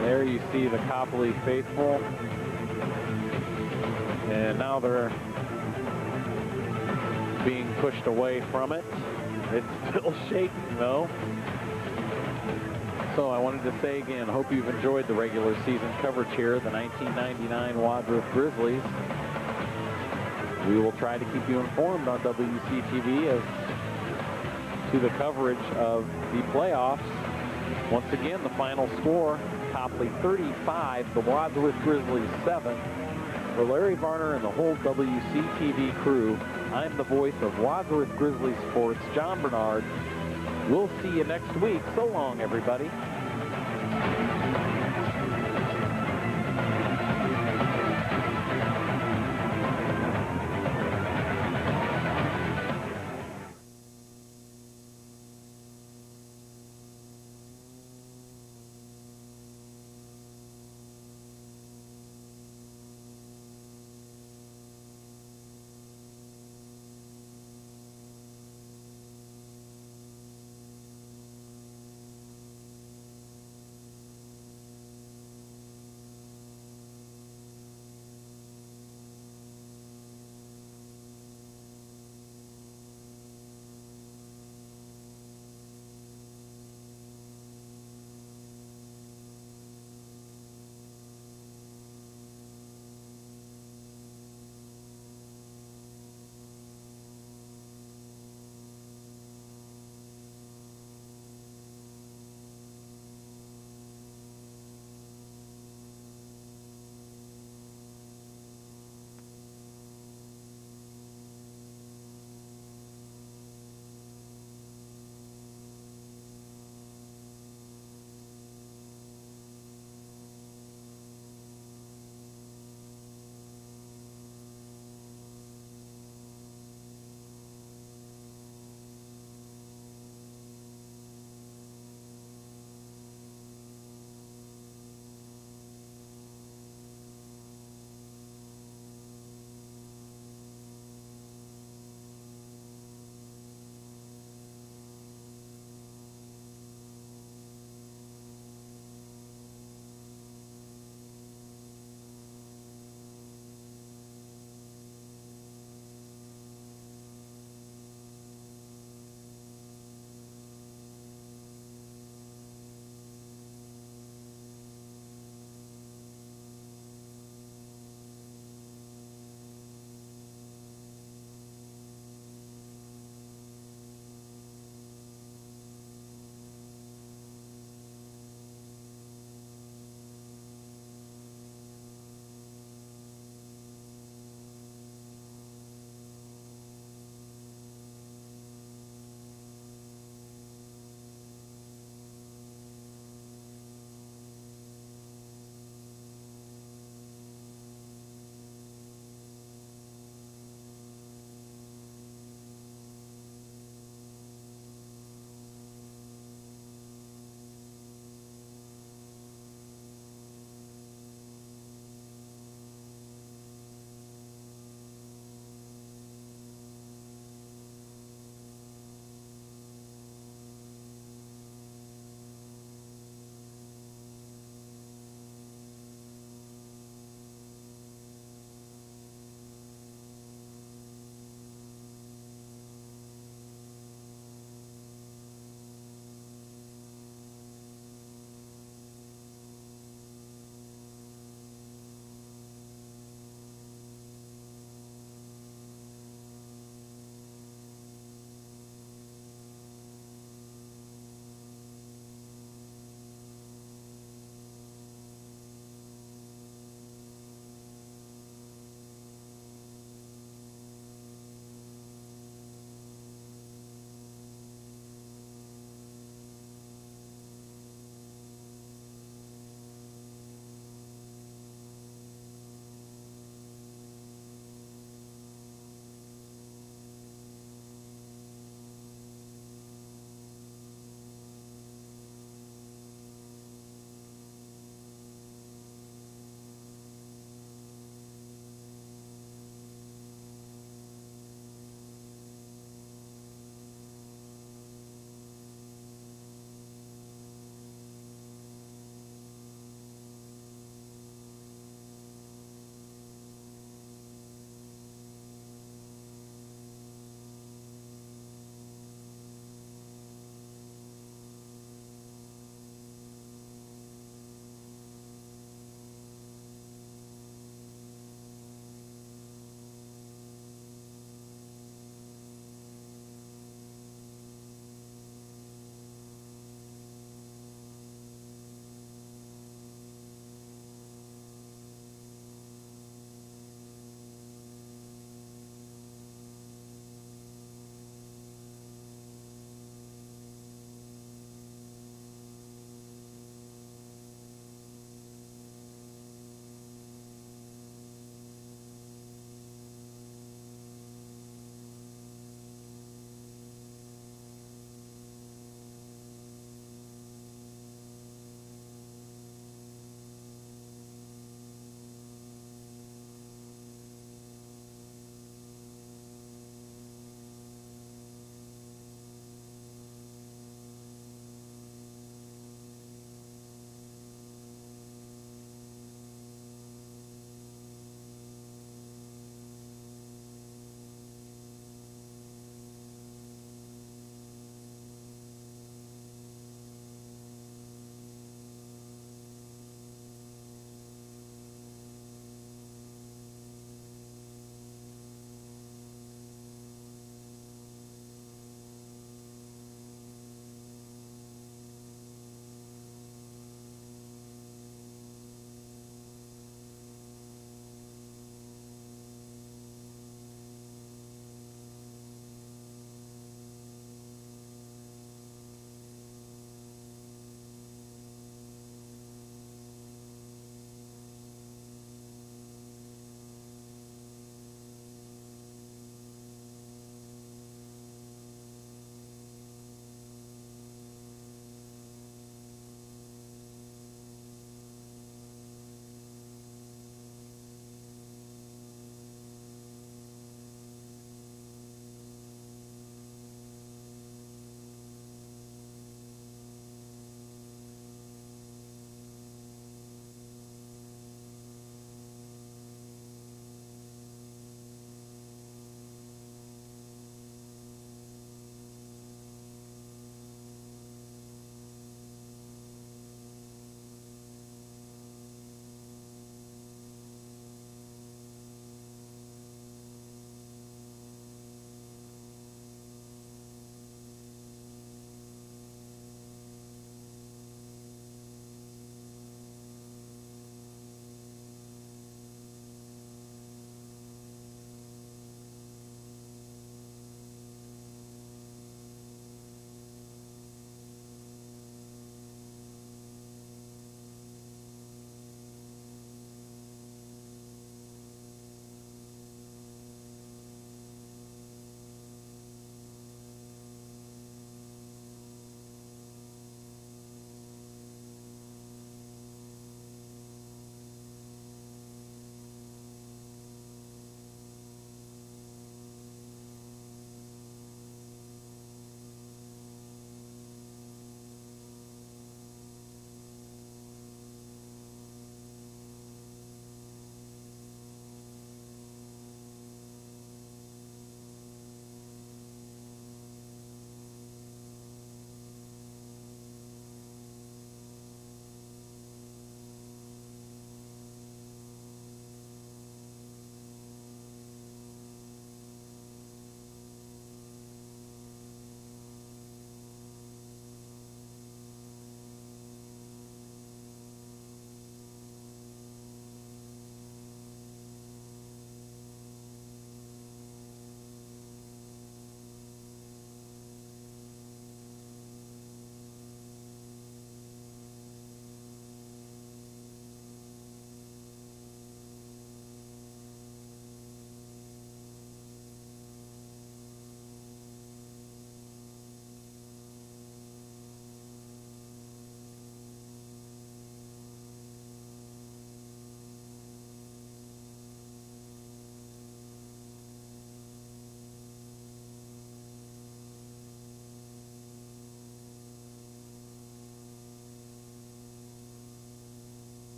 There you see the Copley faithful, and now they're being pushed away from it. It's still shaking though. So I wanted to say again, hope you've enjoyed the regular season coverage here of the 1999 Wadsworth Grizzlies. We will try to keep you informed on WCTV as to the coverage of the playoffs. Once again, the final score, Copley 35, the Wadsworth Grizzlies 7. For Larry Varner and the whole WCTV crew, I'm the voice of Wadsworth Grizzlies Sports, John Bernard. We'll see you next week. So long, everybody.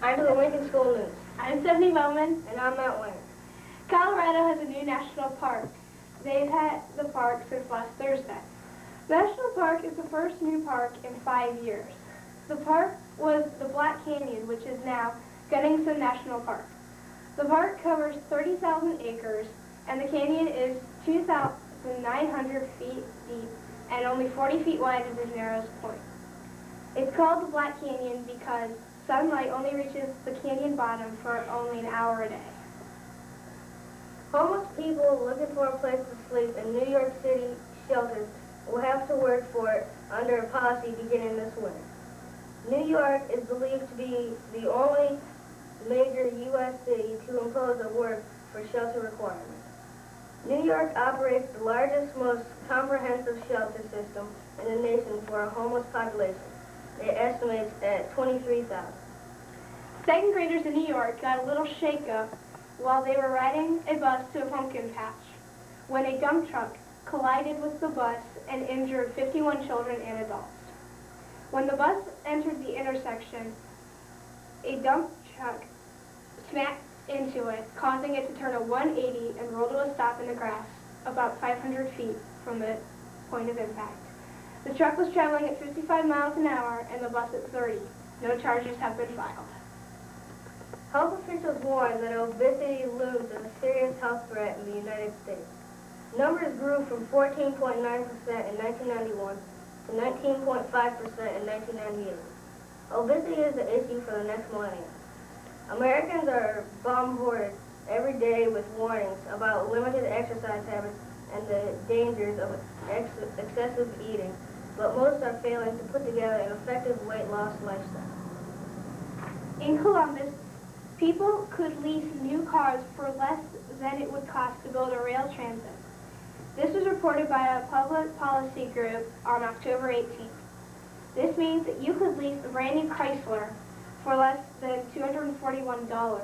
I'm the Lincoln School News. I'm Stephanie Bowman. And I'm Matt Winter. Colorado has a new national park. They've had the park since last Thursday. National Park is the first new park in 5 years. The park was the Black Canyon, which is now Gunnington National Park. The park covers 30,000 acres, and the canyon is 2,900 feet deep and only 40 feet wide at its narrowest point. It's called the Black Canyon because sunlight only reaches the canyon bottom for only an hour a day. Homeless people looking for a place to sleep in New York City shelters will have to work for it under a policy beginning this winter. New York is believed to be the only major U.S. city to impose a work for shelter requirements. New York operates the largest, most comprehensive shelter system in the nation for a homeless population. It estimates at 23,000. Second graders in New York got a little shake-up while they were riding a bus to a pumpkin patch when a dump truck collided with the bus and injured 51 children and adults. When the bus entered the intersection, a dump truck smacked into it, causing it to turn a 180 and roll to a stop in the grass about 500 feet from the point of impact. The truck was traveling at 55 miles an hour and the bus at 30. No charges have been filed. Health officials warn that obesity looms as a serious health threat in the United States. Numbers grew from 14.9% in 1991 to 19.5% in 1998. Obesity is an issue for the next millennium. Americans are bombarded every day with warnings about limited exercise habits and the dangers of excessive eating, but most are failing to put together an effective weight loss lifestyle. In Columbus, people could lease new cars for less than it would cost to build a rail transit. This was reported by a public policy group on October 18th. This means that you could lease a brand new Chrysler for less than $241,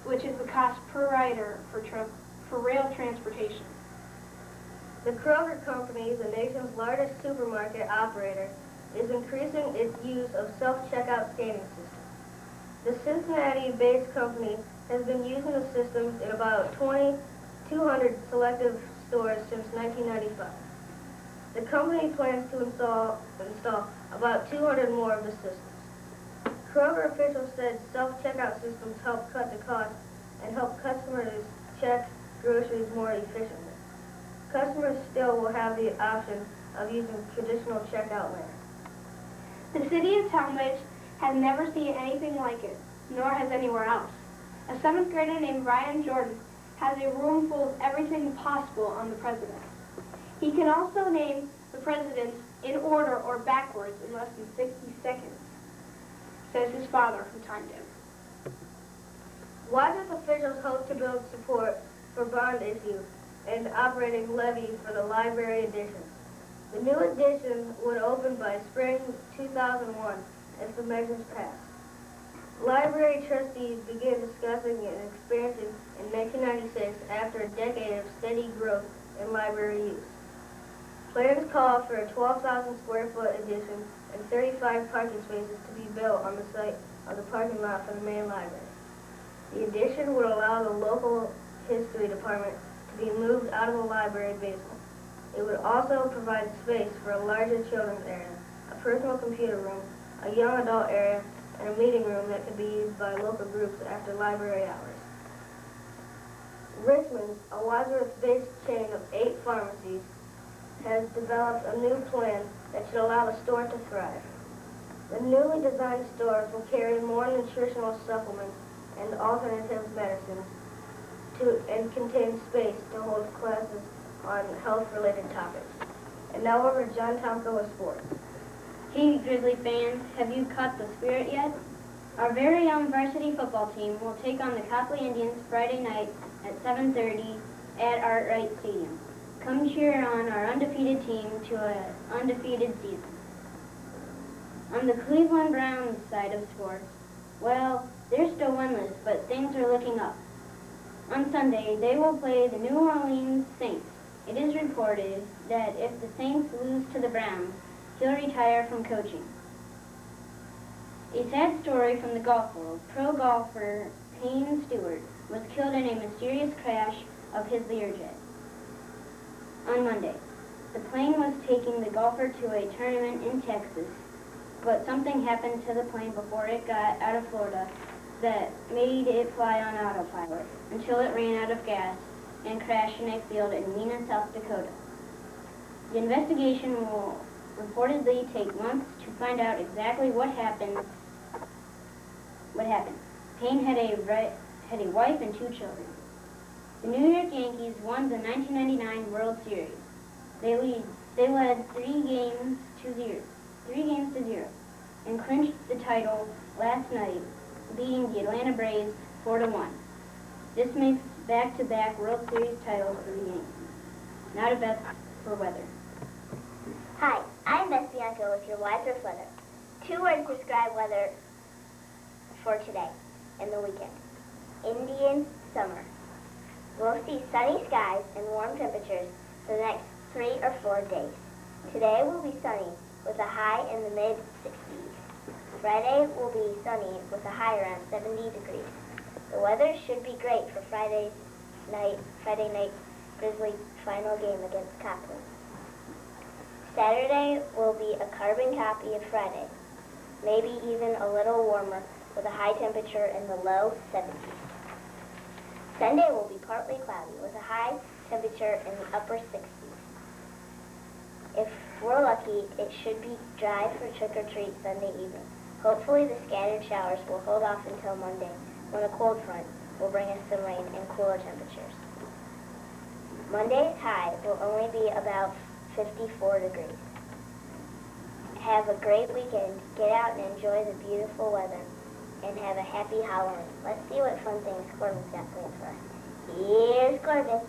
which is the cost per rider for rail transportation. The Kroger Company, the nation's largest supermarket operator, is increasing its use of self-checkout scanning systems. The Cincinnati-based company has been using the systems in about 2,200 selective stores since 1995. The company plans to install about 200 more of the systems. Kroger officials said self-checkout systems help cut the cost and help customers check groceries more efficiently. Customers still will have the option of using traditional checkout lanes. The city of Talmadge has never seen anything like it, nor has anywhere else. A 7th grader named Ryan Jordan has a room full of everything possible on the president. He can also name the presidents in order or backwards in less than 60 seconds, says his father who timed him. Wadsworth officials hope to build support for bond issue and operating levy for the library addition. The new addition would open by spring 2001 if the measures pass. Library trustees began discussing an expansion in 1996 after a decade of steady growth in library use. Plans call for a 12,000 square foot addition and 35 parking spaces to be built on the site of the parking lot for the main library. The addition would allow the local history department to be moved out of the library basement. It would also provide space for a larger children's area, a personal computer room, a young adult area, and a meeting room that could be used by local groups after library hours. Richmond, a Wadsworth-based chain of 8 pharmacies, has developed a new plan that should allow the store to thrive. The newly designed stores will carry more nutritional supplements and alternative medicines and contain space to hold classes on health-related topics. And now over to John Tomko with sports. Hey, Grizzly fans, have you caught the spirit yet? Our very own varsity football team will take on the Copley Indians Friday night at 7:30 at Artwright Stadium. Come cheer on our undefeated team to an undefeated season. On the Cleveland Browns side of sports, well, they're still winless, but things are looking up. On Sunday, they will play the New Orleans Saints. It is reported that if the Saints lose to the Browns, he'll retire from coaching. A sad story from the golf world. Pro golfer Payne Stewart was killed in a mysterious crash of his Learjet on Monday. The plane was taking the golfer to a tournament in Texas, but something happened to the plane before it got out of Florida that made it fly on autopilot until it ran out of gas and crashed in a field in Neenah, South Dakota. The investigation will reportedly take months to find out exactly what happened. Payne had a wife and 2 children. The New York Yankees won the 1999 World Series. They led 3 games to 0, and clinched the title last night, beating the Atlanta Braves 4-1. This makes back-to-back World Series titles for the Yankees. Now to Beth for weather. Hi, I'm Beth Bianco with your Wadsworth weather. 2 words describe weather for today and the weekend. Indian summer. We'll see sunny skies and warm temperatures for the next 3 or 4 days. Today will be sunny with a high in the mid-60s. Friday will be sunny with a high around 70 degrees. The weather should be great for Friday night Grizzly final game against Copley. Saturday will be a carbon copy of Friday, maybe even a little warmer with a high temperature in the low 70s. Sunday will be partly cloudy with a high temperature in the upper 60s. If we're lucky, it should be dry for trick-or-treat Sunday evening. Hopefully the scattered showers will hold off until Monday, when a cold front will bring us some rain and cooler temperatures. Monday's high will only be about 54 degrees. Have a great weekend. Get out and enjoy the beautiful weather, and have a happy Halloween. Let's see what fun things Corbin's got planned for us. Here's Corbin.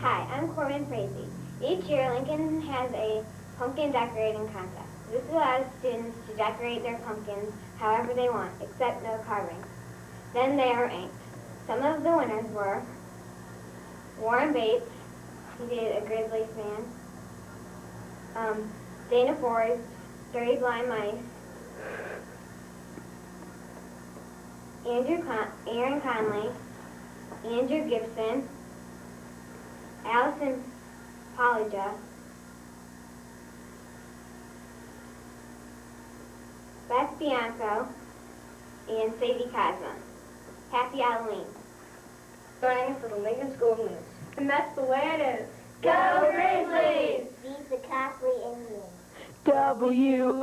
Hi, I'm Corbin Frazee. Each year, Lincoln has a pumpkin decorating contest. This allows students to decorate their pumpkins however they want, except no carving. Then they are inked. Some of the winners were Warren Bates, he did a Grizzlies fan, Dana Forrest, 30 Blind Mice, Aaron Conley, Andrew Gibson, Allison Polija, Beth Bianco, and Sadie Cosma. Happy Halloween. Joining us for the Lincoln School News. And that's the way it is. Go Grizzlies! Beat the Copley Indians. W.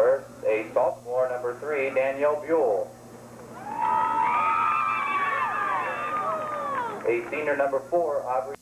Wadsworth, a sophomore, number 3, Danielle Buell. A senior, number 4, Aubrey